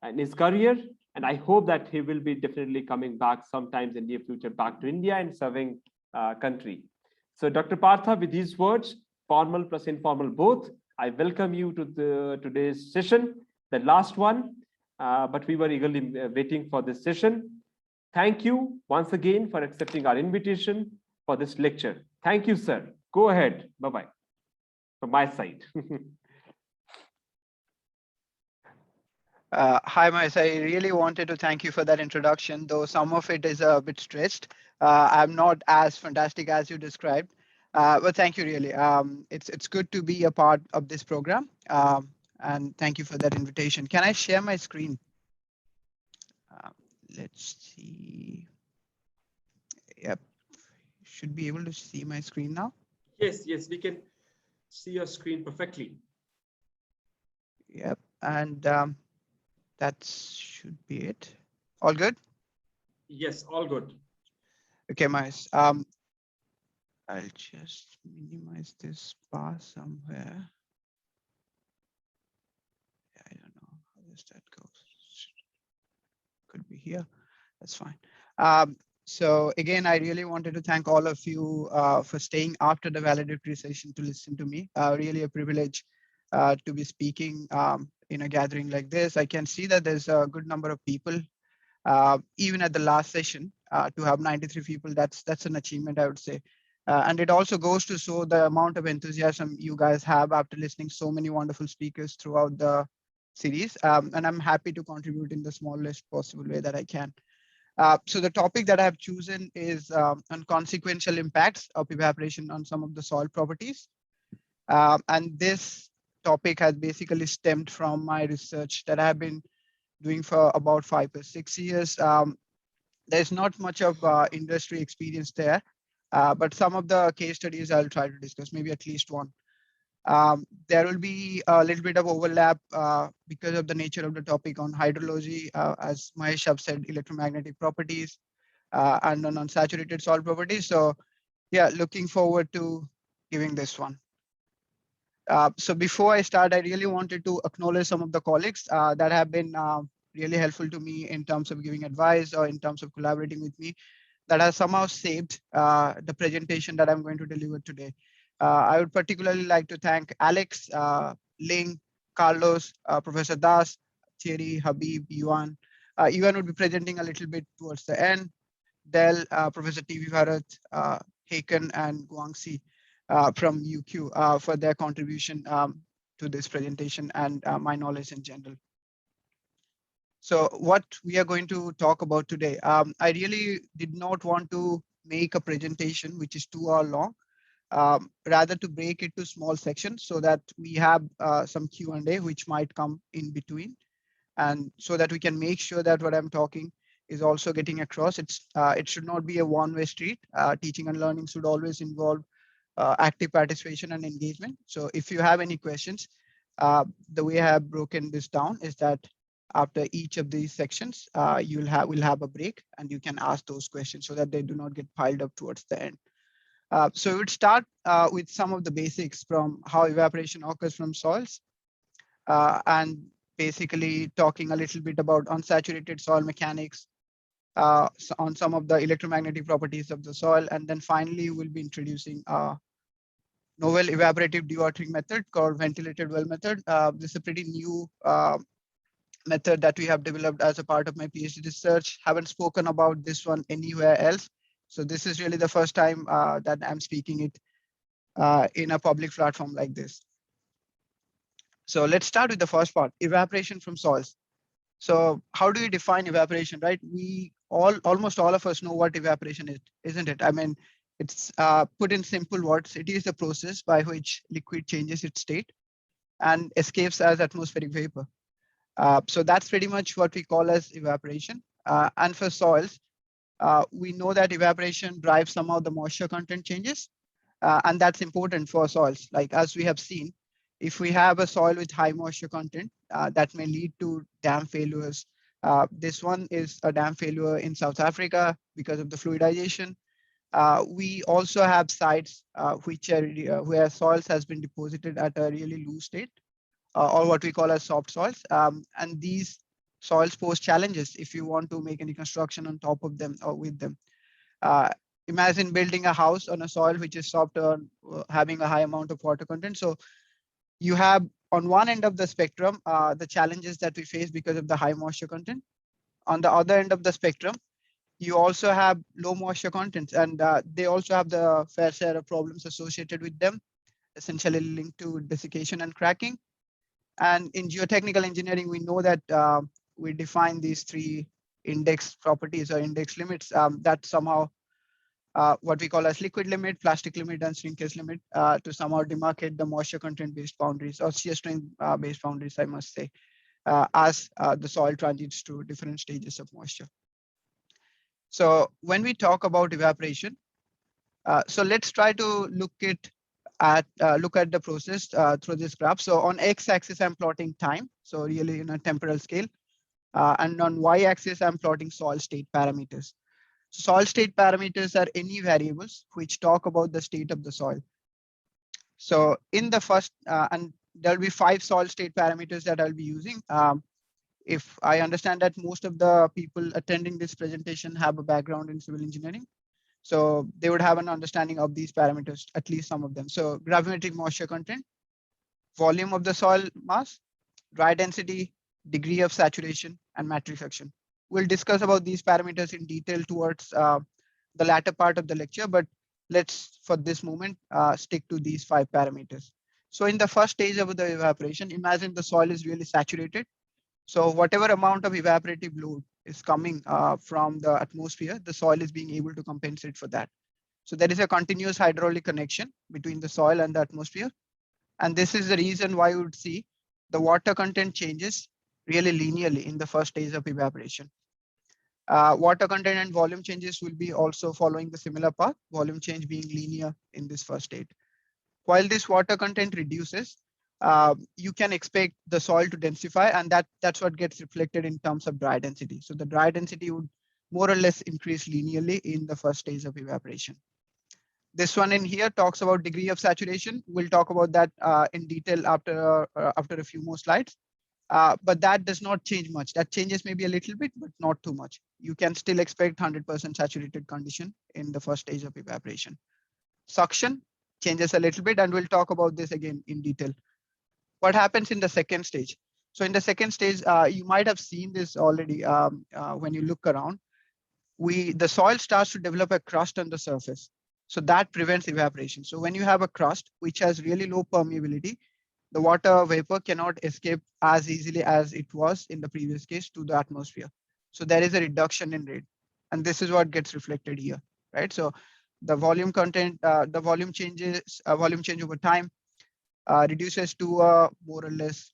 in his career. And I hope that he will be definitely coming back sometimes in the near future back to India and serving country. So Dr. Partha, with these words, formal plus informal both, I welcome you to today's session, the last one, but we were eagerly waiting for this session. Thank you once again for accepting our invitation for this lecture. Thank you, sir. Go ahead. Bye-bye from my side. Hi, Moise. I really wanted to thank you for that introduction, though some of it is a bit stretched. I'm not as fantastic as you described, but thank you really. It's good to be a part of this program. and thank you for that invitation. Can I share my screen? Let's see. Yep, should be able to see my screen now. Yes, yes, we can see your screen perfectly. Yep, and that should be it. All good? Yes, all good. Okay, Mice. I'll just minimize this bar somewhere. I don't know how does that go. Could be here. That's fine. So again, I really wanted to thank all of you for staying after the valedictory session to listen to me. Really a privilege to be speaking in a gathering like this. I can see that there's a good number of people, even at the last session, to have 93 people. That's an achievement, I would say. And it also goes to show the amount of enthusiasm you guys have after listening so many wonderful speakers throughout the series. And I'm happy to contribute in the smallest possible way that I can. So the topic that I've chosen is on consequential impacts of evaporation on some of the soil properties. And this topic has basically stemmed from my research that I've been doing for about 5 or 6 years. There's not much of industry experience there, but some of the case studies I'll try to discuss, maybe at least one. There will be a little bit of overlap because of the nature of the topic on hydrology, as Mahesh have said, electromagnetic properties, and on unsaturated soil properties. So yeah, looking forward to giving this one. So before I start, I really wanted to acknowledge some of the colleagues that have been really helpful to me in terms of giving advice or in terms of collaborating with me, that has somehow shaped the presentation that I'm going to deliver today. I would particularly like to thank Alex, Ling, Carlos, Professor Das, Thierry, Habib, Yuan. Yuan would be presenting a little bit towards the end. Del, Professor TV Bharat, Haken, and Guangxi from UQ for their contribution to this presentation and my knowledge in general. So what we are going to talk about today, I really did not want to make a presentation which is 2 hours long, rather to break it to small sections so that we have some Q&A which might come in between, and so that we can make sure that what I'm talking is also getting across. It should not be a one-way street. Teaching and learning should always involve active participation and engagement. So if you have any questions, the way I have broken this down is that after each of these sections, we'll have a break and you can ask those questions so that they do not get piled up towards the end. So we would start with some of the basics from how evaporation occurs from soils, and basically talking a little bit about unsaturated soil mechanics, on some of the electromagnetic properties of the soil. And then finally, we'll be introducing a novel evaporative dewatering method called ventilated well method. This is a pretty new method that we have developed as a part of my PhD research. Haven't spoken about this one anywhere else. So this is really the first time that I'm speaking it in a public platform like this. So let's start with the first part, evaporation from soils. So how do you define evaporation, right? Almost all of us know what evaporation is, isn't it? I mean, it's put in simple words. It is the process by which liquid changes its state and escapes as atmospheric vapor. So that's pretty much what we call as evaporation. And for soils, we know that evaporation drives some of the moisture content changes. And that's important for soils. Like as we have seen, if we have a soil with high moisture content, that may lead to dam failures. This one is a dam failure in South Africa because of the fluidization. We also have sites which are where soils has been deposited at a really loose state, or what we call as soft soils. And these soils pose challenges if you want to make any construction on top of them or with them. Imagine building a house on a soil which is soft or having a high amount of water content. So you have on one end of the spectrum, the challenges that we face because of the high moisture content. On the other end of the spectrum, you also have low moisture contents, and they also have the fair share of problems associated with them, essentially linked to desiccation and cracking. And in geotechnical engineering, we know that we define these 3 index properties or index limits that somehow what we call as liquid limit, plastic limit, and shrinkage limit to somehow demarcate the moisture content based boundaries or shear strength based boundaries, I must say, as the soil transits to different stages of moisture. So when we talk about evaporation, so let's try to look at the process through this graph. So on x-axis, I'm plotting time, so really in a temporal scale, and on y-axis, I'm plotting soil state parameters. So soil state parameters are any variables which talk about the state of the soil. So in the first, and there'll be 5 soil state parameters that I'll be using. If I understand that most of the people attending this presentation have a background in civil engineering, so they would have an understanding of these parameters, at least some of them. So gravimetric moisture content, volume of the soil mass, dry density, degree of saturation, and matrifection. We'll discuss about these parameters in detail towards the latter part of the lecture, but let's, for this moment, stick to these 5 parameters. So in the first stage of the evaporation, imagine the soil is really saturated. So whatever amount of evaporative load is coming from the atmosphere, the soil is being able to compensate for that. So there is a continuous hydraulic connection between the soil and the atmosphere. And this is the reason why you would see the water content changes really linearly in the first stage of evaporation. Water content and volume changes will be also following the similar path, volume change being linear in this first state. While this water content reduces, you can expect the soil to densify, and that's what gets reflected in terms of dry density. So the dry density would more or less increase linearly in the first stage of evaporation. This one in here talks about degree of saturation. We'll talk about that in detail after a few more slides. But that does not change much. That changes maybe a little bit, but not too much. You can still expect 100% saturated condition in the first stage of evaporation. Suction changes a little bit, and we'll talk about this again in detail. What happens in the second stage? So in the second stage, you might have seen this already when you look around. The soil starts to develop a crust on the surface. So that prevents evaporation. So when you have a crust which has really low permeability, the water vapor cannot escape as easily as it was in the previous case to the atmosphere. So there is a reduction in rate. And this is what gets reflected here, right? So the volume content, the volume changes, volume change over time reduces to more or less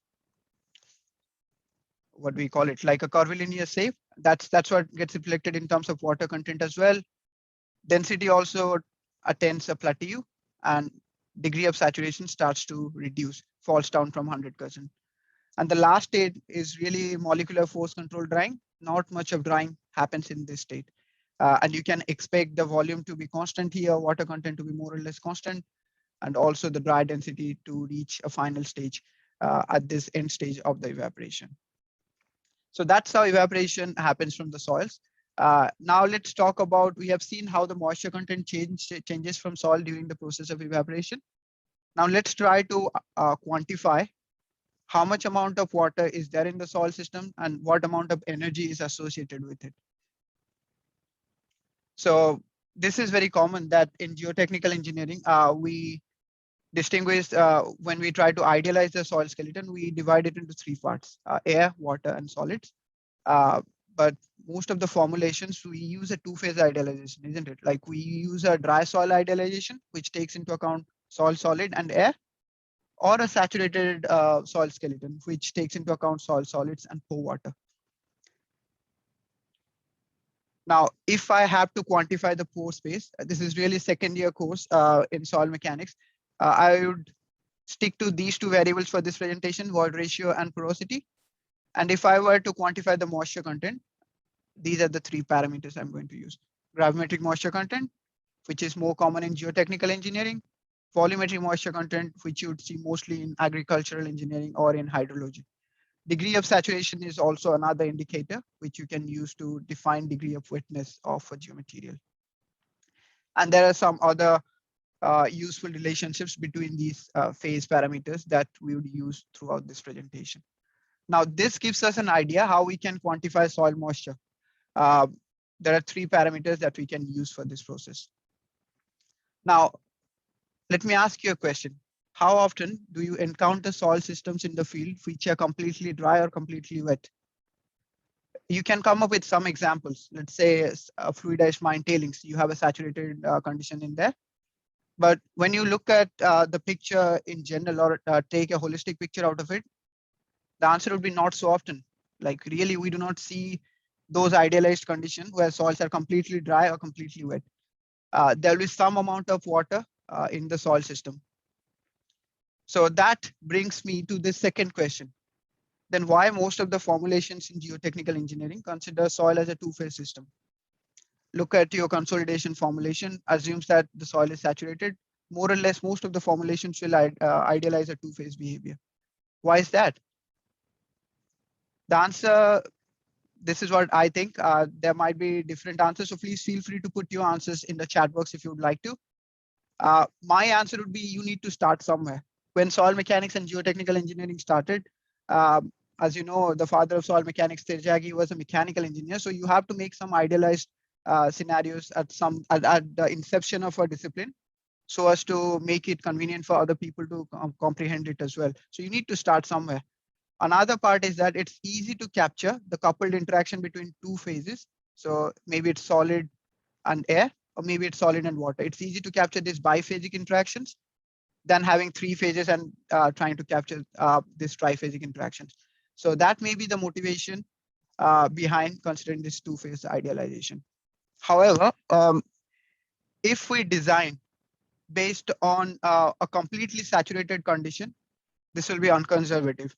what we call it, like a curvilinear shape. That's what gets reflected in terms of water content as well. Density also attains a plateau, and degree of saturation starts to reduce, falls down from 100%. And the last state is really molecular force control drying. Not much of drying happens in this state. And you can expect the volume to be constant here, water content to be more or less constant, and also the dry density to reach a final stage at this end stage of the evaporation. So that's how evaporation happens from the soils. Now let's talk about, we have seen how the moisture content changes from soil during the process of evaporation. Now let's try to quantify how much amount of water is there in the soil system and what amount of energy is associated with it. So this is very common that in geotechnical engineering, we distinguish when we try to idealize the soil skeleton, we divide it into 3 parts, air, water, and solids. But most of the formulations, we use a 2-phase idealization, isn't it? Like we use a dry soil idealization, which takes into account soil, solid, and air, or a saturated soil skeleton, which takes into account soil, solids, and pore water. Now, if I have to quantify the pore space, this is really second-year course in soil mechanics. I would stick to these 2 variables for this presentation, void ratio and porosity. And if I were to quantify the moisture content, these are the 3 parameters I'm going to use. Gravimetric moisture content, which is more common in geotechnical engineering, volumetric moisture content, which you would see mostly in agricultural engineering or in hydrology. Degree of saturation is also another indicator, which you can use to define degree of wetness of a geomaterial. And there are some other useful relationships between these phase parameters that we would use throughout this presentation. Now, this gives us an idea how we can quantify soil moisture. There are 3 parameters that we can use for this process. Now, let me ask you a question. How often do you encounter soil systems in the field which are completely dry or completely wet? you can come up with some examples. Let's say a fluidized mine tailings, you have a saturated condition in there. But when you look at the picture in general, or take a holistic picture out of it, the answer would be not so often. Like really, we do not see those idealized conditions where soils are completely dry or completely wet. There will be some amount of water in the soil system. So that brings me to the second question. Then why most of the formulations in geotechnical engineering consider soil as a two-phase system? Look at your consolidation formulation, assumes that the soil is saturated. More or less, most of the formulations will idealize a two-phase behavior. Why is that? The answer, this is what I think. There might be different answers, so please feel free to put your answers in the chat box if you would like to. My answer would be you need to start somewhere. When soil mechanics and geotechnical engineering started, as you know, the father of soil mechanics, Terjagi, was a mechanical engineer. So you have to make some idealized scenarios at the inception of a discipline, so as to make it convenient for other people to comprehend it as well. So you need to start somewhere. Another part is that it's easy to capture the coupled interaction between two phases. So maybe it's solid and air, or maybe it's solid and water. It's easy to capture these biphasic interactions than having three phases and trying to capture this triphasic interactions. So that may be the motivation behind considering this two-phase idealization. However, if we design based on a completely saturated condition, this will be unconservative.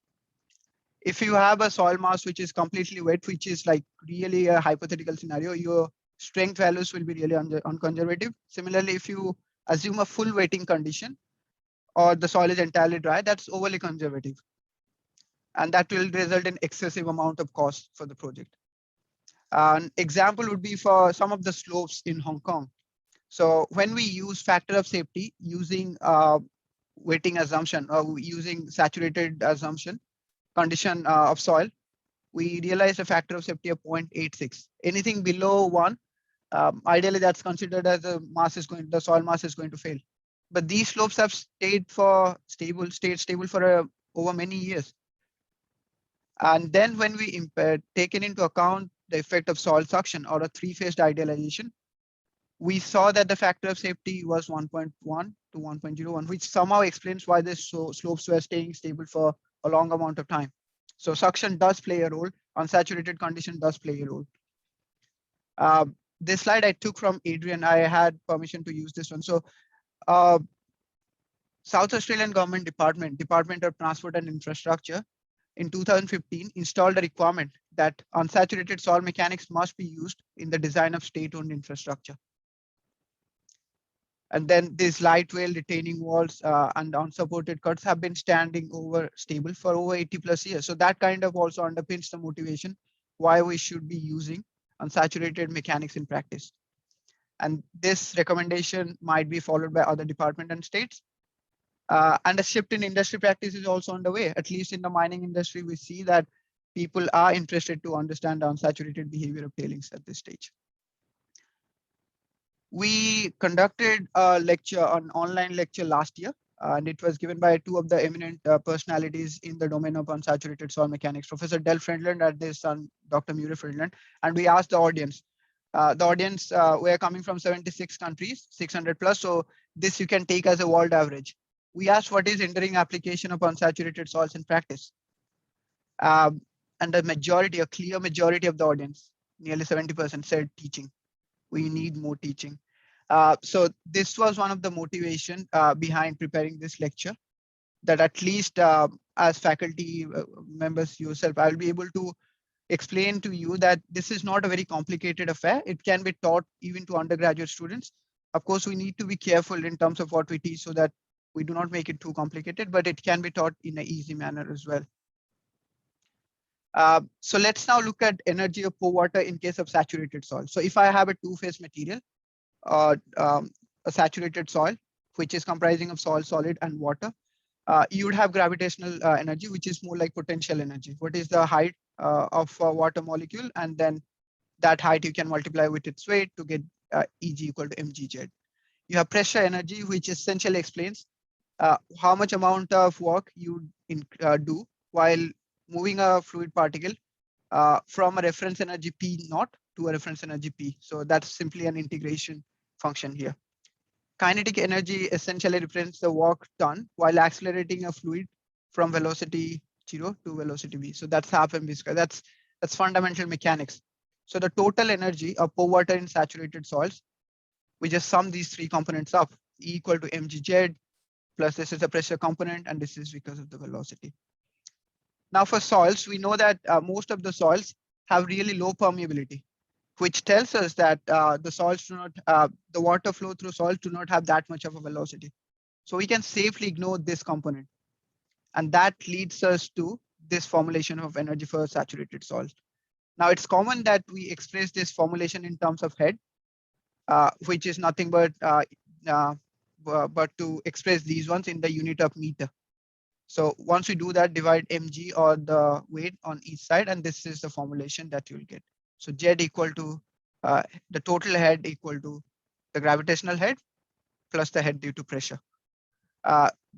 If you have a soil mass which is completely wet, which is like really a hypothetical scenario, your strength values will be really unconservative. Similarly, if you assume a full wetting condition, or the soil is entirely dry, that's overly conservative. And that will result in excessive amount of cost for the project. An example would be for some of the slopes in Hong Kong. So when we use factor of safety using wetting assumption, or using saturated assumption condition of soil, we realize a factor of safety of 0.86. Anything below 1, ideally that's considered as the soil mass is going to fail. But these slopes have stayed stable for over many years. And then when we taken into account the effect of soil suction or a three-phased idealization, we saw that the factor of safety was 1.1 to 1.01, which somehow explains why the slopes were staying stable for a long amount of time. So suction does play a role, unsaturated condition does play a role. This slide I took from Adrian. I had permission to use this one. So South Australian Government Department of Transport and Infrastructure in 2015 installed a requirement that unsaturated soil mechanics must be used in the design of state-owned infrastructure. And then these light rail retaining walls and unsupported cuts have been standing stable for over 80+ years. So that kind of also underpins the motivation why we should be using unsaturated mechanics in practice. And this recommendation might be followed by other departments and states. And a shift in industry practice is also underway. At least in the mining industry, we see that people are interested to understand the unsaturated behavior of tailings at this stage. We conducted a lecture, an online lecture last year, and it was given by two of the eminent personalities in the domain of unsaturated soil mechanics, Professor Del Friedland and his son, Dr. Murray Friedland. And we asked the audience. Were coming from 76 countries, 600+. So this you can take as a world average. We asked what is enduring application of unsaturated soils in practice. And the majority, a clear majority of the audience, nearly 70% said teaching. We need more teaching. So this was one of the motivation behind preparing this lecture, that at least as faculty members yourself, I'll be able to explain to you that this is not a very complicated affair. It can be taught even to undergraduate students. Of course, we need to be careful in terms of what we teach so that we do not make it too complicated, but it can be taught in an easy manner as well. So let's now look at energy of pore water in case of saturated soil. So if I have a two-phase material, a saturated soil, which is comprising of soil, solid, and water, you would have gravitational energy, which is more like potential energy. What is the height of a water molecule? And then that height you can multiply with its weight to get Eg equal to mgz. You have pressure energy, which essentially explains how much amount of work you do while moving a fluid particle from a reference energy P naught to a reference energy P. So that's simply an integration function here. Kinetic energy essentially represents the work done while accelerating a fluid from velocity 0 to velocity v. So that's half mv square. That's fundamental mechanics. So the total energy of pour water in saturated soils, we just sum these three components up, E equal to mgz plus this is the pressure component, and this is because of the velocity. Now for soils, we know that most of the soils have really low permeability, which tells us that the soils do not, the water flow through soils do not have that much of a velocity. So we can safely ignore this component. And that leads us to this formulation of energy for saturated soils. Now it's common that we express this formulation in terms of head, which is nothing but to express these ones in the unit of meter. So once we do that, divide mg or the weight on each side, and this is the formulation that you'll get. So Z equal to the total head equal to the gravitational head plus the head due to pressure.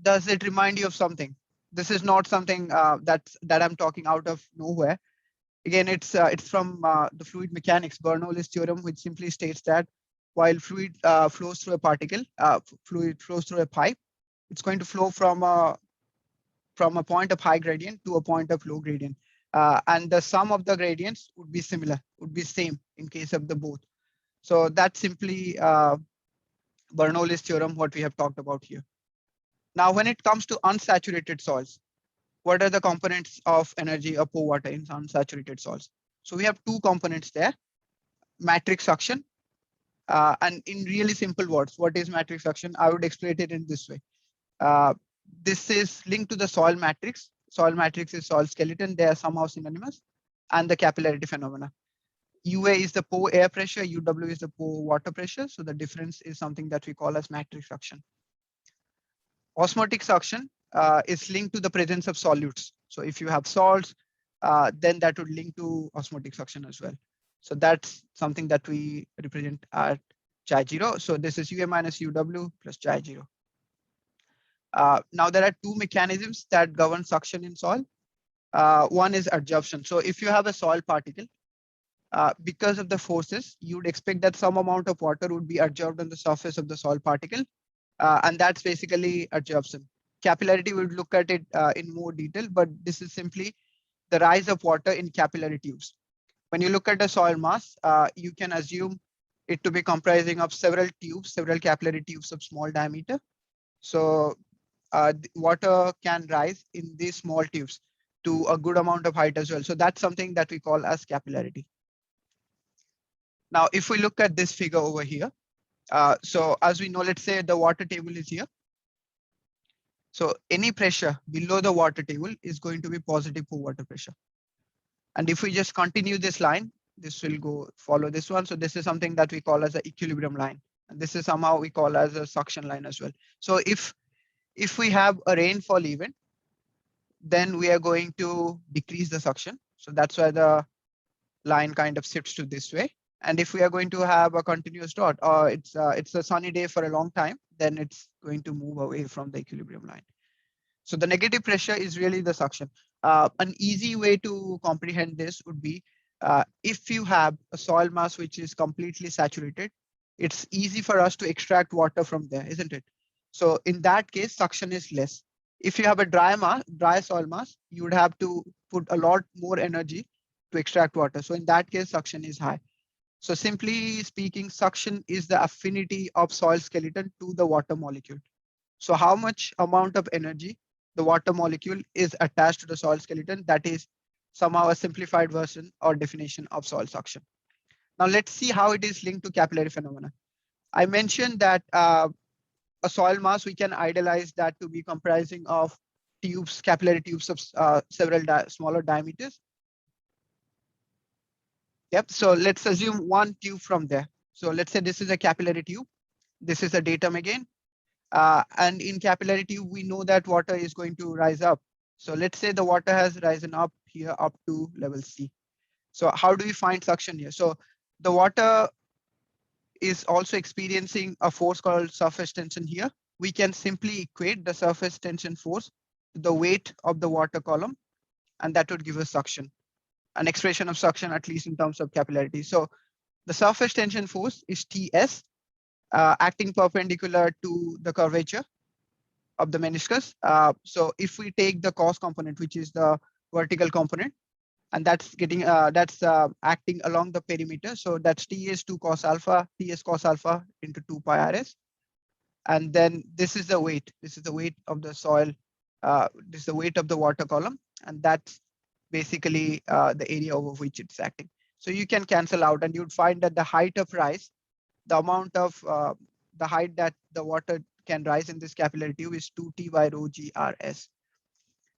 Does it remind you of something? This is not something that I'm talking out of nowhere. Again, it's from the fluid mechanics Bernoulli's theorem, which simply states that while fluid flows through a particle, fluid flows through a pipe, it's going to flow from a point of high gradient to a point of low gradient. And the sum of the gradients would be similar, would be same in case of the both. So that's simply Bernoulli's theorem, what we have talked about here. Now, when it comes to unsaturated soils, what are the components of energy of pour water in unsaturated soils? So we have two components there, matrix suction. And in really simple words, what is matrix suction? I would explain it in this way. This is linked to the soil matrix. Soil matrix is soil skeleton. They are somehow synonymous, and the capillarity phenomena. UA is the pour air pressure, UW is the pour water pressure. So the difference is something that we call as matrix suction. Osmotic suction is linked to the presence of solutes. So if you have salts, then that would link to osmotic suction as well. So that's something that we represent at chi 0. So this is UA minus UW plus chi 0. Now there are two mechanisms that govern suction in soil. One is adsorption. So if you have a soil particle, because of the forces, you would expect that some amount of water would be adsorbed on the surface of the soil particle. And that's basically adsorption. Capillarity, we would look at it in more detail, but this is simply the rise of water in capillary tubes. When you look at the soil mass, you can assume it to be comprising of several tubes, several capillary tubes of small diameter. So water can rise in these small tubes to a good amount of height as well. So that's something that we call as capillarity. Now, if we look at this figure over here, so as we know, let's say the water table is here. So any pressure below the water table is going to be positive pour water pressure. And if we just continue this line, this will go follow this one. So this is something that we call as an equilibrium line. And this is somehow we call as a suction line as well. So if we have a rainfall event, then we are going to decrease the suction. So that's why the line kind of shifts to this way. And if we are going to have a continuous dot, or it's a sunny day for a long time, then it's going to move away from the equilibrium line. So the negative pressure is really the suction. An easy way to comprehend this would be if you have a soil mass which is completely saturated, it's easy for us to extract water from there, isn't it? So in that case, suction is less. If you have a dry soil mass, you would have to put a lot more energy to extract water. So in that case, suction is high. So simply speaking, suction is the affinity of soil skeleton to the water molecule. So how much amount of energy the water molecule is attached to the soil skeleton, that is somehow a simplified version or definition of soil suction. Now let's see how it is linked to capillary phenomena. I mentioned that a soil mass, we can idealize that to be comprising of tubes, capillary tubes of several smaller diameters. Yep, so let's assume one tube from there. So let's say this is a capillary tube. This is a datum again. And in capillary tube, we know that water is going to rise up. So let's say the water has risen up here up to level C. So how do we find suction here? So the water is also experiencing a force called surface tension here. We can simply equate the surface tension force to the weight of the water column, and that would give us suction. an expression of suction, at least in terms of capillarity. So the surface tension force is Ts, acting perpendicular to the curvature of the meniscus. So if we take the cos component, which is the vertical component, and that's getting acting along the perimeter. So that's Ts2 cos alpha, Ts cos alpha into 2 pi Rs. And then this is the weight. This is the weight of the soil. This is the weight of the water column. And that's basically the area over which it's acting. So you can cancel out and you'd find that the height of rise, the amount of the height that the water can rise in this capillary tube is 2T by rho g Rs.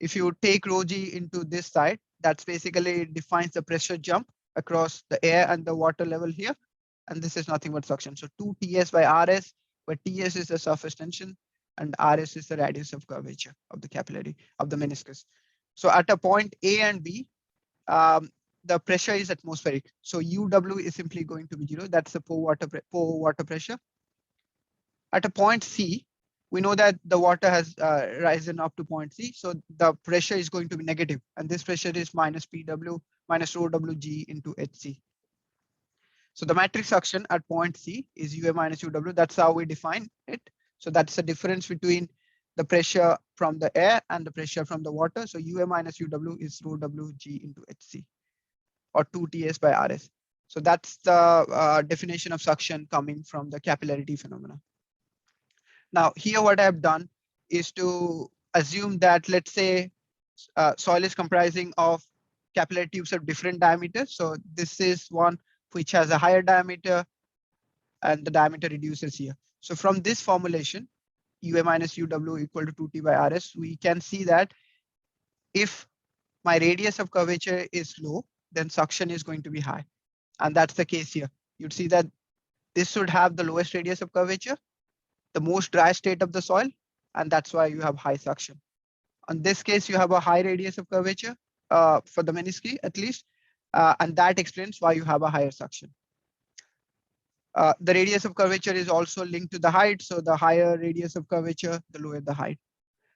If you take rho g into this side, that's basically defines the pressure jump across the air and the water level here. And this is nothing but suction. So 2 Ts by Rs, where Ts is the surface tension and Rs is the radius of curvature of the capillary of the meniscus. So at a point A and B, the pressure is atmospheric. So UW is simply going to be 0. That's the pore water pressure. At a point C, we know that the water has risen up to point C. So the pressure is going to be negative. And this pressure is minus PW minus rho WG into HC. So the matrix suction at point C is UA minus UW. That's how we define it. So that's the difference between the pressure from the air and the pressure from the water. So UA minus UW is rho WG into HC, or 2 Ts by Rs. So that's the definition of suction coming from the capillarity phenomena. Now here what I've done is to assume that, let's say, soil is comprising of capillary tubes of different diameters. So this is one which has a higher diameter and the diameter reduces here. So from this formulation, UA minus UW equal to 2T by Rs, we can see that if my radius of curvature is low, then suction is going to be high. And that's the case here. You'd see that this should have the lowest radius of curvature, the most dry state of the soil, and that's why you have high suction. In this case, you have a high radius of curvature for the menisci at least, and that explains why you have a higher suction. The radius of curvature is also linked to the height. So the higher radius of curvature, the lower the height.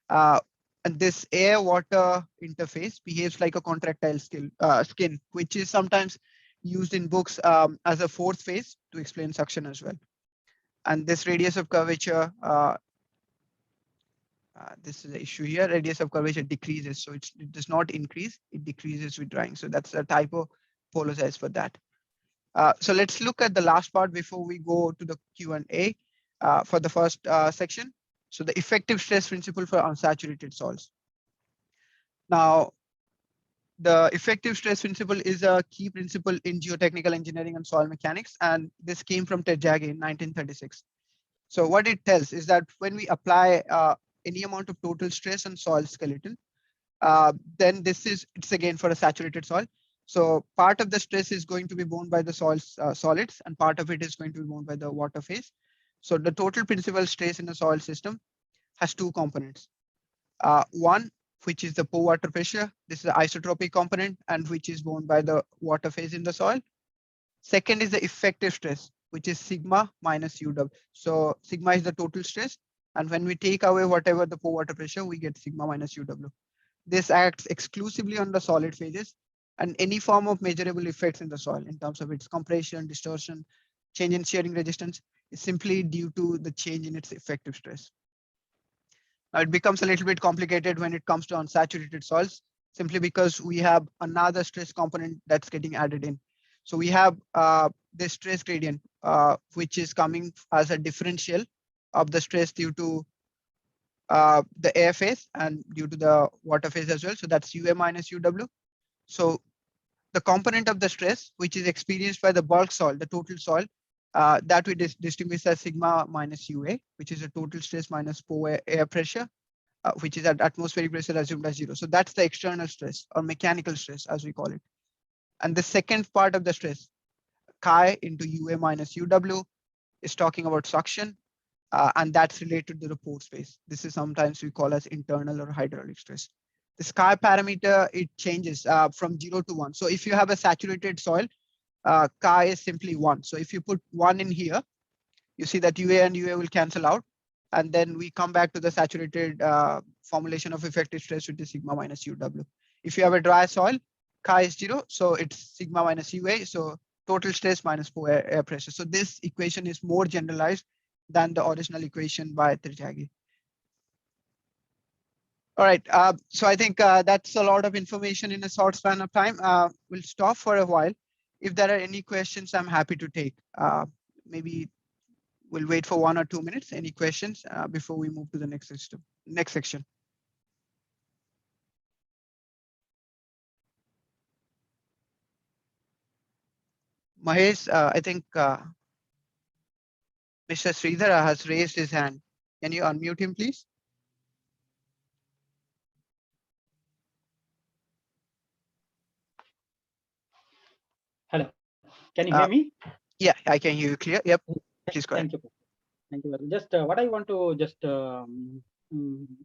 And this air-water interface behaves like a contractile skin, which is sometimes used in books as a fourth phase to explain suction as well. And this radius of curvature, this is the issue here, radius of curvature decreases. So it does not increase, it decreases with drying. So that's a typo, apologize for that. So let's look at the last part before we go to the Q&A for the first section. So the effective stress principle for unsaturated soils. Now, the effective stress principle is a key principle in geotechnical engineering and soil mechanics, and this came from Terjaghe in 1936. So what it tells is that when we apply any amount of total stress on soil skeleton, then it's again for a saturated soil. So part of the stress is going to be borne by the soil's solids, and part of it is going to be borne by the water phase. So the total principal stress in the soil system has two components. One, which is the pore water pressure. This is the isotropic component, and which is borne by the water phase in the soil. Second is the effective stress, which is sigma minus UW. So sigma is the total stress. And when we take away whatever the pore water pressure, we get sigma minus UW. This acts exclusively on the solid phases and any form of measurable effects in the soil in terms of its compression, distortion, change in shearing resistance is simply due to the change in its effective stress. Now it becomes a little bit complicated when it comes to unsaturated soils, simply because we have another stress component that's getting added in. So we have this stress gradient, which is coming as a differential of the stress due to the air phase and due to the water phase as well. So that's UA minus UW. So the component of the stress, which is experienced by the bulk soil, the total soil, that we distinguish as sigma minus UA, which is a total stress minus pore air pressure, which is at atmospheric pressure assumed as 0. So that's the external stress or mechanical stress, as we call it. And the second part of the stress, chi into UA minus UW, is talking about suction, and that's related to the pore space. This is sometimes we call as internal or hydraulic stress. The chi parameter, it changes from 0 to 1. So if you have a saturated soil, chi is simply 1. So if you put 1 in here, you see that UA and UA will cancel out. And then we come back to the saturated formulation of effective stress, which is sigma minus UW. If you have a dry soil, chi is 0, so it's sigma minus UA, so total stress minus 4 air pressure. So this equation is more generalized than the original equation by Tirjagi. All right, so I think that's a lot of information in a short span of time. We'll stop for a while. If there are any questions, I'm happy to take. Maybe we'll wait for 1 or 2 minutes. Any questions before we move to the next section? Mahesh, I think Mr. Sridhara has raised his hand. Can you unmute him, please? Hello, can you hear me? Yeah, I can hear you clear. Yep, please go ahead. Thank you. Thank you. Just what I want to just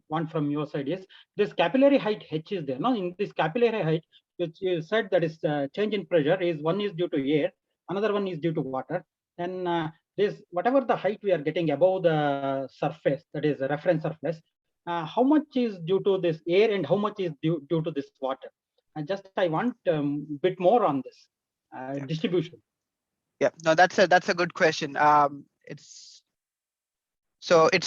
want from your side is this capillary height H is there. No, in this capillary height, which you said that is change in pressure is one is due to air, another one is due to water. Then this whatever the height we are getting above the surface, that is the reference surface, how much is due to this air and how much is due to this water? And just I want bit more on this distribution. Yeah, no, that's a good question. It's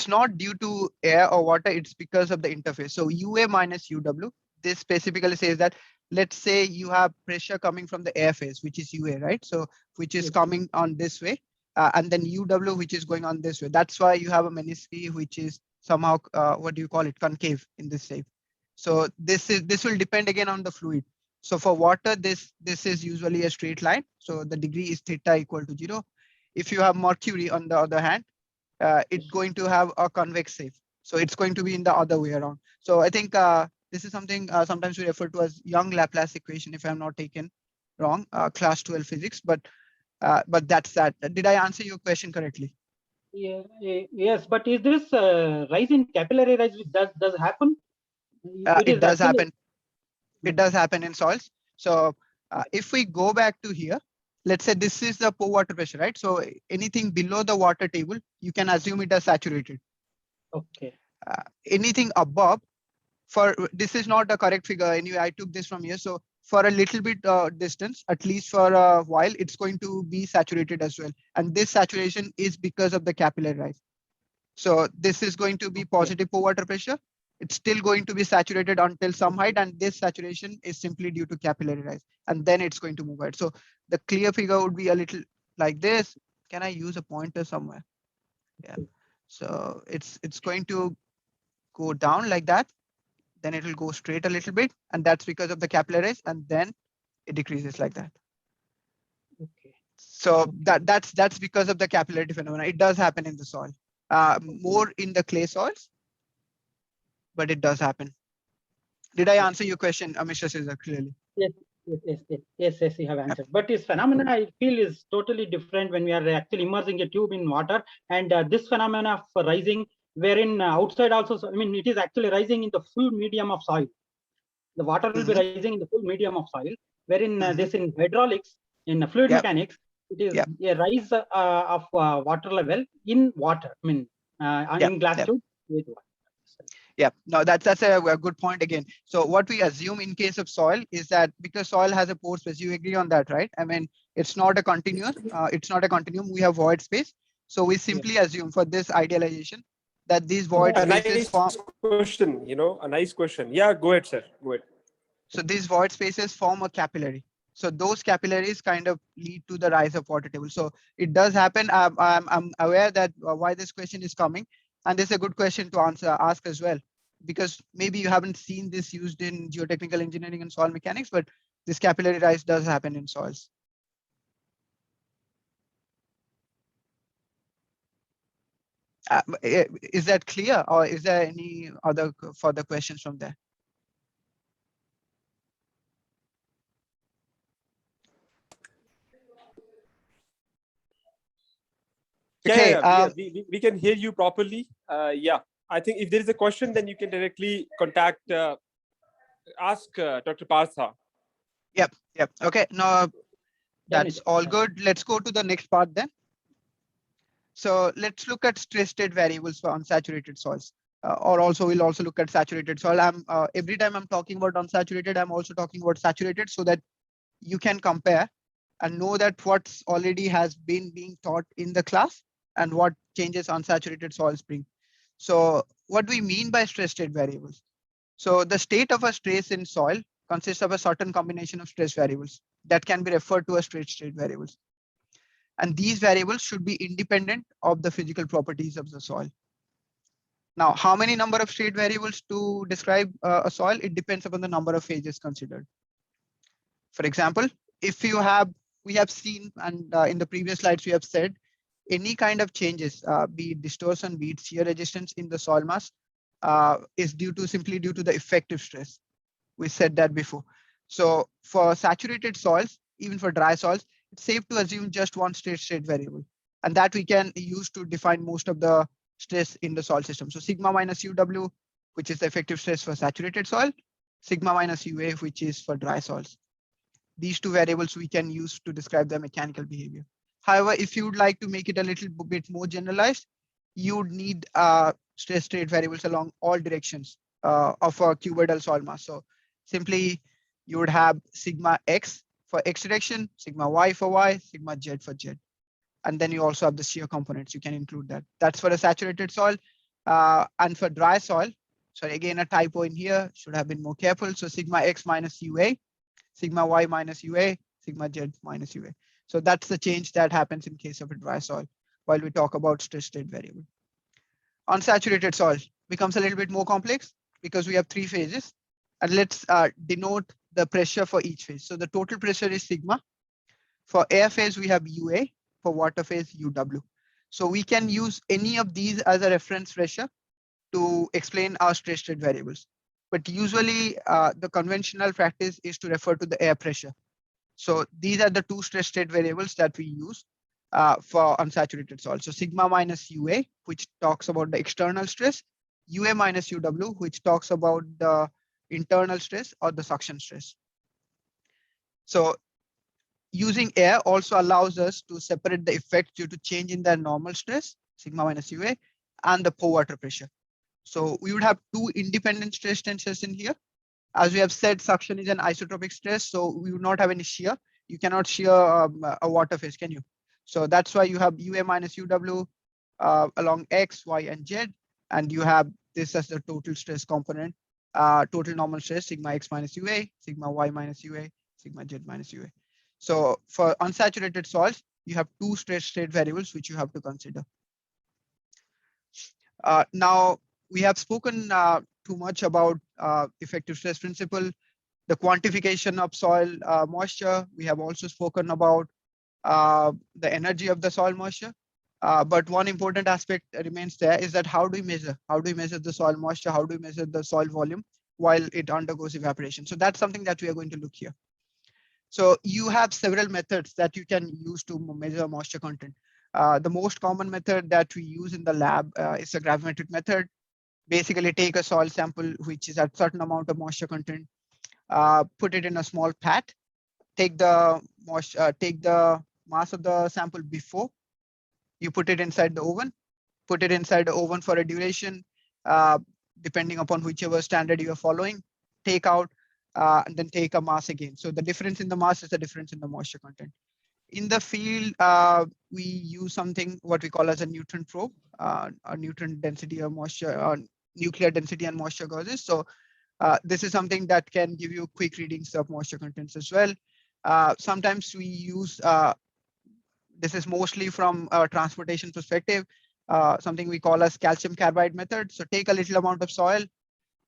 not due to air or water, it's because of the interface. So UA minus UW, this specifically says that, let's say you have pressure coming from the air phase, which is UA, right? So which is coming on this way, and then UW, which is going on this way. That's why you have a menisci, which is somehow, what do you call it, concave in this shape. So this will depend again on the fluid. So for water, this is usually a straight line. So the degree is theta equal to 0. If you have mercury, on the other hand, it's going to have a convex shape. So it's going to be in the other way around. So I think this is something sometimes we refer to as Young Laplace equation, if I'm not taken wrong, class 12 physics. But that's that. Did I answer your question correctly? Yeah, yes, but is this rise in capillary rise does happen? It does happen. It does happen in soils. So if we go back to here, let's say this is the pore water pressure, right? So anything below the water table, you can assume it is saturated. Okay. Anything above, this is not a correct figure anyway, I took this from here. So for a little bit distance, at least for a while, it's going to be saturated as well. And this saturation is because of the capillary rise. So this is going to be positive pore water pressure. It's still going to be saturated until some height, and this saturation is simply due to capillary rise, and then it's going to move out. So the clear figure would be a little like this. Can I use a pointer somewhere? Yeah. So it's going to go down like that. Then it will go straight a little bit, and that's because of the capillary rise, and then it decreases like that. Okay. So that's because of the capillarity phenomena. It does happen in the soil, more in the clay soils, but it does happen. Did I answer your question, Mr. Caesar, clearly? Yes, you have answered. But this phenomena, I feel, is totally different when we are actually immersing a tube in water, and this phenomena of rising, wherein outside also, I mean, it is actually rising in the full medium of soil. The water will be rising in the full medium of soil, wherein this in hydraulics, in fluid mechanics, it is a rise of water level in water. I mean, in glass tube with water. Yeah, no, that's a good point again. So what we assume in case of soil is that because soil has a pore space, you agree on that, right? I mean, it's not a continuous, it's not a continuum. We have void space. So we simply assume for this idealization that these void spaces form. Question, a nice question. Yeah, go ahead, sir. Go ahead. So these void spaces form a capillary. So those capillaries kind of lead to the rise of water table. So it does happen. I'm aware that why this question is coming. And this is a good question to ask as well, because maybe you haven't seen this used in geotechnical engineering and soil mechanics, but this capillary rise does happen in soils. Is that clear, or is there any other further questions from there? Okay, we can hear you properly. Yeah, I think if there is a question, then you can directly contact, ask Dr. Partha. Yep. Okay, no, that's all good. Let's go to the next part then. So let's look at stress state variables for unsaturated soils. or also we'll also look at saturated soil. Every time I'm talking about unsaturated, I'm also talking about saturated, so that you can compare and know that what's already has been being taught in the class and what changes unsaturated soils bring. So what do we mean by stress state variables? So the state of a stress in soil consists of a certain combination of stress variables that can be referred to as stress state variables. And these variables should be independent of the physical properties of the soil. Now, how many number of state variables to describe a soil? It depends upon the number of phases considered. For example, if you have, we have seen, and in the previous slides, we have said, any kind of changes, be it distortion, be it shear resistance in the soil mass, is simply due to the effective stress. We said that before. So for saturated soils, even for dry soils, it's safe to assume just one state variable, and that we can use to define most of the stress in the soil system. So sigma minus UW, which is the effective stress for saturated soil, sigma minus UA, which is for dry soils. These two variables we can use to describe the mechanical behavior. However, if you would like to make it a little bit more generalized, you would need stress state variables along all directions of a cuboidal soil mass. So simply you would have sigma X for X direction, sigma Y for Y, sigma Z for Z. And then you also have the shear components. You can include that. That's for a saturated soil. And for dry soil, sorry, again, a typo in here, should have been more careful. So sigma X minus UA, sigma Y minus UA, sigma Z minus UA. So that's the change that happens in case of a dry soil while we talk about stress state variable. Unsaturated soil becomes a little bit more complex because we have three phases. And let's denote the pressure for each phase. So the total pressure is sigma. For air phase, we have UA. For water phase, UW. So we can use any of these as a reference pressure to explain our stress state variables. But usually the conventional practice is to refer to the air pressure. So these are the two stress state variables that we use for unsaturated soil. So sigma minus UA, which talks about the external stress, UA minus UW, which talks about the internal stress or the suction stress. So using air also allows us to separate the effects due to change in the normal stress, sigma minus UA, and the pore water pressure. So we would have two independent stress tensors in here. As we have said, suction is an isotropic stress, so we would not have any shear. You cannot shear a water phase, can you? So that's why you have UA minus UW along X, Y, and Z, and you have this as the total stress component, total normal stress, sigma X minus UA, sigma Y minus UA, sigma Z minus UA. So for unsaturated soils, you have two stress state variables which you have to consider. Now, we have spoken too much about effective stress principle, the quantification of soil moisture. We have also spoken about the energy of the soil moisture. But one important aspect remains there is that how do we measure? How do we measure the soil moisture? How do we measure the soil volume while it undergoes evaporation? So that's something that we are going to look here. So you have several methods that you can use to measure moisture content. The most common method that we use in the lab is a gravimetric method. Basically take a soil sample which is at certain amount of moisture content, put it in a small pat, take the mass of the sample before, you put it inside the oven, put it inside the oven for a duration, depending upon whichever standard you are following, take out, and then take a mass again. So the difference in the mass is the difference in the moisture content. In the field, we use something what we call as a neutron probe, a neutron density of moisture, nuclear density and moisture gauzes. So this is something that can give you quick readings of moisture contents as well. Sometimes we use, this is mostly from a transportation perspective, something we call as calcium carbide method. So take a little amount of soil,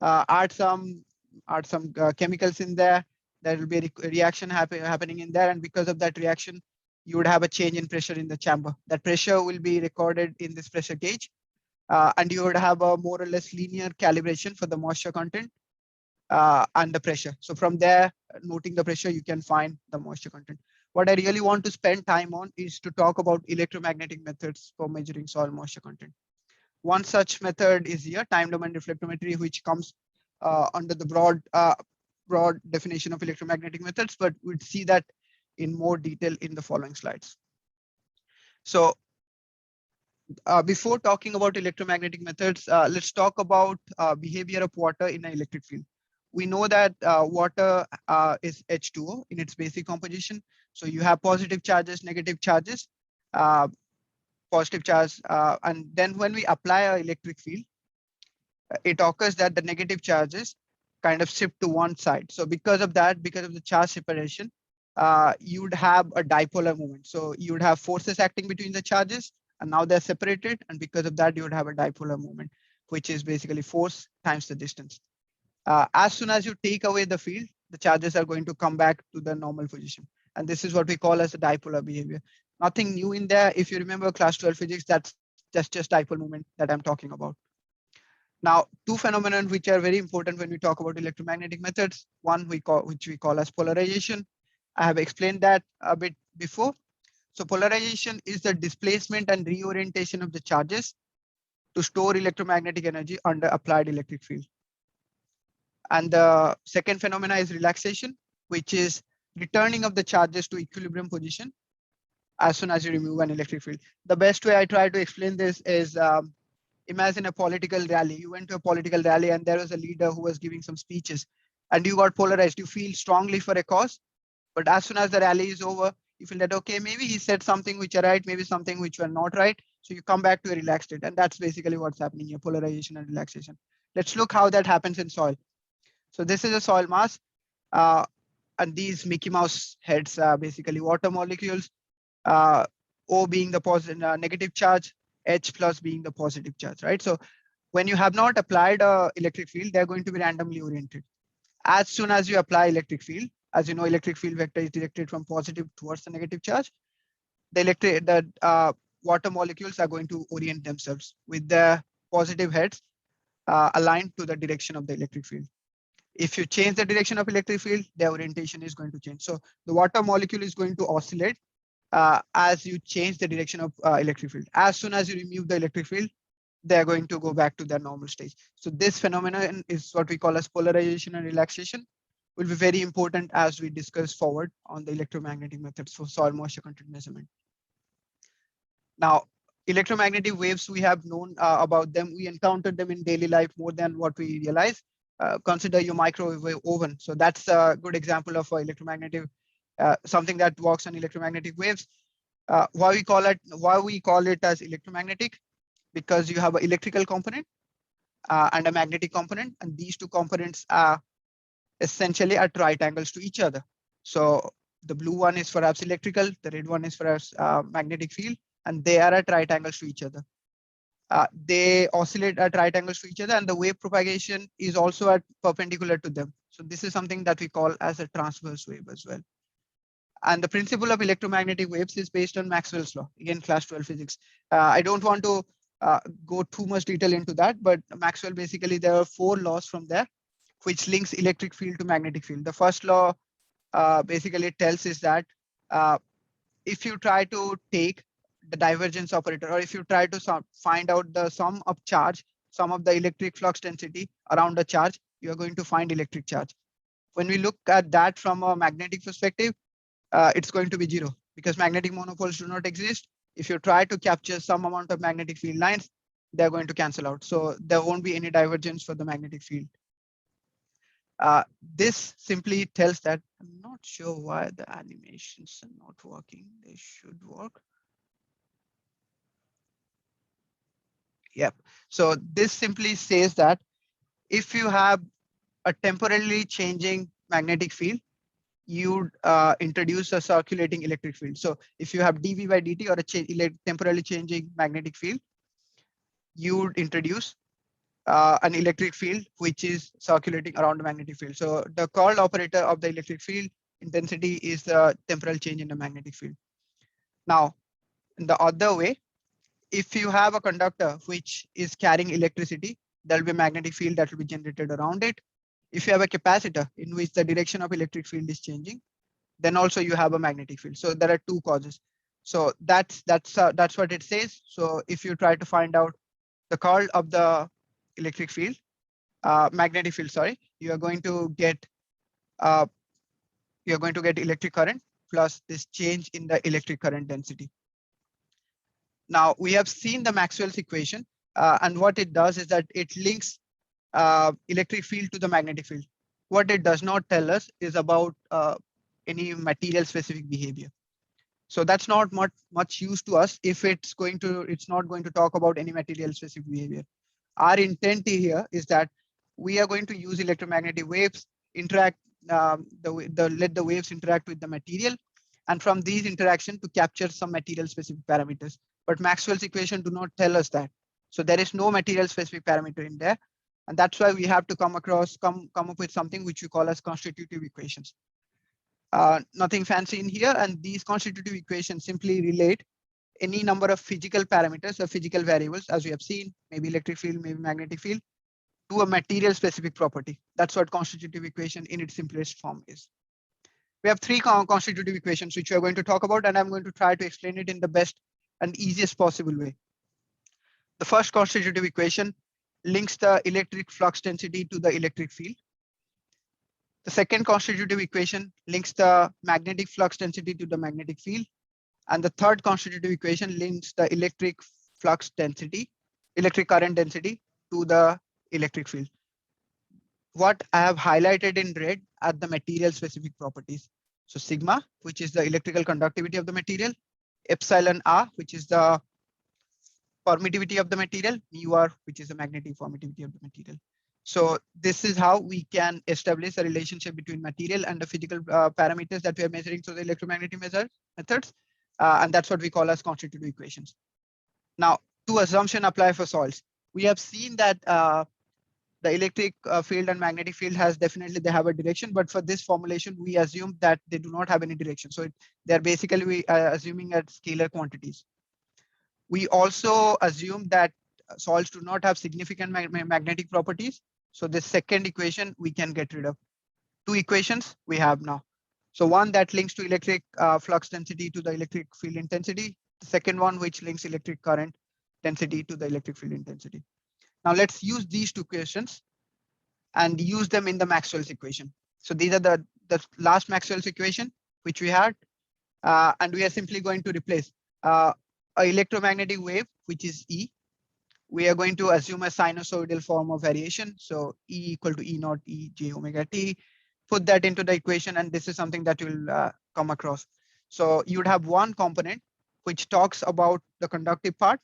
add some chemicals in there. There will be a reaction happening in there, and because of that reaction, you would have a change in pressure in the chamber. That pressure will be recorded in this pressure gauge, and you would have a more or less linear calibration for the moisture content and the pressure. So from there, noting the pressure, you can find the moisture content. What I really want to spend time on is to talk about electromagnetic methods for measuring soil moisture content. One such method is here, time domain reflectometry, which comes under the broad definition of electromagnetic methods, but we'd see that in more detail in the following slides. So before talking about electromagnetic methods, let's talk about behavior of water in an electric field. We know that water is H2O in its basic composition. So you have positive charges, negative charges, positive charge. And then when we apply an electric field, it occurs that the negative charges kind of shift to one side. So because of that, because of the charge separation, you would have a dipolar moment. So you would have forces acting between the charges, and now they're separated. And because of that, you would have a dipolar moment, which is basically force times the distance. As soon as you take away the field, the charges are going to come back to the normal position. And this is what we call as a dipolar behavior. Nothing new in there. If you remember class 12 physics, that's just dipole moment that I'm talking about. Now, two phenomena which are very important when we talk about electromagnetic methods. One which we call as polarization. I have explained that a bit before. So polarization is the displacement and reorientation of the charges to store electromagnetic energy under applied electric field. And the second phenomena is relaxation, which is returning of the charges to equilibrium position as soon as you remove an electric field. The best way I try to explain this is imagine a political rally. You went to a political rally and there was a leader who was giving some speeches and you got polarized. You feel strongly for a cause, but as soon as the rally is over, you feel that, okay, maybe he said something which are right, maybe something which were not right. So you come back to a relaxed state. And that's basically what's happening here, polarization and relaxation. Let's look how that happens in soil. So this is a soil mass. And these Mickey Mouse heads are basically water molecules, O being the positive negative charge, H plus being the positive charge, right? So when you have not applied a electric field, they're going to be randomly oriented. As soon as you apply electric field, as you know, electric field vector is directed from positive towards the negative charge. The water molecules are going to orient themselves with the positive heads aligned to the direction of the electric field. If you change the direction of electric field, their orientation is going to change. So the water molecule is going to oscillate as you change the direction of electric field. As soon as you remove the electric field, they're going to go back to their normal stage. So this phenomenon is what we call as polarization and relaxation, will be very important as we discuss forward on the electromagnetic methods for soil moisture content measurement. Now, electromagnetic waves, we have known about them. We encountered them in daily life more than what we realize. Consider your microwave oven. So that's a good example of electromagnetic, something that works on electromagnetic waves. Why we call it as electromagnetic? Because you have an electrical component and a magnetic component, and these two components are essentially at right angles to each other. So the blue one is perhaps electrical, the red one is perhaps magnetic field, and they are at right angles to each other. They oscillate at right angles to each other, and the wave propagation is also at perpendicular to them. So this is something that we call as a transverse wave as well. And the principle of electromagnetic waves is based on Maxwell's law, again, class 12 physics. I don't want to go too much detail into that, but Maxwell, basically, there are 4 laws from there, which links electric field to magnetic field. The first law basically tells us that if you try to take the divergence operator, or if you try to find out the sum of charge, sum of the electric flux density around the charge, you are going to find electric charge. When we look at that from a magnetic perspective, it's going to be 0 because magnetic monopoles do not exist. If you try to capture some amount of magnetic field lines, they're going to cancel out. So there won't be any divergence for the magnetic field. This simply tells that I'm not sure why the animations are not working. They should work. Yep. So this simply says that if you have a temporarily changing magnetic field, you introduce a circulating electric field. So if you have dV by dt or a temporarily changing magnetic field, you would introduce an electric field which is circulating around the magnetic field. So the curl operator of the electric field intensity is the temporal change in the magnetic field. Now, in the other way, if you have a conductor which is carrying electricity, there will be a magnetic field that will be generated around it. If you have a capacitor in which the direction of electric field is changing, then also you have a magnetic field. So there are 2 causes. So that's what it says. So if you try to find out the curl of the electric field, magnetic field, sorry, you are going to get electric current plus this change in the electric current density. Now we have seen the Maxwell's equation, and what it does is that it links electric field to the magnetic field. What it does not tell us is about any material specific behavior. So that's not much use to us if it's not going to talk about any material specific behavior. Our intent here is that we are going to use electromagnetic waves, let the waves interact with the material, and from these interaction to capture some material specific parameters. But Maxwell's equation do not tell us that. So there is no material specific parameter in there. And that's why we have to come up with something which we call as constitutive equations. Nothing fancy in here. And these constitutive equations simply relate any number of physical parameters or physical variables, as we have seen, maybe electric field, maybe magnetic field, to a material specific property. That's what constitutive equation in its simplest form is. We have three constitutive equations which we are going to talk about, and I'm going to try to explain it in the best and easiest possible way. The first constitutive equation links the electric flux density to the electric field. The second constitutive equation links the magnetic flux density to the magnetic field. And the third constitutive equation links the electric current density to the electric field. What I have highlighted in red are the material specific properties. So sigma, which is the electrical conductivity of the material, epsilon r, which is the permittivity of the material, mu r, which is the magnetic permittivity of the material. So this is how we can establish a relationship between material and the physical parameters that we are measuring through the electromagnetic methods. And that's what we call as constitutive equations. Now, two assumptions apply for soils. We have seen that the electric field and magnetic field they have a direction, but for this formulation, we assume that they do not have any direction. So they're basically assuming at scalar quantities. We also assume that soils do not have significant magnetic properties. So this second equation we can get rid of. Two equations we have now. So one that links to electric flux density to the electric field intensity. The second one which links electric current density to the electric field intensity. Now let's use these two equations and use them in the Maxwell's equation. So these are the last Maxwell's equation which we had, and we are simply going to replace an electromagnetic wave, which is E. We are going to assume a sinusoidal form of variation. So E equal to E naught E j omega t. Put that into the equation, and this is something that you'll come across. So you would have one component which talks about the conductive part,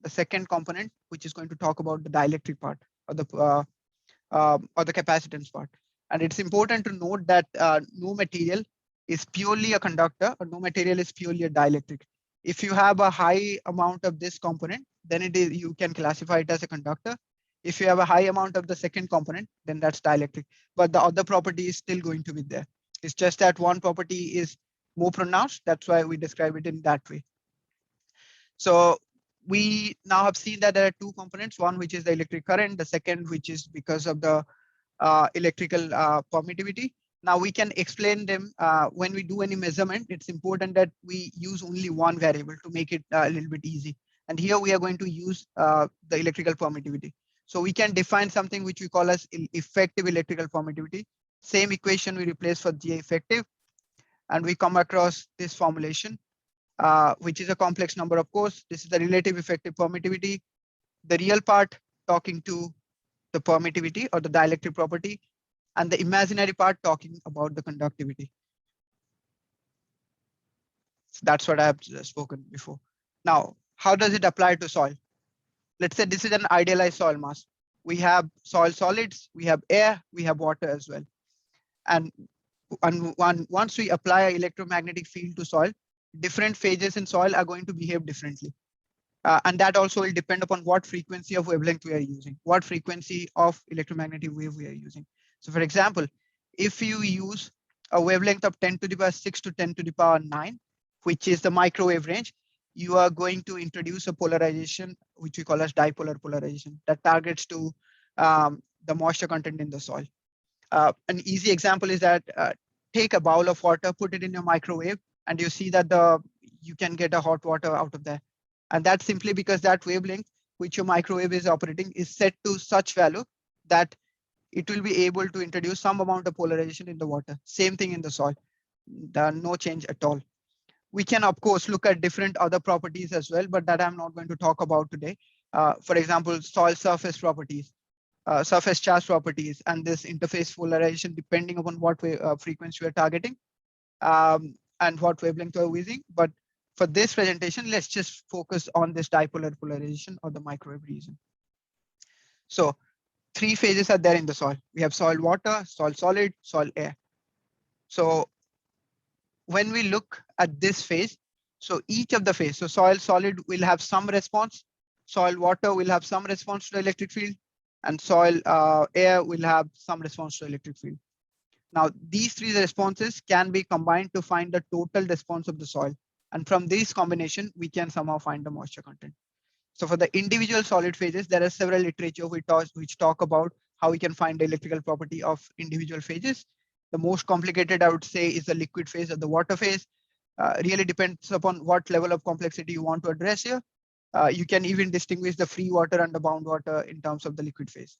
the second component which is going to talk about the dielectric part or the capacitance part. And it's important to note that no material is purely a conductor, or no material is purely a dielectric. If you have a high amount of this component, then you can classify it as a conductor. If you have a high amount of the second component, then that's dielectric. But the other property is still going to be there. It's just that one property is more pronounced. That's why we describe it in that way. So we now have seen that there are two components, one which is the electric current, the second which is because of the electrical permittivity. Now we can explain them when we do any measurement. It's important that we use only one variable to make it a little bit easy. And here we are going to use the electrical permittivity. So we can define something which we call as effective electrical permittivity. Same equation we replace for G effective, and we come across this formulation, which is a complex number, of course. This is the relative effective permittivity, the real part talking to the permittivity or the dielectric property, and the imaginary part talking about the conductivity. So that's what I have spoken before. Now, how does it apply to soil? Let's say this is an idealized soil mass. We have soil solids, we have air, we have water as well. And once we apply an electromagnetic field to soil, different phases in soil are going to behave differently. And that also will depend upon what frequency of wavelength we are using, what frequency of electromagnetic wave we are using. So for example, if you use a wavelength of 10 to the power 6 to 10 to the power 9, which is the microwave range, you are going to introduce a polarization, which we call as dipolar polarization, that targets to the moisture content in the soil. An easy example is that take a bowl of water, put it in your microwave, and you see that you can get a hot water out of there. And that's simply because that wavelength which your microwave is operating is set to such value that it will be able to introduce some amount of polarization in the water. Same thing in the soil. There are no change at all. We can, of course, look at different other properties as well, but that I'm not going to talk about today. For example, soil surface properties, surface charge properties, and this interface polarization, depending upon what frequency we are targeting and what wavelength we're using. But for this presentation, let's just focus on this dipolar polarization or the microwave region. So 3 phases are there in the soil. We have soil water, soil solid, soil air. So when we look at this phase, so each of the phase, so soil solid will have some response, soil water will have some response to the electric field, and soil air will have some response to electric field. Now, these 3 responses can be combined to find the total response of the soil. And from this combination, we can somehow find the moisture content. So for the individual solid phases, there are several literature which talk about how we can find the electrical property of individual phases. The most complicated, I would say, is the liquid phase or the water phase. Really depends upon what level of complexity you want to address here. You can even distinguish the free water and the bound water in terms of the liquid phase.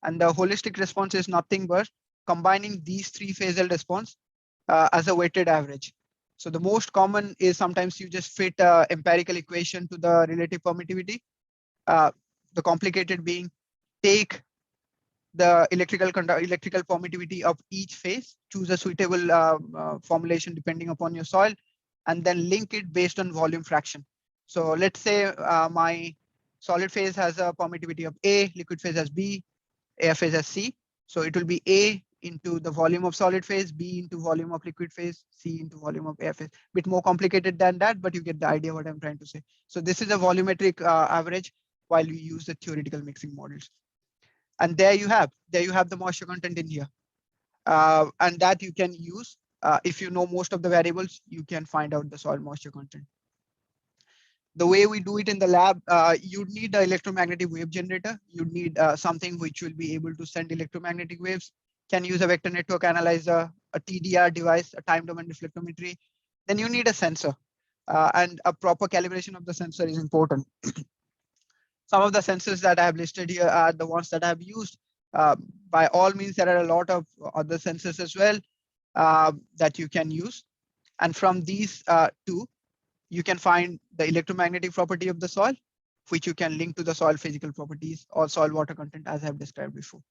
And the holistic response is nothing but combining these 3 phasal response as a weighted average. So the most common is sometimes you just fit an empirical equation to the relative permittivity. The complicated being take the electrical permittivity of each phase, choose a suitable formulation depending upon your soil, and then link it based on volume fraction. So let's say my solid phase has a permittivity of A, liquid phase has B, air phase has C. So it will be A into the volume of solid phase, B into volume of liquid phase, C into volume of air phase. Bit more complicated than that, but you get the idea what I'm trying to say. So this is a volumetric average while we use the theoretical mixing models. And there you have the moisture content in here. And that you can use. If you know most of the variables, you can find out the soil moisture content. The way we do it in the lab, you'd need an electromagnetic wave generator. You'd need something which will be able to send electromagnetic waves. Can use a vector network analyzer, a TDR device, a time domain reflectometry. Then you need a sensor, and a proper calibration of the sensor is important. Some of the sensors that I have listed here are the ones that I have used. By all means, there are a lot of other sensors as well that you can use. And from these 2, you can find the electromagnetic property of the soil, which you can link to the soil physical properties or soil water content as I have described before.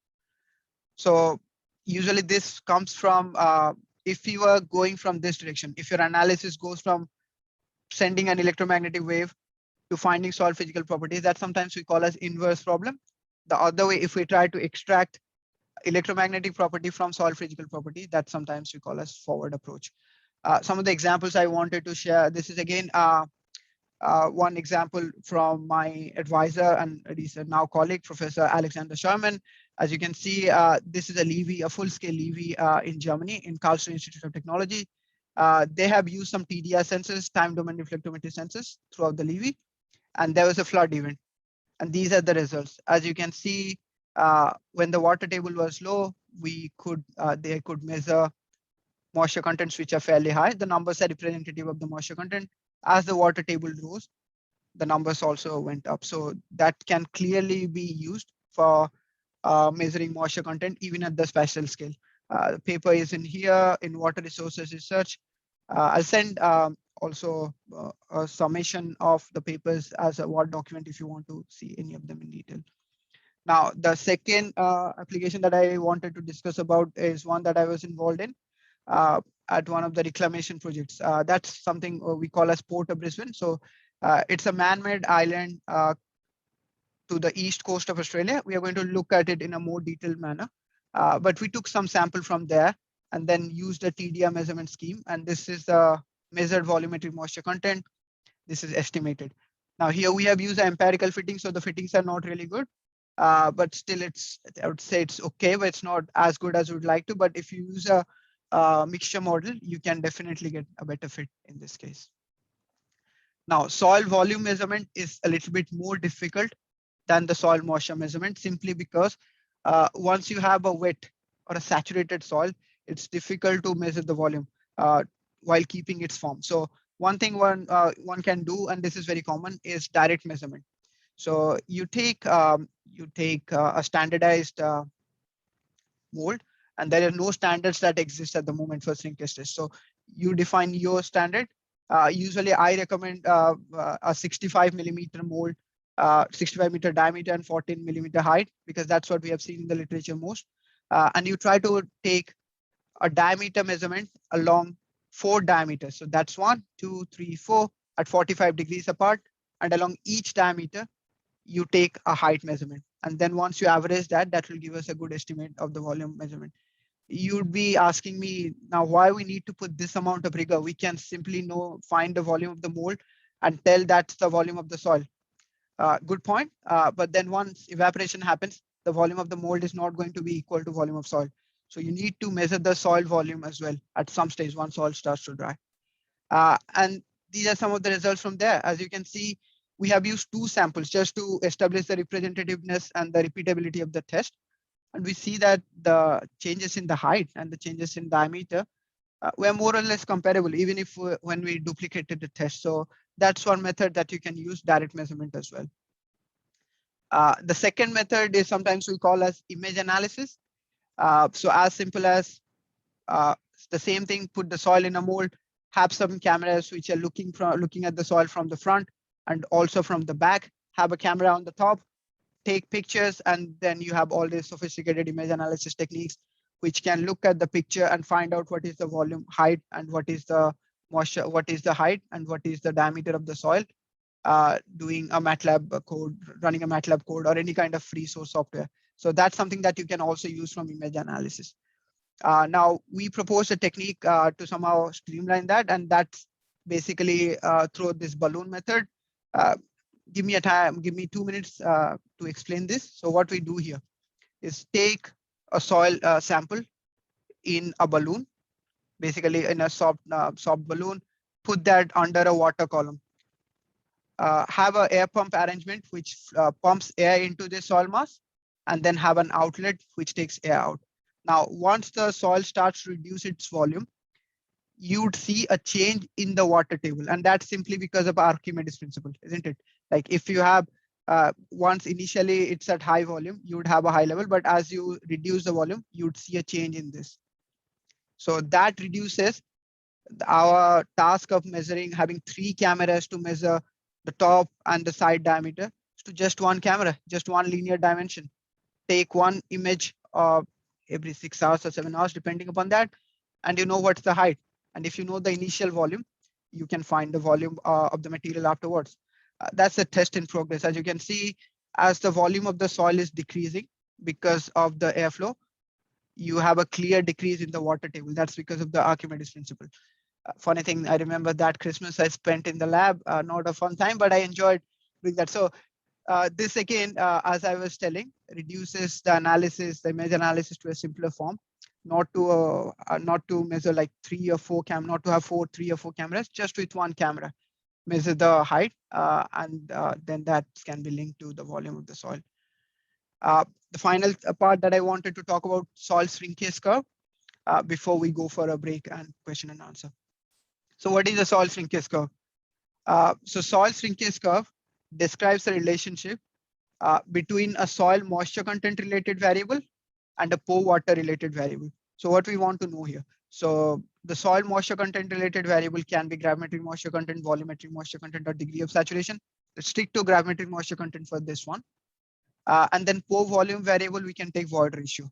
So usually this comes from, if you are going from this direction, if your analysis goes from sending an electromagnetic wave to finding soil physical properties, that sometimes we call as inverse problem. The other way, if we try to extract electromagnetic property from soil physical property, that sometimes we call as forward approach. Some of the examples I wanted to share, this is again one example from my advisor and now colleague, Professor Alexander Sherman. As you can see, this is a Levy, a full-scale Levy in Germany, in Karlsruhe Institute of Technology. They have used some TDR sensors, time domain reflectometry sensors throughout the Levy, and there was a flood event. And these are the results. As you can see, when the water table was low, they could measure moisture contents which are fairly high. The numbers are representative of the moisture content. As the water table rose, the numbers also went up. So that can clearly be used for measuring moisture content even at the spatial scale. The paper is in here in Water Resources Research. I'll send also a summation of the papers as a Word document if you want to see any of them in detail. Now, the second application that I wanted to discuss about is one that I was involved in at one of the reclamation projects. That's something we call as Port of Brisbane. So it's a man-made island to the east coast of Australia. We are going to look at it in a more detailed manner, but we took some sample from there and then used a TDR measurement scheme. And this is the measured volumetric moisture content. This is estimated. Now here we have used empirical fittings, so the fittings are not really good, but still I would say it's okay, but it's not as good as we would like to. But if you use a mixture model, you can definitely get a better fit in this case. Now, soil volume measurement is a little bit more difficult than the soil moisture measurement, simply because once you have a wet or a saturated soil, it's difficult to measure the volume while keeping its form. So one thing one can do, and this is very common, is direct measurement. So you take a standardized mold, and there are no standards that exist at the moment for sink test. So you define your standard, Usually I recommend a 65 millimeter mold, 65 meter diameter and 14 millimeter height, because that's what we have seen in the literature most. And you try to take a diameter measurement along 4 diameters. So that's 1, 2, 3, 4 at 45 degrees apart. And along each diameter, you take a height measurement. And then once you average that, that will give us a good estimate of the volume measurement. You'd be asking me now why we need to put this amount of rigor. We can simply find the volume of the mold and tell that's the volume of the soil. Good point. But then once evaporation happens, the volume of the mold is not going to be equal to volume of soil. So you need to measure the soil volume as well at some stage once soil starts to dry. And these are some of the results from there. As you can see, we have used 2 samples just to establish the representativeness and the repeatability of the test. And we see that the changes in the height and the changes in diameter were more or less comparable, even if when we duplicated the test. So that's one method that you can use, direct measurement as well. The second method is sometimes we call as image analysis. So as simple as the same thing, put the soil in a mold, have some cameras which are looking at the soil from the front and also from the back, have a camera on the top, take pictures, and then you have all these sophisticated image analysis techniques which can look at the picture and find out what is the volume, height, and what is the moisture, what is the height and what is the diameter of the soil, doing a MATLAB code, running a MATLAB code or any kind of free source software. So that's something that you can also use from image analysis. Now we propose a technique to somehow streamline that, and that's basically through this balloon method. Give me 2 minutes to explain this. So what we do here is take a soil sample in a balloon, basically in a soft balloon, put that under a water column. Have an air pump arrangement which pumps air into the soil mass, and then have an outlet which takes air out. Now, once the soil starts to reduce its volume, you'd see a change in the water table, and that's simply because of Archimedes principle, isn't it? Like if you have once initially it's at high volume, you would have a high level, but as you reduce the volume, you'd see a change in this. So that reduces our task of measuring, having 3 cameras to measure the top and the side diameter to just 1 camera, just 1 linear dimension. Take 1 image every 6 hours or 7 hours, depending upon that, and you know what's the height. And if you know the initial volume, you can find the volume of the material afterwards. That's a test in progress. As you can see, as the volume of the soil is decreasing because of the airflow, you have a clear decrease in the water table. That's because of the Archimedes principle. Funny thing, I remember that Christmas I spent in the lab, not a fun time, but I enjoyed doing that. So this again, as I was telling, reduces the analysis, the image analysis to a simpler form, not to measure like 3 or 4 not to have 3 or 4 cameras, just with 1 camera, measure the height, and then that can be linked to the volume of the soil. The final part that I wanted to talk about, soil shrinkage curve, before we go for a break and question and answer. So what is a soil shrinkage curve? So soil shrinkage curve describes the relationship between a soil moisture content related variable and a pore water related variable. So what we want to know here. So the soil moisture content related variable can be gravimetric moisture content, volumetric moisture content, or degree of saturation. Let's stick to gravimetric moisture content for this one. And then pore volume variable, we can take void ratio.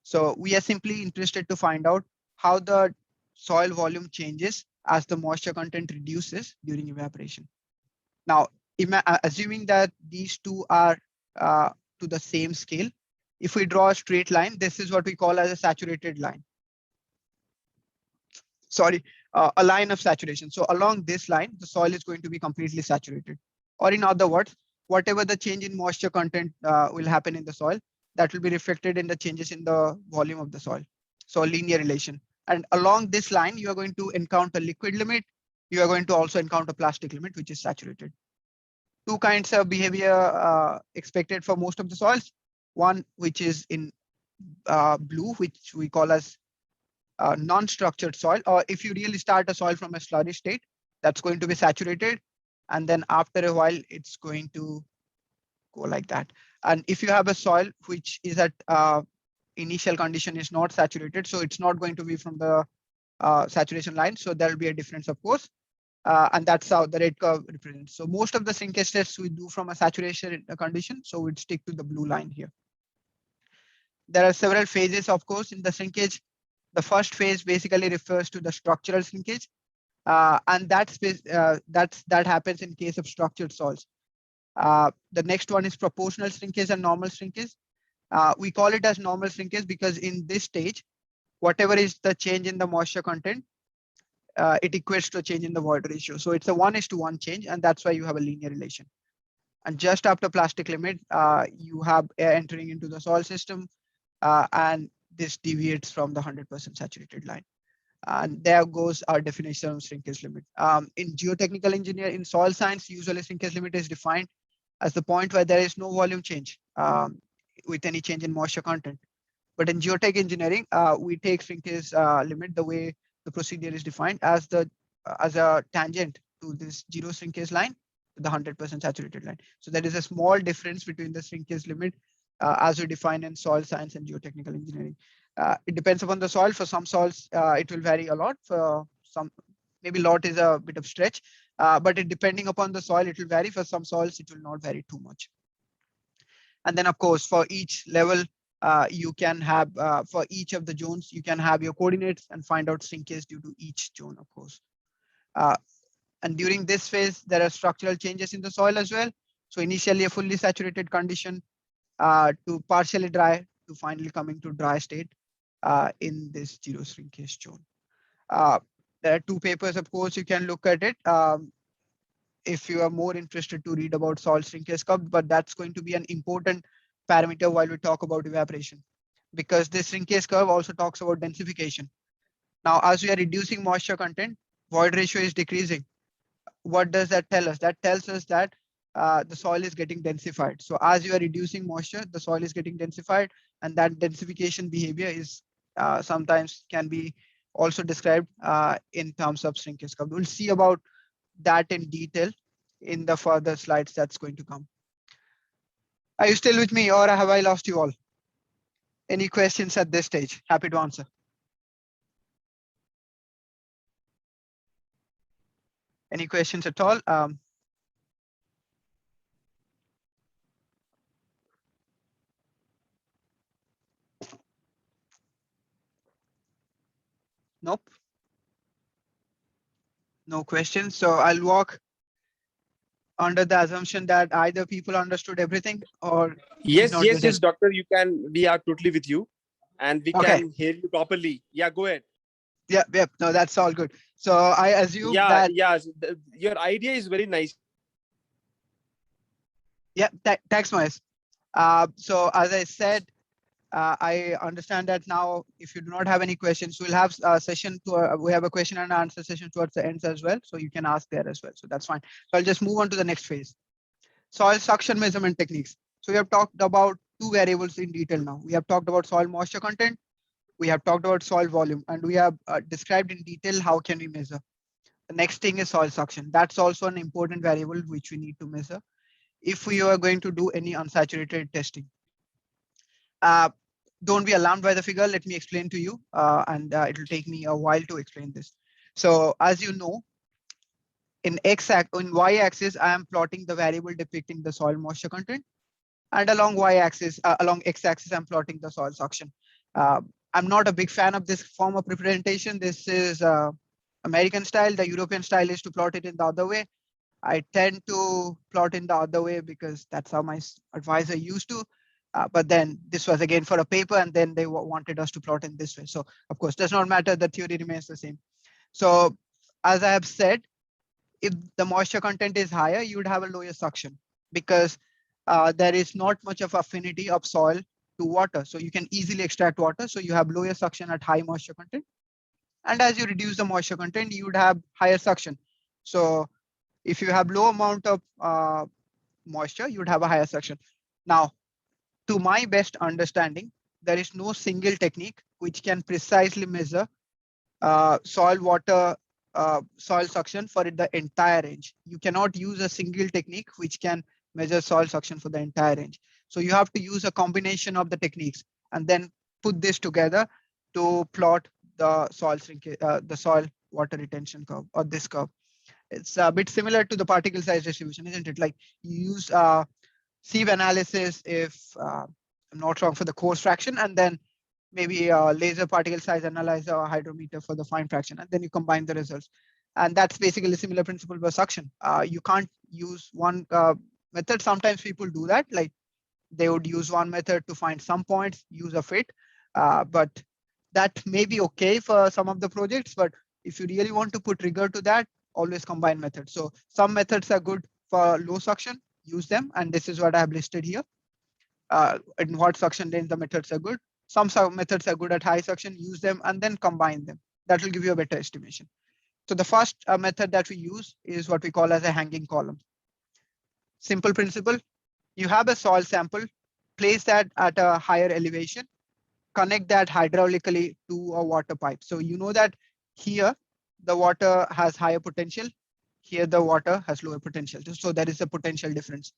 So we are simply interested to find out how the soil volume changes as the moisture content reduces during evaporation. Now, assuming that these two are to the same scale, if we draw a straight line, this is what we call as a saturated line. Sorry, a line of saturation. So along this line, the soil is going to be completely saturated. Or in other words, whatever the change in moisture content will happen in the soil, that will be reflected in the changes in the volume of the soil. So a linear relation. And along this line, you are going to encounter liquid limit. You are going to also encounter plastic limit, which is saturated. 2 kinds of behavior expected for most of the soils. One, which is in blue, which we call as non-structured soil, or if you really start a soil from a slurry state, that's going to be saturated. And then after a while, it's going to go like that. And if you have a soil which is at initial condition is not saturated, so it's not going to be from the saturation line. So there'll be a difference, of course. And that's how the red curve represents. So most of the shrinkage tests we do from a saturation condition. So we'd stick to the blue line here. There are several phases, of course, in the shrinkage. The first phase basically refers to the structural shrinkage. And that happens in case of structured soils. The next one is proportional shrinkage and normal shrinkage. We call it as normal shrinkage because in this stage, whatever is the change in the moisture content, it equates to a change in the void ratio. So it's a 1:1 change, and that's why you have a linear relation. And just after plastic limit, you have air entering into the soil system, and this deviates from the 100% saturated line. And there goes our definition of shrinkage limit. In geotechnical engineering, in soil science, usually shrinkage limit is defined as the point where there is no volume change with any change in moisture content. But in geotech engineering, we take shrinkage limit the way the procedure is defined as a tangent to this zero shrinkage line, the 100% saturated line. So there is a small difference between the shrinkage limit as we define in soil science and geotechnical engineering. It depends upon the soil. For some soils, it will vary a lot. For some, maybe lot is a bit of stretch, but depending upon the soil, it will vary. For some soils, it will not vary too much. And then, of course, for each level, you can have, for each of the zones, you can have your coordinates and find out shrinkage due to each zone, of course. And during this phase, there are structural changes in the soil as well. So initially a fully saturated condition to partially dry to finally coming to dry state in this zero shrinkage zone. There are two papers, of course, you can look at it if you are more interested to read about soil shrinkage curve, but that's going to be an important parameter while we talk about evaporation, because this shrinkage curve also talks about densification. Now, as we are reducing moisture content, void ratio is decreasing. What does that tell us? That tells us that the soil is getting densified. So as you are reducing moisture, the soil is getting densified, and that densification behavior is sometimes can be also described in terms of shrinkage curve. We'll see about that in detail in the further slides that's going to come. Are you still with me, or have I lost you all? Any questions at this stage? Happy to answer. Any questions at all? Nope. No questions. So I'll walk under the assumption that either people understood everything or Yes, not yes, get yes, it. doctor. You can. We are totally with you, and we Okay. can hear you properly. Yeah, go ahead. Yeah, yeah. No, that's all good. So I assume Yeah, that. yeah. Your idea is very nice. Yeah, thanks, Mahesh. So as I said, I understand that now. If you do not have any questions, we'll have a session to. We have a question and answer session towards the ends as well, so you can ask there as well. So that's fine. So I'll just move on to the next phase. Soil suction measurement techniques. So we have talked about two variables in detail now. We have talked about soil moisture content. We have talked about soil volume, and we have described in detail how can we measure. The next thing is soil suction. That's also an important variable which we need to measure if we are going to do any unsaturated testing. Don't be alarmed by the figure. Let me explain to you, and it will take me a while to explain this. So as you know, in y-axis, I am plotting the variable depicting the soil moisture content, and along y-axis, along x-axis, I'm plotting the soil suction. I'm not a big fan of this form of representation. This is American style. The European style is to plot it in the other way. I tend to plot in the other way because that's how my advisor used to. But then this was again for a paper, and then they wanted us to plot in this way. So of course, does not matter. The theory remains the same. So as I have said, if the moisture content is higher, you would have a lower suction because there is not much of affinity of soil to water. So you can easily extract water. So you have lower suction at high moisture content. And as you reduce the moisture content, you would have higher suction. So if you have low amount of moisture, you would have a higher suction. Now, to my best understanding, there is no single technique which can precisely measure soil suction for the entire range. You cannot use a single technique which can measure soil suction for the entire range. So you have to use a combination of the techniques and then put this together to plot the soil water retention curve, or this curve. It's a bit similar to the particle size distribution, isn't it? Like you use sieve analysis if I'm not wrong for the coarse fraction, and then maybe a laser particle size analyzer or hydrometer for the fine fraction, and then you combine the results. And that's basically a similar principle for suction. You can't use one method. Sometimes people do that, like they would use one method to find some points, use a fit, but that may be okay for some of the projects. But if you really want to put rigor to that, always combine methods. So some methods are good for low suction, use them. And this is what I have listed here. In what suction range the methods are good. Some methods are good at high suction, use them and then combine them. That will give you a better estimation. So the first method that we use is what we call as a hanging column. Simple principle. You have a soil sample, place that at a higher elevation, connect that hydraulically to a water pipe. So you know that here the water has higher potential, here the water has lower potential. So there is a potential difference.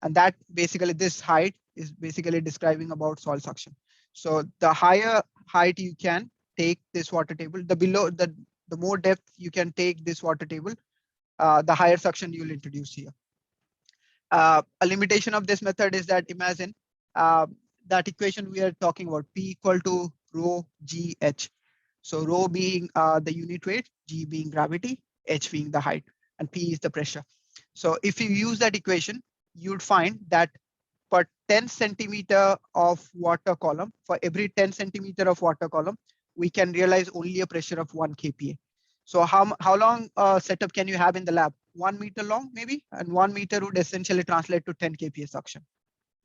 And that basically this height is basically describing about soil suction. So the higher height you can take this water table, the more depth you can take this water table, the higher suction you will introduce here. A limitation of this method is that imagine that equation we are talking about, P equal to rho g h. So rho being the unit weight, g being gravity, h being the height, and P is the pressure. So if you use that equation, you'd find that per 10 centimeter of water column, for every 10 centimeter of water column, we can realize only a pressure of 1 kPa. So how long setup can you have in the lab? 1 meter long, maybe, and 1 meter would essentially translate to 10 kPa suction,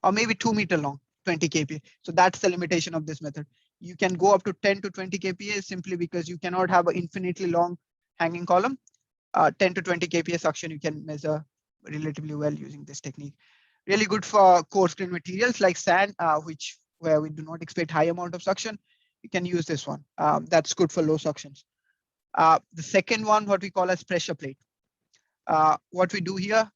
or maybe 2 meter long, 20 kPa. So that's the limitation of this method. You can go up to 10 to 20 kPa simply because you cannot have an infinitely long hanging column. 10 to 20 kPa suction you can measure relatively well using this technique. Really good for coarse grained materials like sand, where we do not expect high amount of suction. You can use this one. That's good for low suctions. The second one, what we call as pressure plate. What we do here,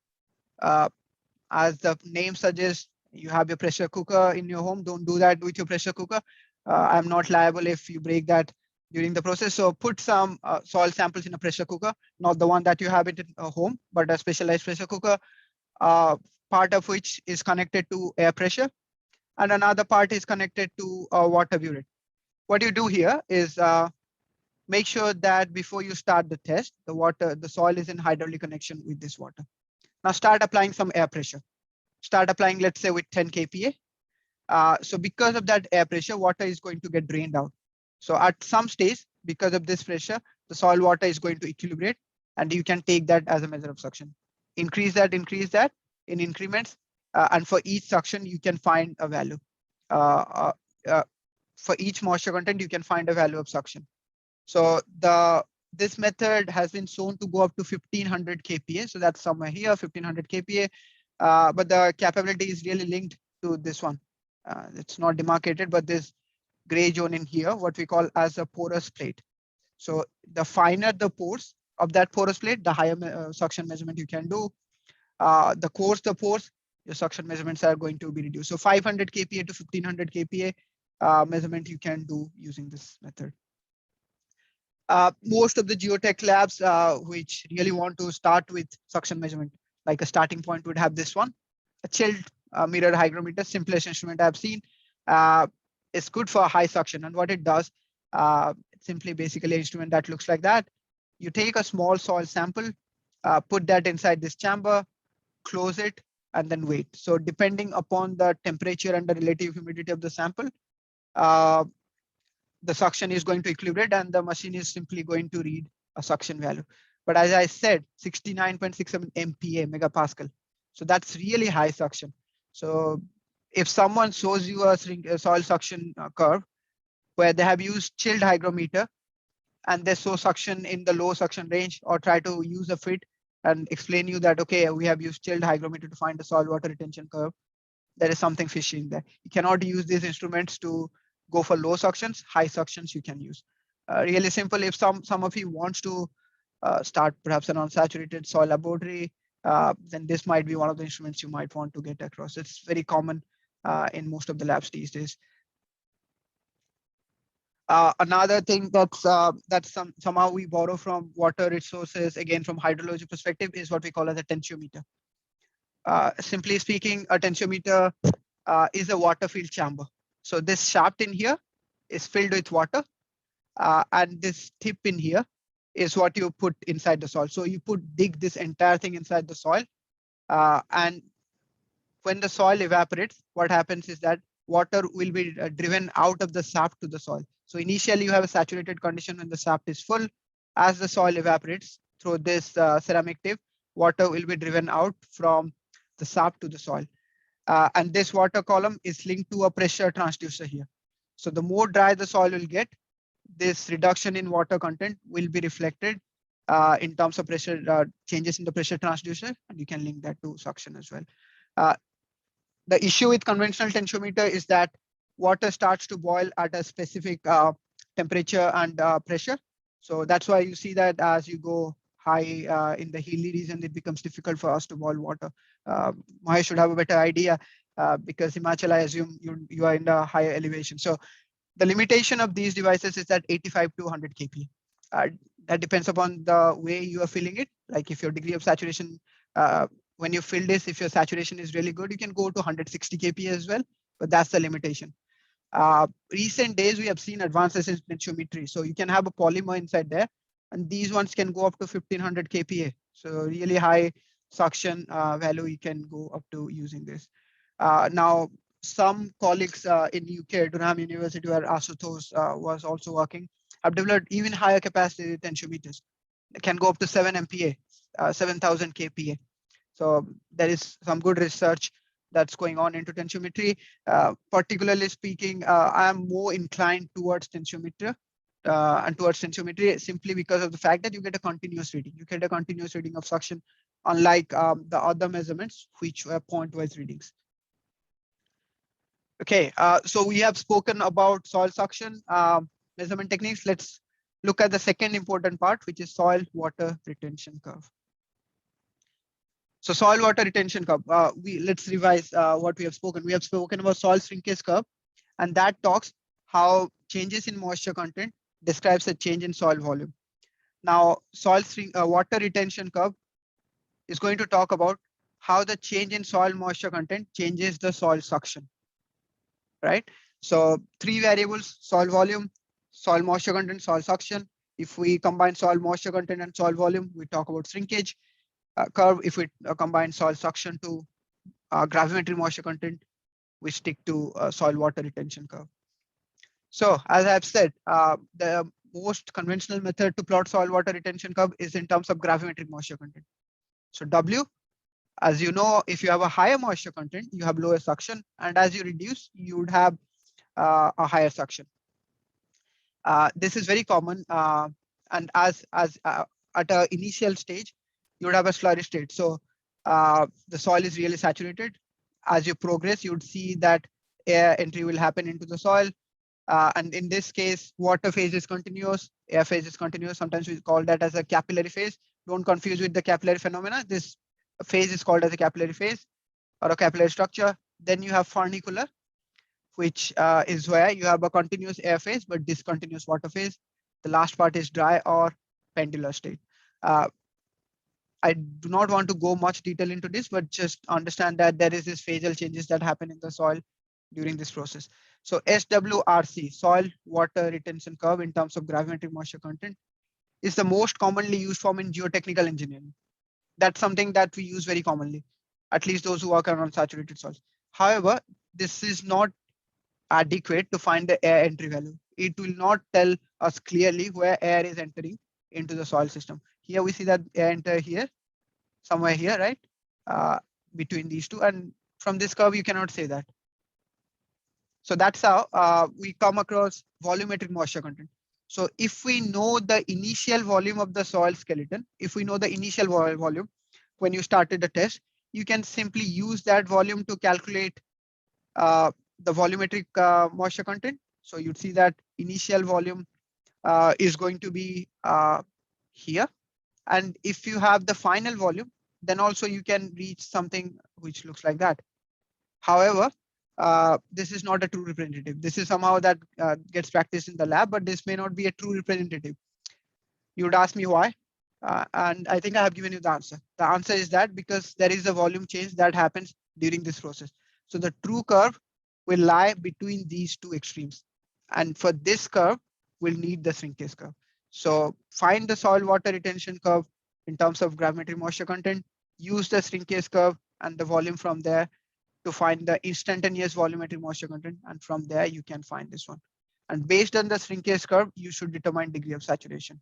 as the name suggests, you have your pressure cooker in your home. Don't do that with your pressure cooker. I'm not liable if you break that during the process. So put some soil samples in a pressure cooker, not the one that you have it at home, but a specialized pressure cooker, part of which is connected to air pressure, and another part is connected to water burette. What you do here is make sure that before you start the test, the soil is in hydraulic connection with this water. Now start applying some air pressure. Start applying, let's say, with 10 kPa. So because of that air pressure, water is going to get drained out. So at some stage, because of this pressure, the soil water is going to equilibrate, and you can take that as a measure of suction. Increase that in increments, and for each suction, you can find a value. For each moisture content, you can find a value of suction. So this method has been shown to go up to 1500 kPa. So that's somewhere here, 1500 kPa. But the capability is really linked to this one. It's not demarcated, but this gray zone in here, what we call as a porous plate. So the finer the pores of that porous plate, the higher suction measurement you can do. The coarse the pores, your suction measurements are going to be reduced. So 500 kPa to 1500 kPa measurement you can do using this method. Most of the geotech labs which really want to start with suction measurement, like a starting point, would have this one, a chilled mirror hygrometer, simplest instrument I've seen. It's good for high suction, and what it does, it's simply basically an instrument that looks like that. You take a small soil sample, put that inside this chamber, close it, and then wait. So depending upon the temperature and the relative humidity of the sample, the suction is going to equilibrate, and the machine is simply going to read a suction value. But as I said, 69.67 MPa, megapascal. So that's really high suction. So if someone shows you a soil suction curve where they have used chilled hygrometer and they show suction in the low suction range, or try to use a fit and explain you that, okay, we have used chilled hygrometer to find the soil water retention curve, there is something fishy in there. You cannot use these instruments to go for low suctions. High suctions you can use. Really simple. If some of you wants to start perhaps an unsaturated soil laboratory, then this might be one of the instruments you might want to get across. It's very common in most of the labs these days. Another thing that's somehow we borrow from water resources, again from hydrology perspective, is what we call as a tensiometer. Simply speaking, a tensiometer is a water filled chamber. So this shaft in here is filled with water, and this tip in here is what you put inside the soil. So you dig this entire thing inside the soil, and when the soil evaporates, what happens is that water will be driven out of the shaft to the soil. So initially you have a saturated condition when the shaft is full. As the soil evaporates through this ceramic tip, water will be driven out from the shaft to the soil. And this water column is linked to a pressure transducer here. So the more dry the soil will get, this reduction in water content will be reflected in terms of pressure changes in the pressure transducer, and you can link that to suction as well. The issue with conventional tensiometer is that water starts to boil at a specific temperature and pressure. So that's why you see that as you go high in the hilly region, it becomes difficult for us to boil water. Mahesh should have a better idea because Himachal, I assume you are in the higher elevation. So the limitation of these devices is that 85 to 100 kPa. That depends upon the way you are filling it. Like if your degree of saturation, when you fill this, if your saturation is really good, you can go to 160 kPa as well, but that's the limitation. Recent days, we have seen advances in tensiometry. So you can have a polymer inside there, and these ones can go up to 1500 kPa. So really high suction value you can go up to using this. Now, some colleagues in UK, Durham University, where Asutosh was also working, have developed even higher capacity tensiometers. It can go up to 7 MPa, 7000 kPa. So there is some good research that's going on into tensiometry. Particularly speaking, I am more inclined towards tensiometer and towards tensiometry simply because of the fact that you get a continuous reading. You get a continuous reading of suction, unlike the other measurements, which were point-wise readings. Okay, so we have spoken about soil suction measurement techniques. Let's look at the second important part, which is soil water retention curve. So soil water retention curve, let's revise what we have spoken. We have spoken about soil shrinkage curve, and that talks how changes in moisture content describes a change in soil volume. Now, water retention curve is going to talk about how the change in soil moisture content changes the soil suction, right? So 3 variables: soil volume, soil moisture content, soil suction. If we combine soil moisture content and soil volume, we talk about shrinkage curve. If we combine soil suction to gravimetric moisture content, we stick to soil water retention curve. So as I've said, the most conventional method to plot soil water retention curve is in terms of gravimetric moisture content. So W, as you know, if you have a higher moisture content, you have lower suction, and as you reduce, you would have a higher suction. This is very common, and as at an initial stage, you would have a slurry state. So the soil is really saturated. As you progress, you would see that air entry will happen into the soil. And in this case, water phase is continuous, air phase is continuous. Sometimes we call that as a capillary phase. Don't confuse with the capillary phenomena. This phase is called as a capillary phase or a capillary structure. Then you have funicular, which is where you have a continuous air phase but discontinuous water phase. The last part is dry or pendular state. I do not want to go much detail into this, but just understand that there is this phasal changes that happen in the soil during this process. So SWRC, soil water retention curve in terms of gravimetric moisture content, is the most commonly used form in geotechnical engineering. That's something that we use very commonly, at least those who work on unsaturated soils. However, this is not adequate to find the air entry value. It will not tell us clearly where air is entering into the soil system. Here we see that air enter here, somewhere here, right? Between these two, and from this curve, you cannot say that. So that's how we come across volumetric moisture content. So if we know the initial volume of the soil skeleton, if we know the initial volume when you started the test, you can simply use that volume to calculate the volumetric moisture content. So you'd see that initial volume is going to be here. And if you have the final volume, then also you can reach something which looks like that. However, this is not a true representative. This is somehow that gets practiced in the lab, but this may not be a true representative. You would ask me why, and I think I have given you the answer. The answer is that because there is a volume change that happens during this process. So the true curve will lie between these two extremes. And for this curve, we'll need the shrinkage curve. So find the soil water retention curve in terms of gravimetric moisture content, use the shrinkage curve and the volume from there to find the instantaneous volumetric moisture content. And from there, you can find this one. And based on the shrinkage curve, you should determine degree of saturation.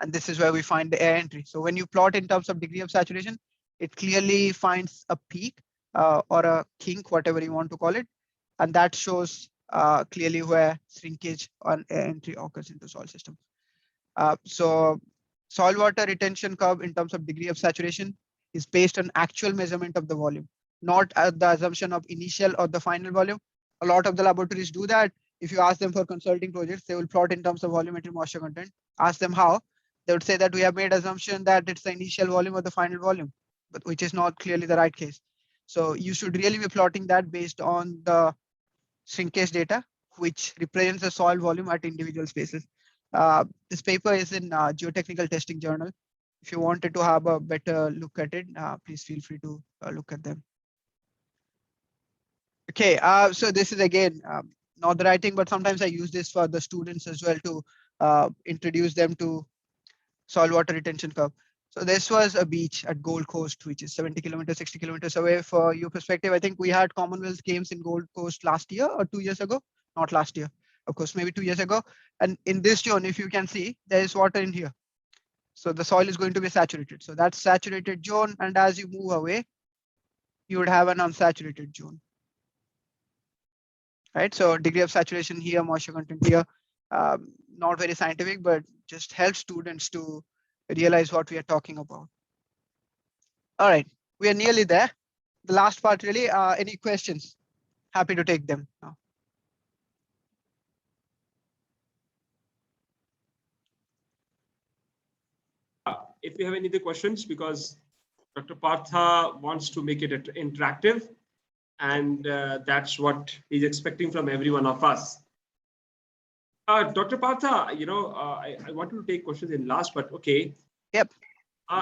And this is where we find the air entry. So when you plot in terms of degree of saturation, it clearly finds a peak or a kink, whatever you want to call it. And that shows clearly where shrinkage on air entry occurs into soil system. So soil water retention curve in terms of degree of saturation is based on actual measurement of the volume, not the assumption of initial or the final volume. A lot of the laboratories do that. If you ask them for consulting projects, they will plot in terms of volumetric moisture content. Ask them how, they would say that we have made assumption that it's the initial volume or the final volume, but which is not clearly the right case. So you should really be plotting that based on the shrinkage data, which represents the soil volume at individual spaces. This paper is in Geotechnical Testing Journal. If you wanted to have a better look at it, please feel free to look at them. Okay, so this is again, not the right thing, but sometimes I use this for the students as well to introduce them to soil water retention curve. So this was a beach at Gold Coast, which is 70 kilometers, 60 kilometers away. For your perspective, I think we had Commonwealth Games in Gold Coast last year or 2 years ago, not last year, of course, maybe 2 years ago. And in this zone, if you can see, there is water in here. So the soil is going to be saturated. So that's saturated zone. And as you move away, you would have an unsaturated zone. Right, so degree of saturation here, moisture content here, not very scientific, but just helps students to realize what we are talking about. All right, we are nearly there. The last part really, any questions? Happy to take them now. If you have any other questions, because Dr. Partha wants to make it interactive, and that's what he's expecting from every one of us. Dr. Partha, you know, I wanted to take questions in last, but okay. Yep,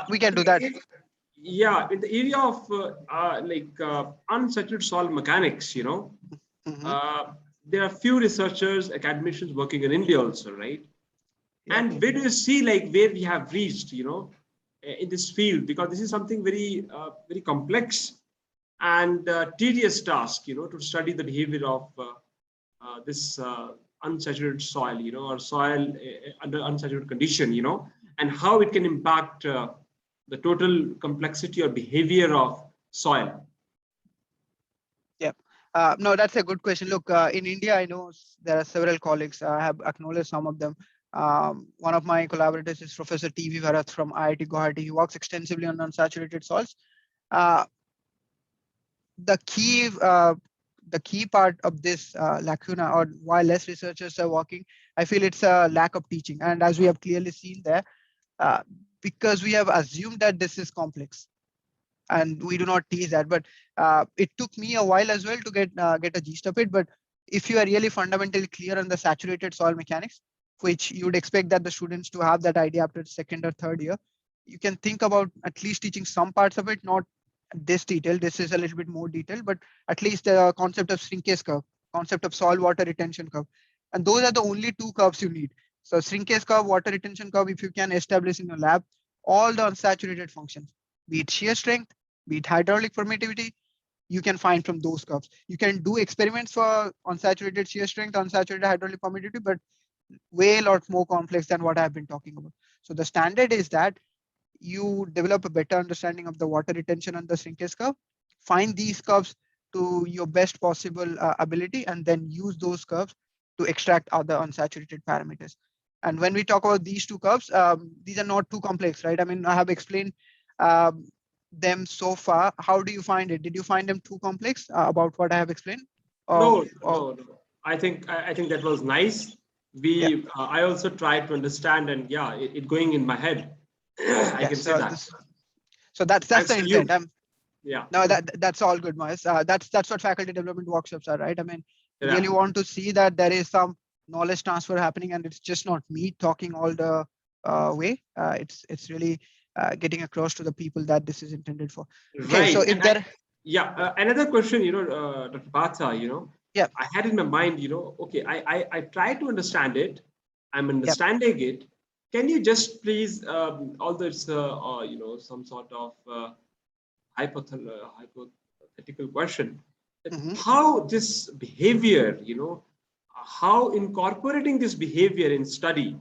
we can do that. Yeah, in the area of unsaturated soil mechanics, you know, there are few researchers, academicians working in India also, right? Yep. And where do you see like where we have reached, you know, in this field? Because this is something very, very complex and tedious task, you know, to study the behavior of this unsaturated soil, you know, or soil under unsaturated condition, you know, and how it can impact the total complexity or behavior of soil. Yeah, no, that's a good question. Look, in India, I know there are several colleagues. I have acknowledged some of them. One of my collaborators is Professor T.V. Bharat from IIT Guwahati. He works extensively on unsaturated soils. The key part of this lacuna, or why less researchers are working, I feel it's a lack of teaching. And as we have clearly seen there, because we have assumed that this is complex and we do not teach that, but it took me a while as well to get a gist of it. But if you are really fundamentally clear on the saturated soil mechanics, which you would expect that the students to have that idea after second or third year, you can think about at least teaching some parts of it, not this detail. This is a little bit more detailed, but at least the concept of shrinkage curve, concept of soil water retention curve. And those are the only two curves you need. So shrinkage curve, water retention curve, if you can establish in your lab, all the unsaturated functions, be it shear strength, be it hydraulic permittivity, you can find from those curves. You can do experiments for unsaturated shear strength, unsaturated hydraulic permittivity, but way a lot more complex than what I've been talking about. So the standard is that you develop a better understanding of the water retention and the shrinkage curve, find these curves to your best possible ability, and then use those curves to extract other unsaturated parameters. And when we talk about these two curves, these are not too complex, right? I mean, I have explained them so far. How do you find it? Did you find them too complex about what I have explained? No. I think that was nice. I also tried to understand, and yeah, it going in my head. I can say that. So that's the intent. Yeah. No, that's all good, Mahesh. That's what faculty development workshops are, right? I mean, you Yeah. really want to see that there is some knowledge transfer happening, and it's just not me talking all the way. It's really getting across to the people that this is intended for. Okay, Right. so if there, Another question, Dr. Bhatha, yeah, I had in my mind, okay, I try to understand it. I'm yeah, understanding it. Can you just please, although it's, some sort of hypothetical question, that how this behavior, how incorporating this behavior in study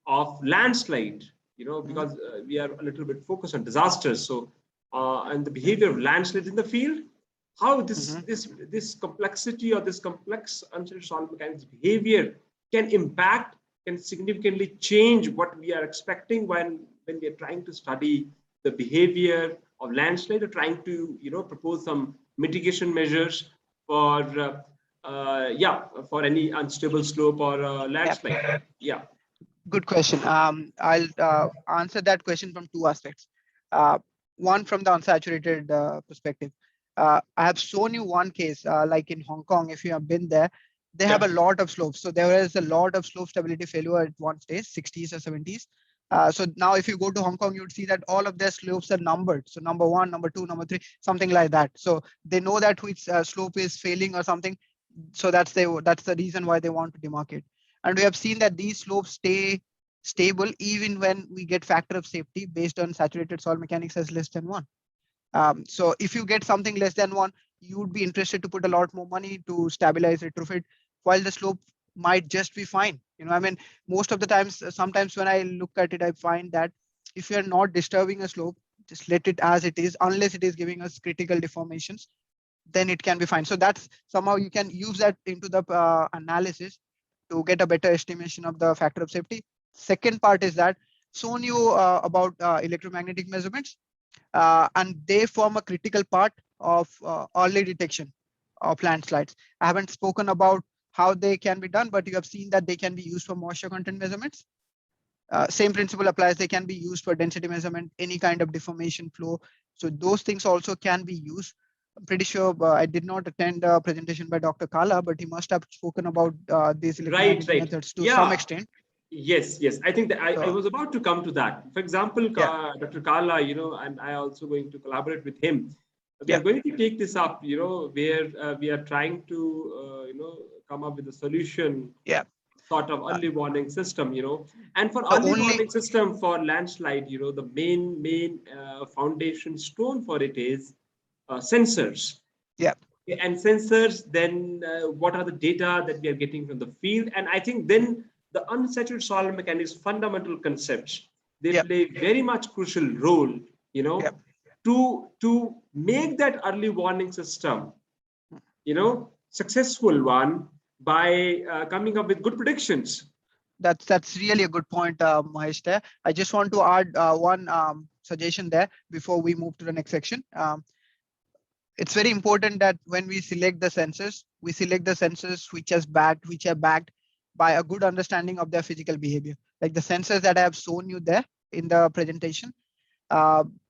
of landslide, because we are a little bit focused on disasters. So, and the behavior of landslides in the field, how this complexity or this complex uncertain solid mechanics behavior can impact, can significantly change what we are expecting when we are trying to study the behavior of landslide, or trying to propose some mitigation measures for for any unstable slope or landslide. Yeah. good question. I'll answer that question from two aspects. One, from the unsaturated perspective. I have shown you one case, like in Hong Kong, if you have been there, they have a lot of slopes. So there is a lot of slope stability failure at one stage, 60s or 70s. So now if you go to Hong Kong, you would see that all of their slopes are numbered. So number 1, number 2, number 3, something like that. So they know that which slope is failing or something. So that's the reason why they want to demarcate. And we have seen that these slopes stay stable even when we get factor of safety based on saturated soil mechanics as less than 1. So if you get something less than 1, you would be interested to put a lot more money to stabilize retrofit, while the slope might just be fine. I mean, most of the times, sometimes when I look at it, I find that if you are not disturbing a slope, just let it as it is, unless it is giving us critical deformations, then it can be fine. So that's somehow you can use that into the analysis to get a better estimation of the factor of safety. Second part is that shown you about electromagnetic measurements, and they form a critical part of early detection of landslides. I haven't spoken about how they can be done, but you have seen that they can be used for moisture content measurements. Same principle applies. They can be used for density measurement, any kind of deformation flow. So those things also can be used. I'm pretty sure I did not attend a presentation by Dr. Kala, but he must have spoken about these electromagnetic methods to some extent. Yes. I think that I was about to come to that. For example, Dr. Kala, and I also going to collaborate with him. We are going to take this up, where we are trying to, come up with a solution. Sort of early warning system, and for early warning system for landslide, the main foundation stone for it is sensors. And sensors, then what are the data that we are getting from the field? And I think then the unsaturated soil mechanics fundamental concepts, they play very much crucial role, to make that early warning system, successful one by coming up with good predictions. That's really a good point, Mahesh. There, I just want to add one suggestion there before we move to the next section. It's very important that when we select the sensors, we select the sensors which are backed by a good understanding of their physical behavior. Like the sensors that I have shown you there in the presentation,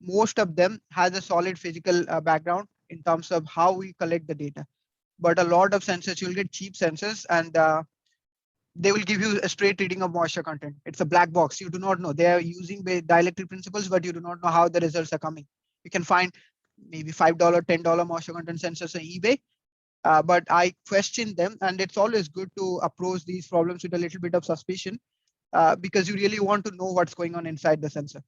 most of them has a solid physical background in terms of how we collect the data. But a lot of sensors, you'll get cheap sensors, and they will give you a straight reading of moisture content. It's a black box. You do not know. They are using dielectric principles, but you do not know how the results are coming. You can find maybe $5, $10 moisture content sensors on eBay, but I question them, and it's always good to approach these problems with a little bit of suspicion, because you really want to know what's going on inside the sensor.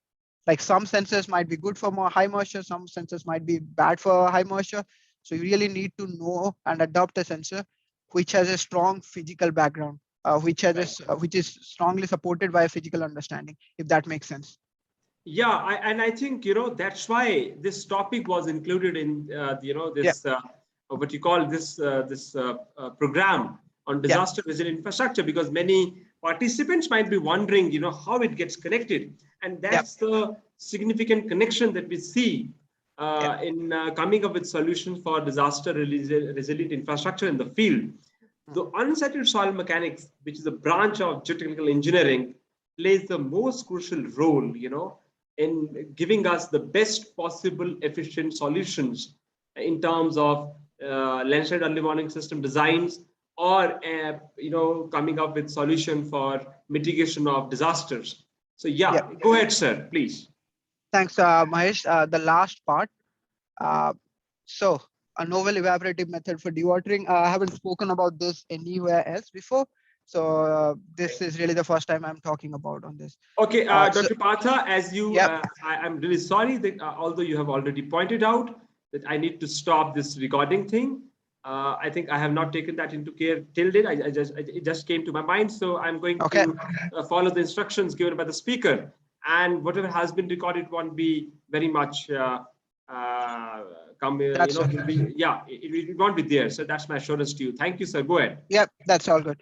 Like some sensors might be good for more high moisture, some sensors might be bad for high moisture. So you really need to know and adopt a sensor which has a strong physical background, which is strongly supported by a physical understanding, if that makes sense. Yeah, I think that's why this topic was included in this what you call this program on disaster resilient infrastructure, because many participants might be wondering how it gets connected, and that's the significant connection that we see in coming up with solutions for disaster resilient infrastructure in the field. The unsaturated soil mechanics, which is a branch of geotechnical engineering, plays the most crucial role in giving us the best possible efficient solutions in terms of landslide early warning system designs, or coming up with solution for mitigation of disasters. So yeah, go ahead, sir, please. Thanks, Mahesh. The last part. So a novel evaporative method for dewatering. I haven't spoken about this anywhere else before. So this is really the first time I'm talking about on this. Okay, Dr. So, Partha, as you, I'm really sorry that although you have already pointed out that I need to stop this recording thing, I think I have not taken that into care till date. It just came to my mind, so I'm going to follow the instructions given by the speaker, and whatever has been recorded won't be very much it won't be there. So that's my assurance to you. Thank you, sir. Go ahead. Yep, that's all good.